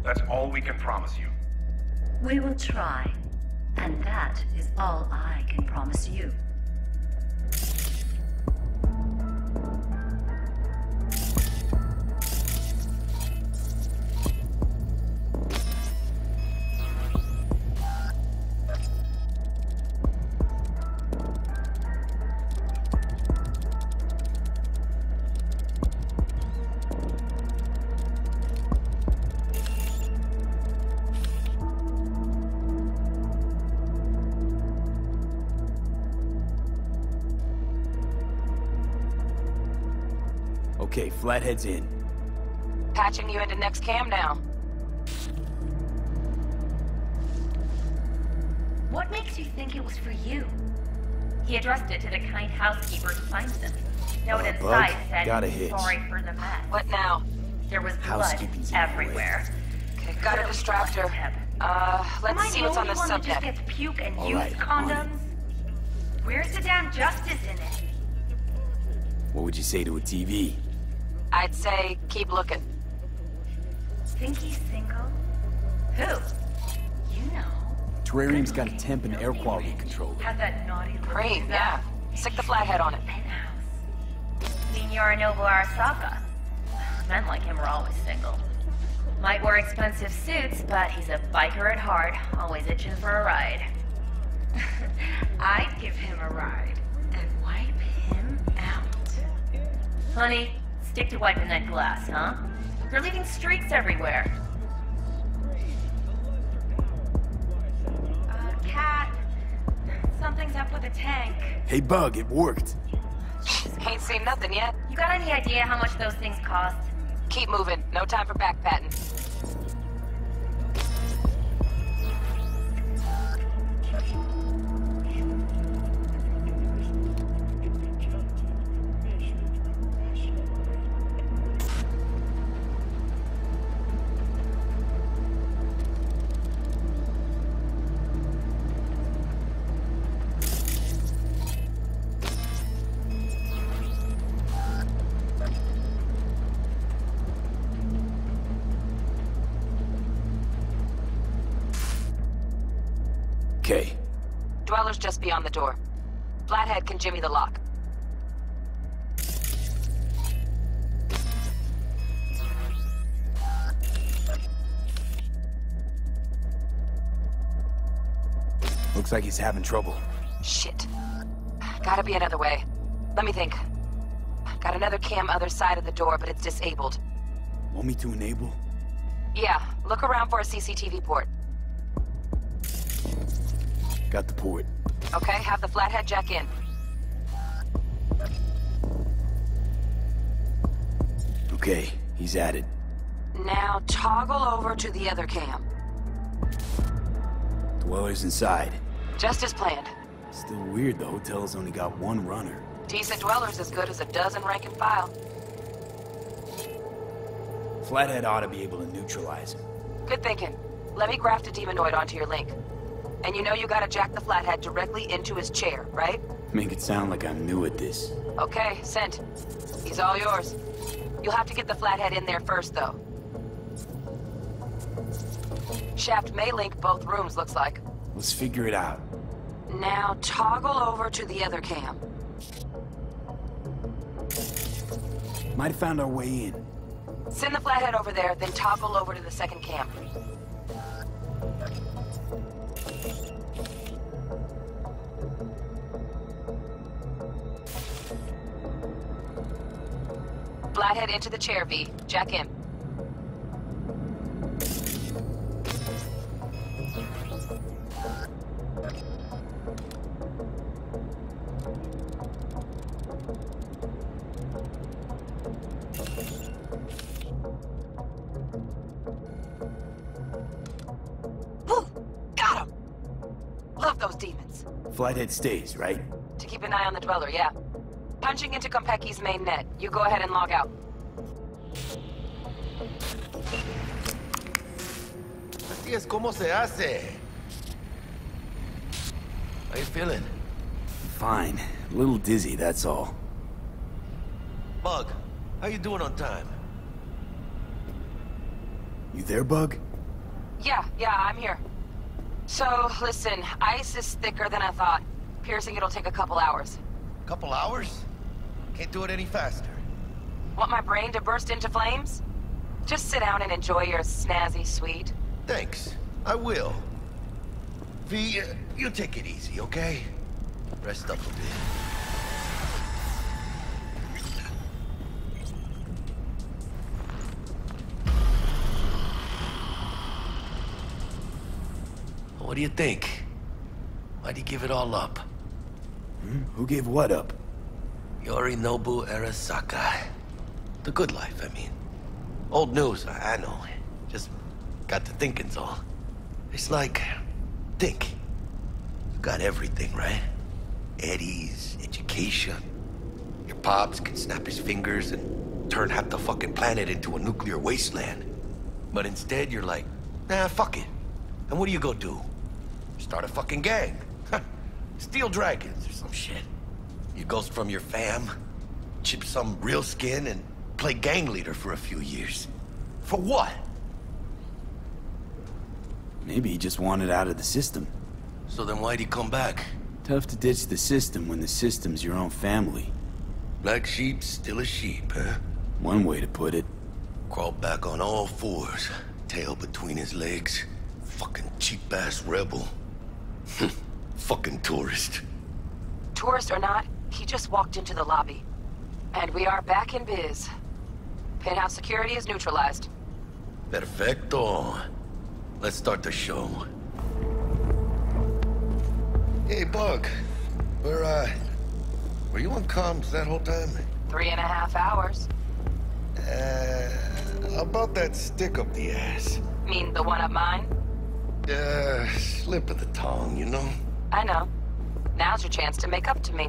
That's all we can promise you. We will try, and that is all I can promise you. Okay, Flathead's in. Patching you into next cam now. What makes you think it was for you? He addressed it to the kind housekeeper who finds them. Note inside said, Got a hitch. sorry for the mess. What now? There was blood Housekeeping's in the way. everywhere. Okay, gotta distract her. Let's see what's on the Am I the only one that just subdeck. gets puke and All use right, on it. condoms? Where's the damn justice in it? What would you say to a TV? I'd say keep looking. Think he's single? Who? You know. Terrarium's got a temp and air quality controller. Had that naughty look. Cream, yeah. Stick the flathead on it. Senor Nobu Arasaka. Men like him are always single. Might wear expensive suits, but he's a biker at heart, always itching for a ride. I'd give him a ride and wipe him out. Honey, stick to wiping that glass, huh? You're leaving streaks everywhere. Cat. Something's up with the tank. Hey, Bug, it worked. Ain't seen nothing yet. You got any idea how much those things cost? Keep moving. No time for backpatting. Okay. Dweller's just beyond the door. Flathead can jimmy the lock. Looks like he's having trouble. Shit. Gotta be another way. Let me think. Got another cam other side of the door, but it's disabled. Want me to enable? Yeah, look around for a CCTV port. Got the port. Okay, have the Flathead jack in. Okay, he's at it. Now toggle over to the other cam. Dweller's inside. Just as planned. Still weird the hotel's only got one runner. Decent Dweller's as good as a dozen rank and file. Flathead ought to be able to neutralize him. Good thinking. Let me graft a demonoid onto your link. And you know you gotta jack the Flathead directly into his chair, right? Make it sound like I'm new at this. Okay, sent. He's all yours. You'll have to get the Flathead in there first, though. Shaft may link both rooms, looks like. Let's figure it out. Now toggle over to the other cam. Might have found our way in. Send the Flathead over there, then toggle over to the second cam. Flathead into the chair, V. Jack in. Woo! Got him! Love those demons. Flathead stays, right? To keep an eye on the Dweller, yeah. Punching into Konpeki's main net. You go ahead and log out. Así es como se hace. How you feeling? Fine. A little dizzy, that's all. Bug, how you doing on time? You there, Bug? Yeah, I'm here. So, listen, ice is thicker than I thought. Piercing it'll take a couple hours. Couple hours? Can't do it any faster. Want my brain to burst into flames? Just sit down and enjoy your snazzy sweet. Thanks. I will. V, you take it easy, okay? Rest up a bit. What do you think? Why'd you give it all up? Who gave what up? Yorinobu Arasaka. The good life, I mean. Old news, I know. Just got to thinking's all. It's like, think. You got everything, right? Eddies, education. Your pops can snap his fingers and turn half the fucking planet into a nuclear wasteland. But instead, you're like, nah, fuck it. And what do you go do? Start a fucking gang. Steal dragons or some shit. You ghost from your fam, chip some real skin, and play gang leader for a few years. For what? Maybe he just wanted out of the system. So then why'd he come back? Tough to ditch the system when the system's your own family. Black sheep's still a sheep, huh? One way to put it. Crawled back on all fours, tail between his legs. Fucking cheap-ass rebel. Fucking tourist. Tourist or not, he just walked into the lobby. And we are back in biz. Penthouse security is neutralized. Perfecto. Let's start the show. Hey, Bug. Were you on comms that whole time? 3.5 hours. About that stick up the ass. Mean the one up mine? Slip of the tongue, you know? I know. Now's your chance to make up to me.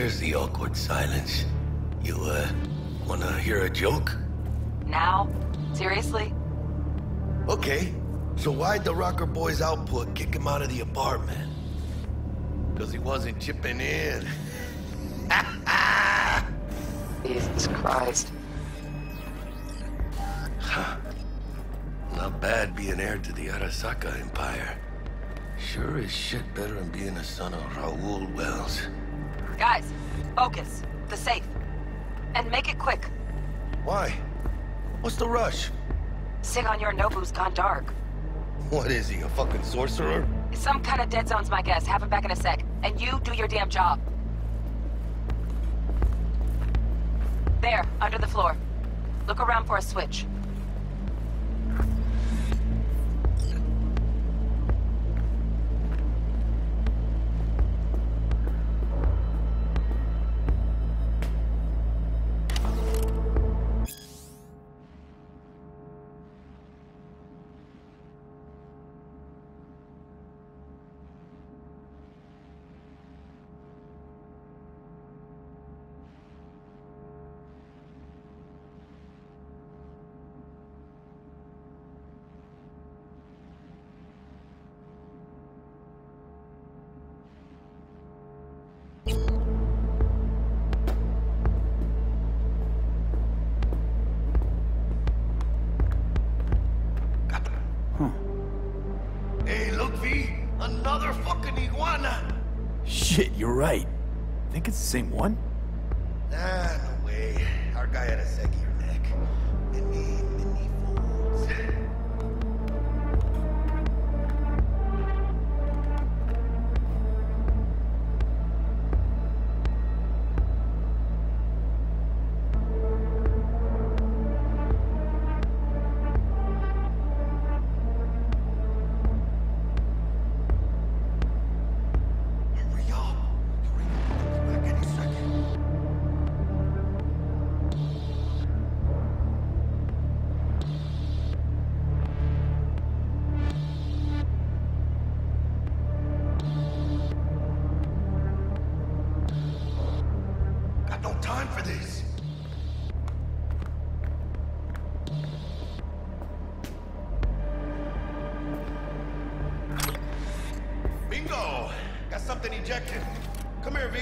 There's the awkward silence. You, wanna hear a joke? Now? Seriously? Okay. So why'd the Rocker Boy's output kick him out of the apartment? Because he wasn't chipping in. Jesus Christ. Huh. Not bad being heir to the Arasaka Empire. Sure as shit better than being a son of Raoul Wells. Guys, focus. The safe. And make it quick. Why? What's the rush? Sigon Yorinobu's gone dark. What is he, a fucking sorcerer? Some kind of dead zone's my guess. Have him back in a sec. And you do your damn job. There, under the floor. Look around for a switch. Another fucking iguana! Shit, you're right. Think it's the same one? Nah, no way. Our guy had a segier neck. Mini folds. Bingo! Got something ejected. Come here, V.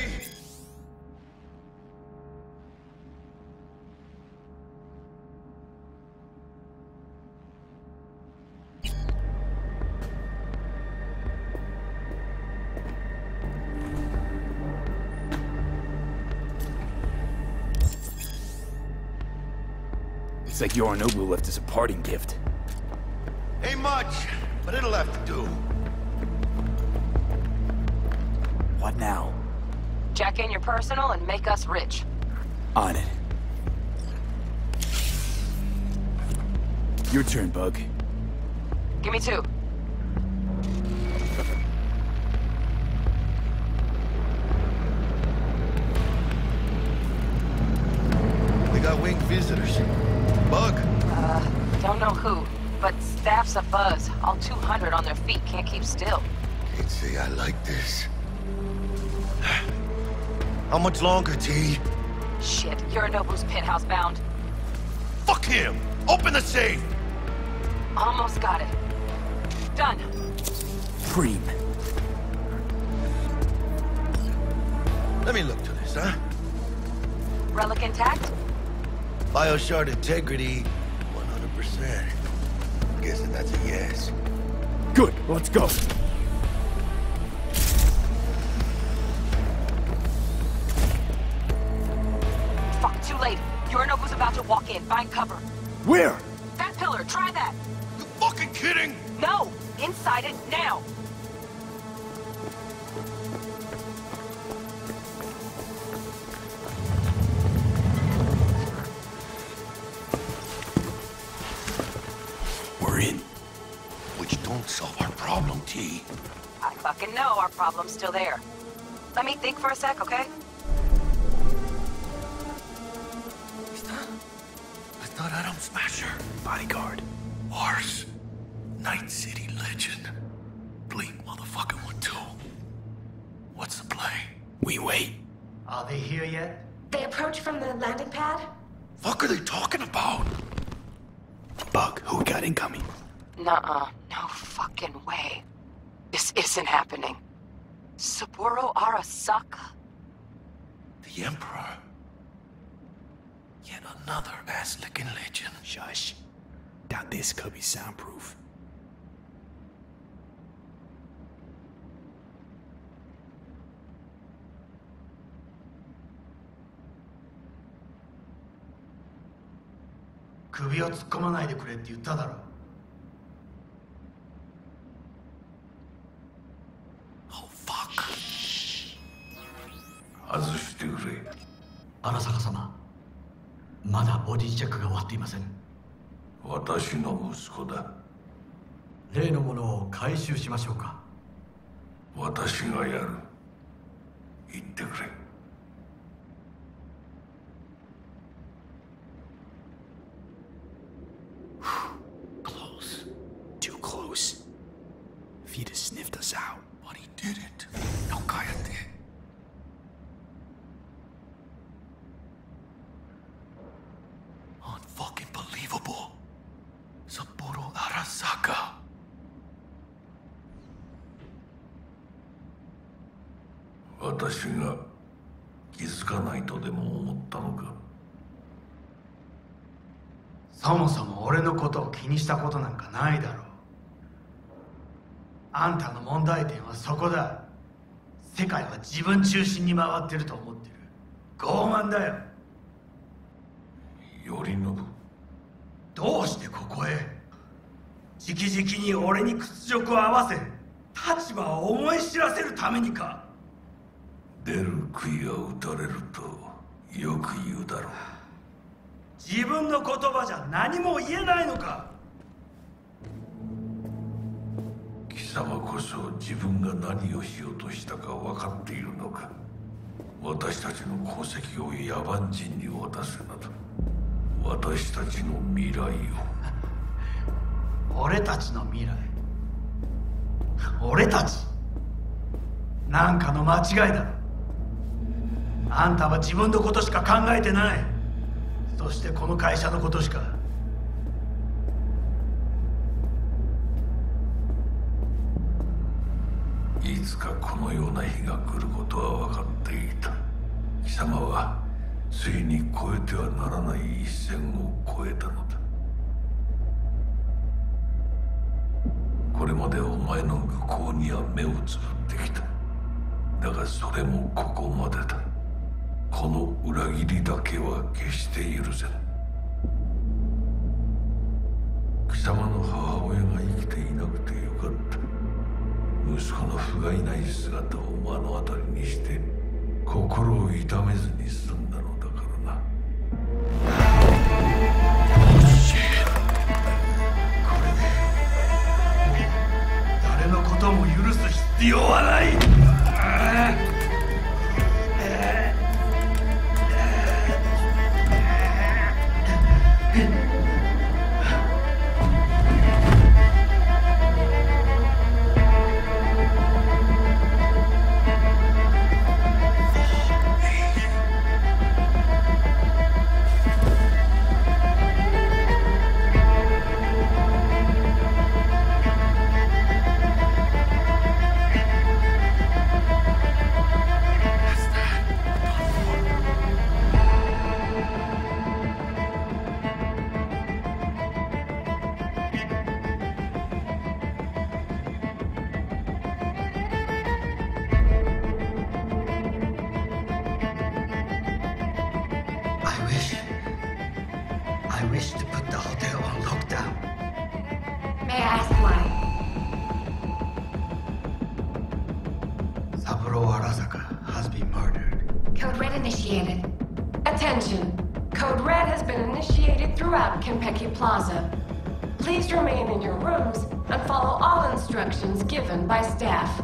It's like Yorinobu left us a parting gift. Ain't much, but it'll have to do. What now? Jack in your personal and make us rich. On it. Your turn, Bug. Give me 2. We got winged visitors. Bug? Don't know who, but staff's abuzz. All 200 on their feet, can't keep still. Can't say I like this. How much longer, T? Shit, Yorinobu's penthouse bound. Fuck him! Open the safe! Almost got it. Done. Preem. Let me look to this, huh? Relic intact? Bioshard integrity, 100%. Guessing that's a yes. Good, let's go. Fuck, too late. Yorinobu's about to walk in. Find cover. Where? That pillar, try that. You fucking kidding? No! Inside it, now! We're in. Which don't solve our problem, T. I fucking know our problem's still there. Let me think for a sec, okay? I thought Adam Smasher. Bodyguard. Horse. Night City legend. Bleak motherfucking one too. What's the play? We wait. Are they here yet? They approach from the landing pad? Fuck are they talking about? Bug, who we got incoming? Nuh-uh. No fucking way. This isn't happening. Saburo Arasaka. The Emperor. Yet another ass-licking legend. Shush. Doubt this could be soundproof. Kubiを突っ込まないでくれって言っただろ。Oh fuck. 外してくれ。荒坂様、まだボディチェックが終わっていません。私の息子だ。例のものを回収しましょうか。私がやる。言ってくれ。Close. Too close. If he'd have sniffed us out. But he didn't. No, cállate. Unfucking believable. Saburo Arasaka. 私が気づかないとでも思ったのか。そもそも俺のことを気にしたことなんかないだろう。あんたの問題点はそこだ。世界は自分中心に回ってると思ってる。傲慢だよ。頼信。どうしてここへ？直々に俺に屈辱を合わせ、立場を思い知らせるためにか。出る杭が打たれるとよく言うだろう。自分の言葉じゃ何も言えないのか。貴様こそ自分が何をしようとしたか分かっているのか。私たちの功績を野蛮人に渡せなど、私たちの未来を。俺たちの未来。俺たち。なんかの間違いだろ。あんたは自分のことしか考えてない。そしてこの会社のことしか。いつかこのような日が来ることは分かっていた。貴様はついに越えてはならない一線を越えたのだ。これまでお前の愚行には目をつぶってきた。だがそれもここまでだ。この裏切りだけは決して許せぬ。貴様の母親が生きていなくてよかった。息子の不甲斐ない姿を目の当たりにして心を痛めずに済んだのだからな。これで誰のことも許す必要はない。I wish to put the hotel on lockdown. May I ask why? Saburo Arasaka has been murdered. Code Red initiated. Attention! Code Red has been initiated throughout Kenpeki Plaza. Please remain in your rooms and follow all instructions given by staff.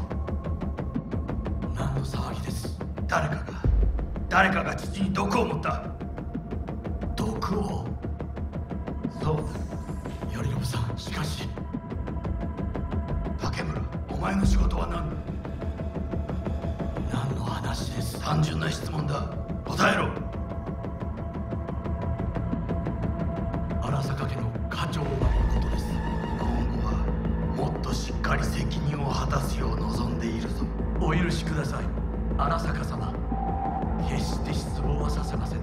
何の騒ぎです。誰かが土に毒を持った。毒を。そう。頼信さん、しかし。竹村、お前の仕事は何の話です。単純な質問だ。答えろ。荒坂家の家長を守ることです。今後はもっとしっかり責任を果たすよう望んでいるぞ。お許しください、荒坂様。決して失望はさせません。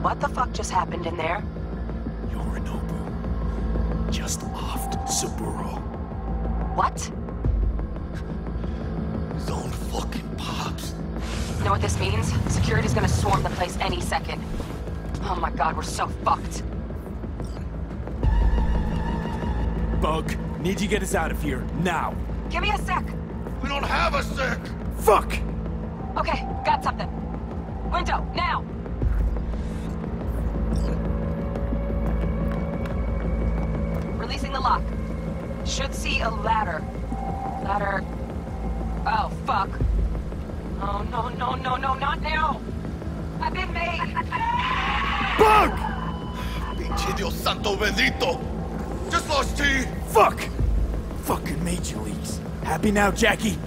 What the fuck just happened in there? Yorinobu just offed Saburo. What? His own fucking pops. You know what this means? Security's gonna swarm the place any second. Oh my god, we're so fucked. Bug, need you to get us out of here, now. Give me a sec. We don't have a sec. Fuck! Okay, got something. Window, now! Releasing the lock. Should see a ladder. Ladder... Oh, fuck. Oh, no, no, no, no, not now! I've been made! Bug! Pinche Dios santo bendito! Just lost T! Fuck! Fucking Major Leagues. Happy now, Jackie?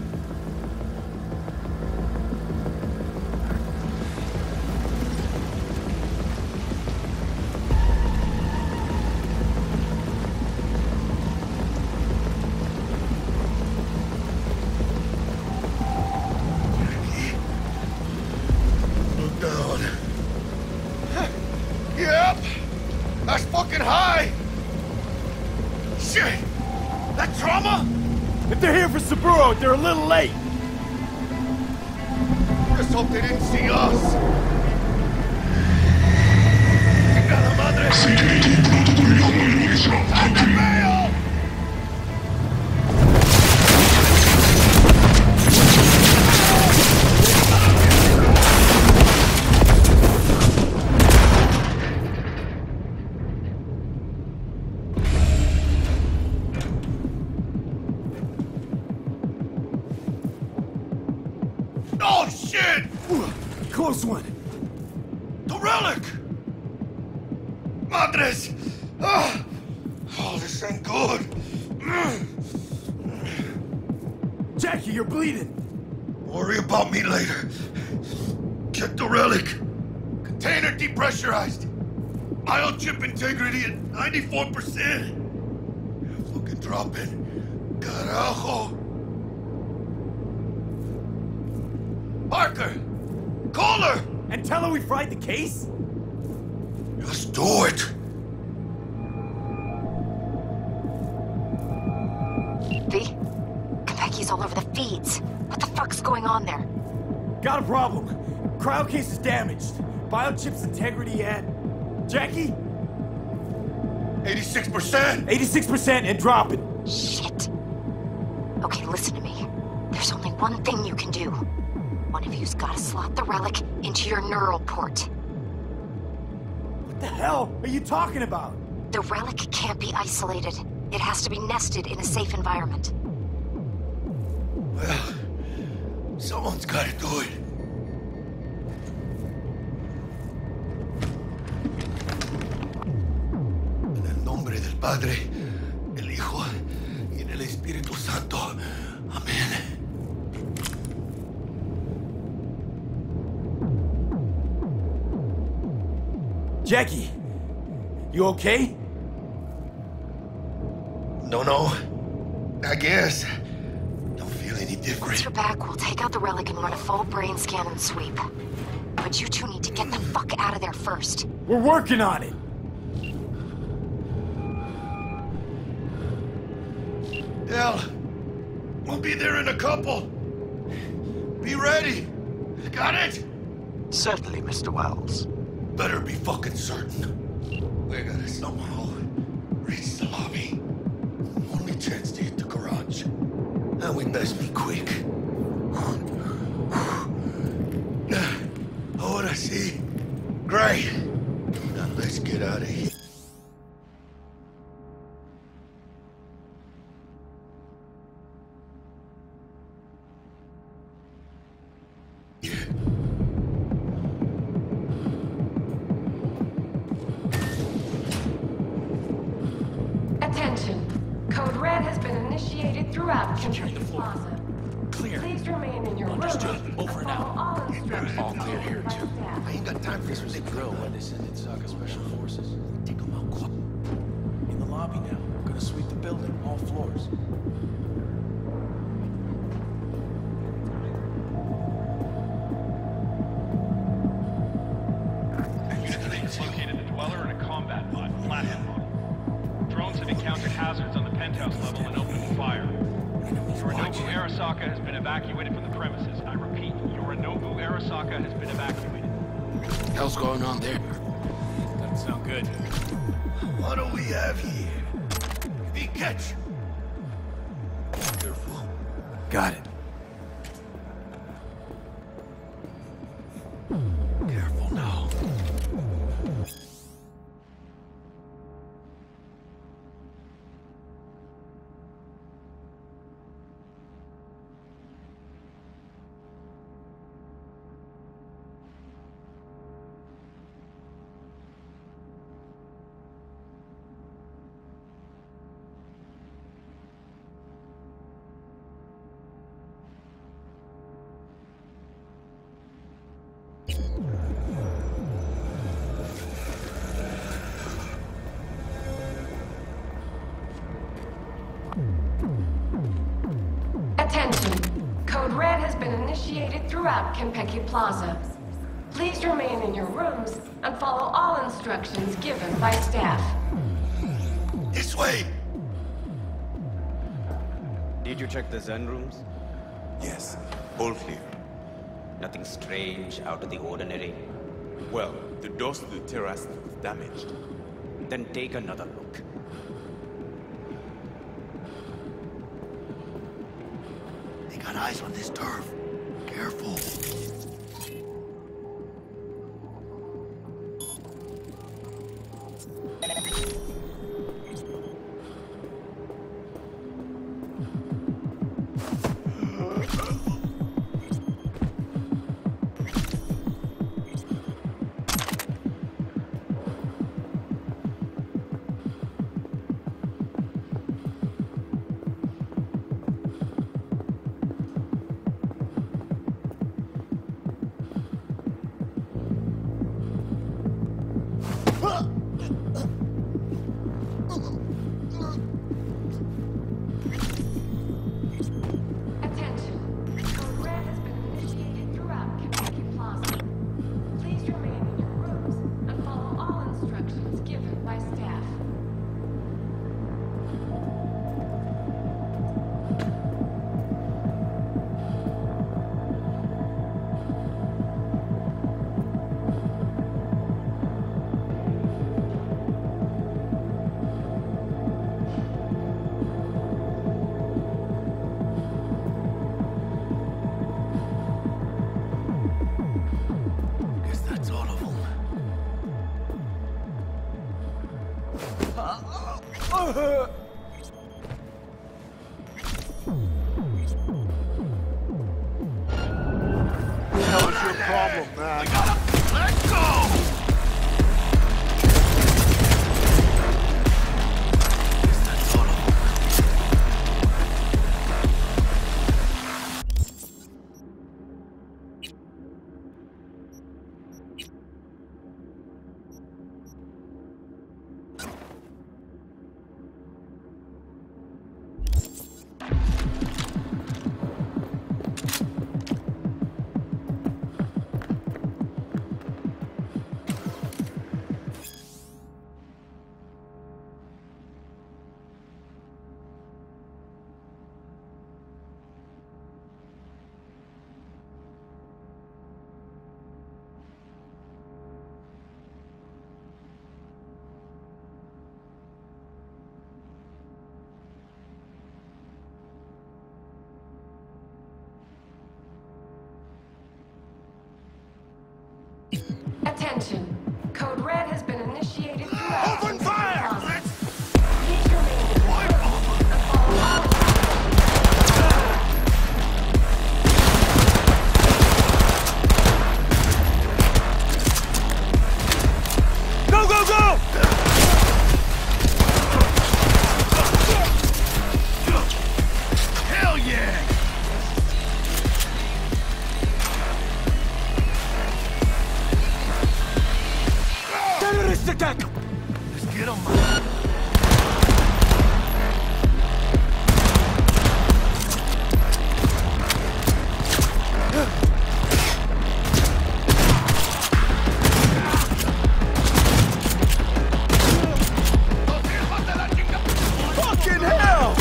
That's fucking high! Shit! That trauma? If they're here for Saburo, they're a little late. Just hope they didn't see us. Chingada madre! ¡Mail! Oh, shit! Close one. The relic! Madres! Oh, this ain't good. Jackie, you're bleeding. Worry about me later. Check the relic. Container depressurized. Biochip integrity at 94%. Fucking drop it. Carajo. Parker! Call her! And tell her we fried the case? Just do it! V? Konpeki's all over the feeds. What the fuck's going on there? Got a problem. Cryo case is damaged. Biochip's integrity at... Jackie? 86%! 86% and dropping. Shit. Okay, listen to me. There's only one thing you can do. One of you's gotta slot the relic into your neural port. What the hell are you talking about? The relic can't be isolated. It has to be nested in a safe environment. Well, someone's gotta do it. En el nombre del Padre, el Hijo y del Espíritu Santo. Amén. Jackie, you okay? No. I guess. Don't feel any different. Once you're back, we'll take out the relic and run a full brain scan and sweep. But you two need to get the fuck out of there first. We're working on it. Del, we'll be there in a couple. Be ready. Got it? Certainly, Mr. Wells. Better be fucking certain. We gotta somehow reach the lobby. Only chance to hit the garage. And we best be quick. Ahora sí. Great. Now let's get out of here. Code Red has been initiated throughout Kentucky Plaza. Clear. Please remain in your rooms. Over and out. All instructions. All clear here, too. I ain't got time for this They drill why they send in Saka Special Forces. Take them out quick. In the lobby now. We're gonna sweep the building, all floors. Located the Dweller and a combat bot, Flathead model. Drones have encountered hazards on the penthouse level and opened fire. Yorinobu Arasaka has been evacuated from the premises. I repeat, Yorinobu Arasaka has been evacuated. What the hell's going on there? Doesn't sound good. What do we have here? Big catch. Careful. Got it. Careful now. Attention. Code Red has been initiated throughout Kentucky Plaza. Please remain in your rooms and follow all instructions given by staff. This way! Did you check the Zen rooms? Yes, all clear. Nothing strange, out of the ordinary? Well, the doors to the terrace look damaged. Then take another look. They got eyes on this turf. Careful. What's your problem, man? Let go! Attention. Code Red has been initiated throughout. Open fire! Please remain in your rooms and follow all Go, go, go! attack him! Let's get him, man. Fucking hell!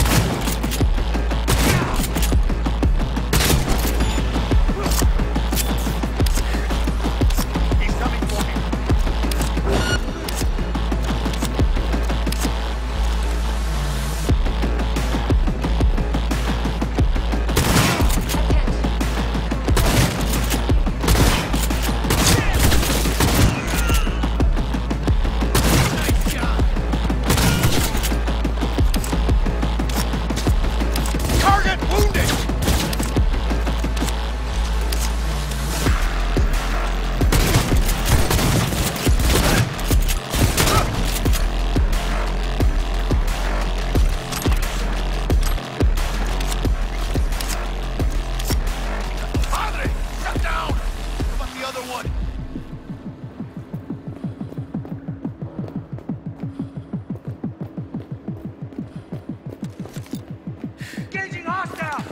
He's coming for me. Target wounded! Padre, shut down! What about the other one? Engaging hostile!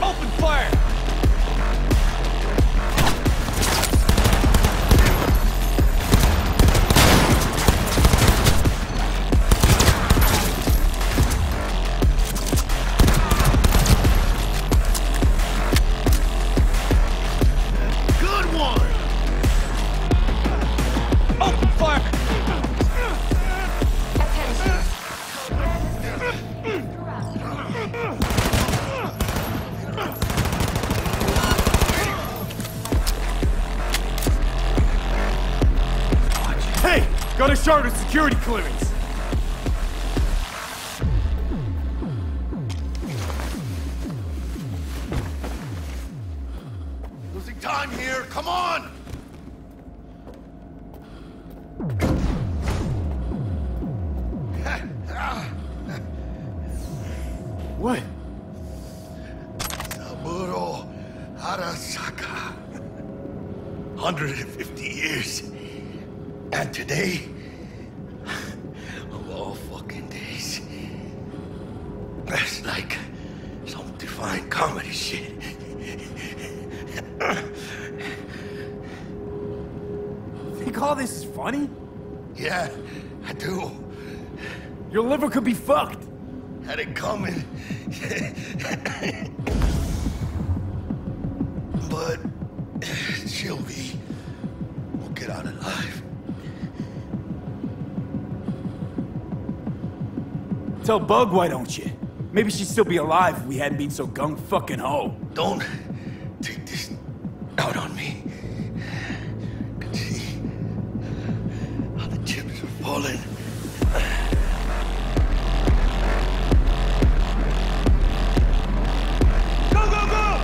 Open fire! Good one! Open fire! Hey! Got a charter security clearance! Losing time here, come on! What? Saburo Arasaka. 150 years. And today, of all fucking days, that's like some divine comedy shit. Think all this is funny? Yeah, I do. Your liver could be fucked. Had it coming. But she'll be. We'll get out alive. Tell Bug, why don't you? Maybe she'd still be alive if we hadn't been so gung-fucking-ho. Don't take this out on me. I can see how the chips are falling. Go, go, go!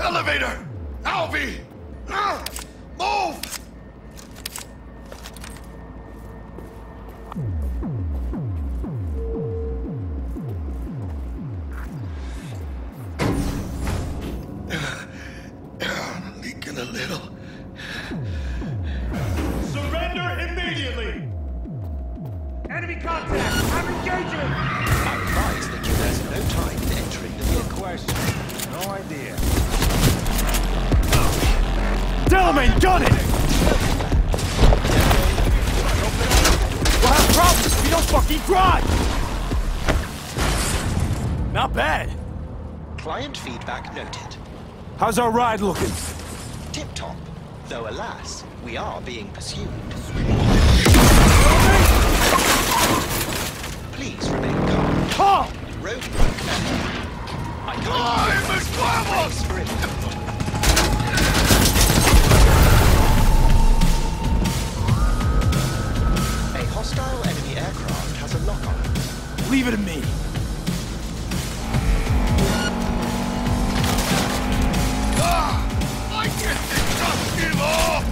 Elevator! Alvy! Move! Leaking a little. Surrender immediately! Enemy contact! I'm engaging! I advise that you waste no time in entering the vehicle. Question. No idea. Delamain, gun it! We'll have problems if you don't fucking drive! Not bad. Client feedback noted. How's our ride looking? Tip-top. Though alas, we are being pursued. Please remain calm. Calm! Roadblock ahead. I can't brace for it. A hostile enemy aircraft has a lock on it. Leave it to me. I can't just give up!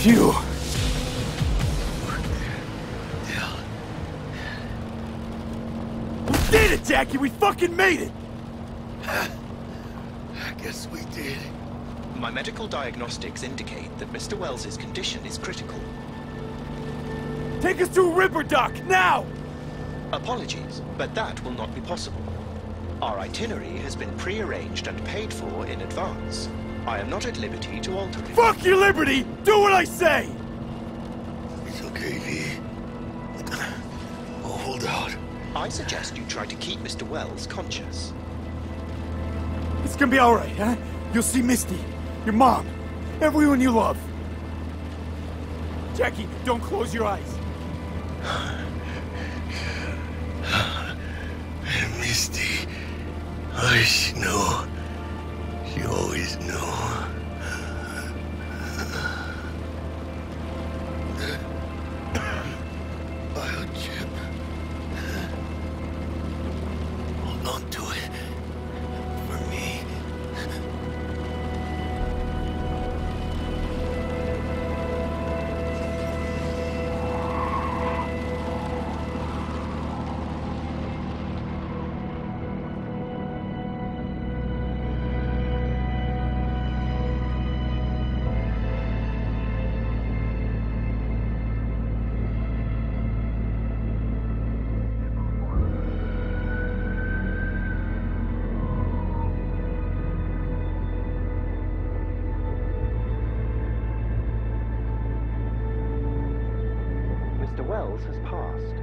Phew. We did it, Jackie! We fucking made it! I guess we did. My medical diagnostics indicate that Mr. Wells's condition is critical. Take us to Ripper Dock, now! Apologies, but that will not be possible. Our itinerary has been pre-arranged and paid for in advance. I am not at liberty to alter it. Fuck your liberty! Do what I say! It's okay, V. I'll hold out. I suggest you try to keep Mr. Wells conscious. It's gonna be alright, huh? You'll see Misty, your mom, everyone you love. Jackie, don't close your eyes. Misty, I know. You always know. Biochip. Hold on to it. For me. Mr. Wells has passed.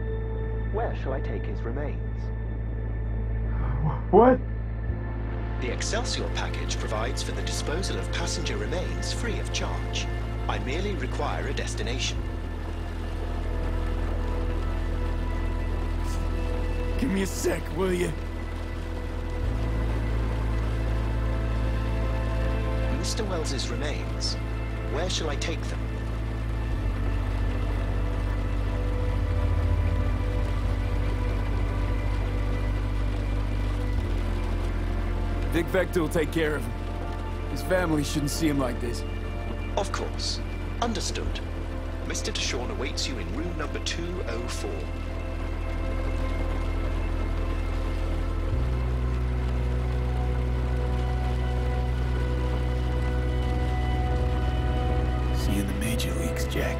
Where shall I take his remains? What? The Excelsior package provides for the disposal of passenger remains free of charge. I merely require a destination. Give me a sec, will you? Mr. Wells's remains. Where shall I take them? Vic Vector will take care of him. His family shouldn't see him like this. Of course. Understood. Mr. Deshawn awaits you in room number 204. See you in the major leagues, Jack.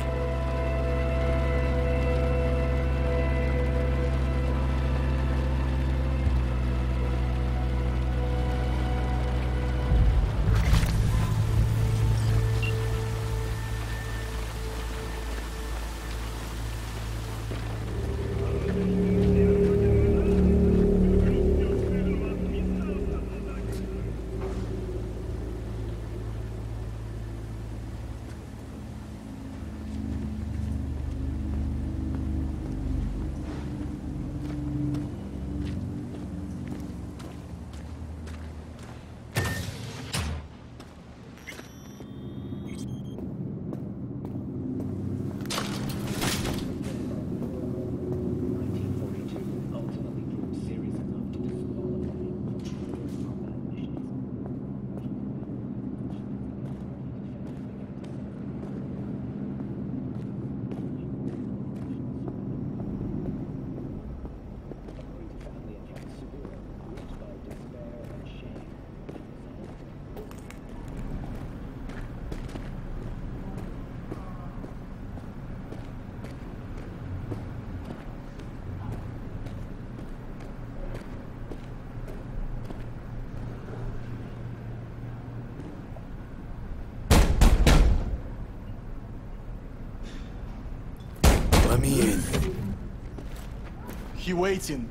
he waiting?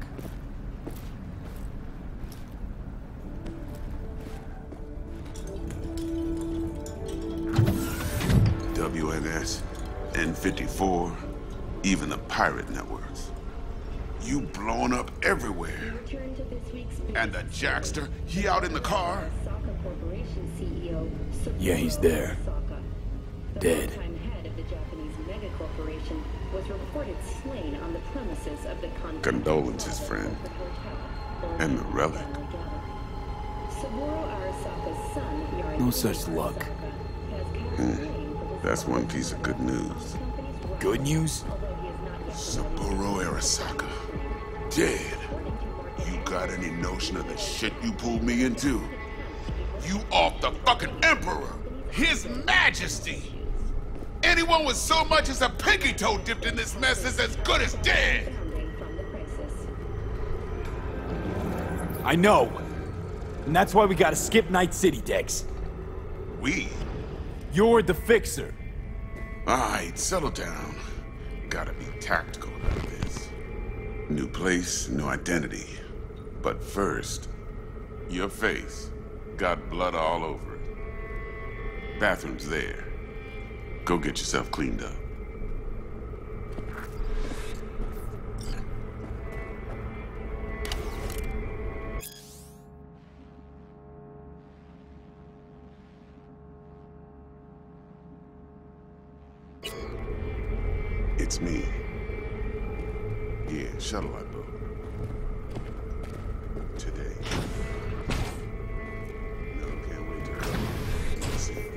WNS, N54, even the pirate networks. You blowing up everywhere. And the Jackster, he out in the car? Yeah, he's there. Dead. Condolences, friend. And the relic. No such luck. That's one piece of good news. Good news? Saburo Arasaka. Dead. You got any notion of the shit you pulled me into? You off the fucking Emperor! His Majesty! Anyone with so much as a pinky toe dipped in this mess is as good as dead! I know! And that's why we gotta skip Night City, Dex. We? You're the fixer. Alright, settle down. Gotta be tactical about this. New place, new identity. But first, your face got blood all over it. Bathroom's there. Go get yourself cleaned up. It's me. Yeah, shuttle I booked. Today. No, can't wait to see.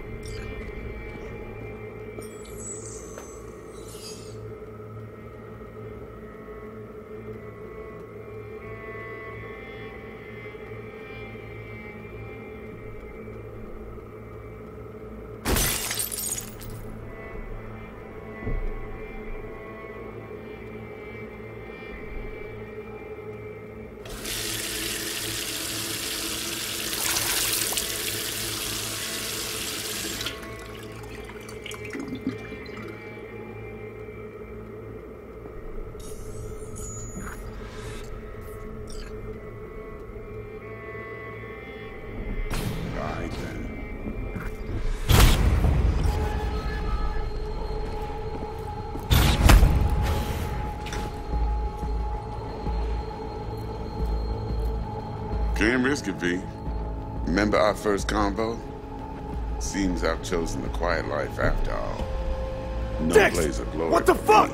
Can't risk it, V. Remember our first convo? Seems I've chosen the quiet life after all. No Dex, place of glory. what the fuck?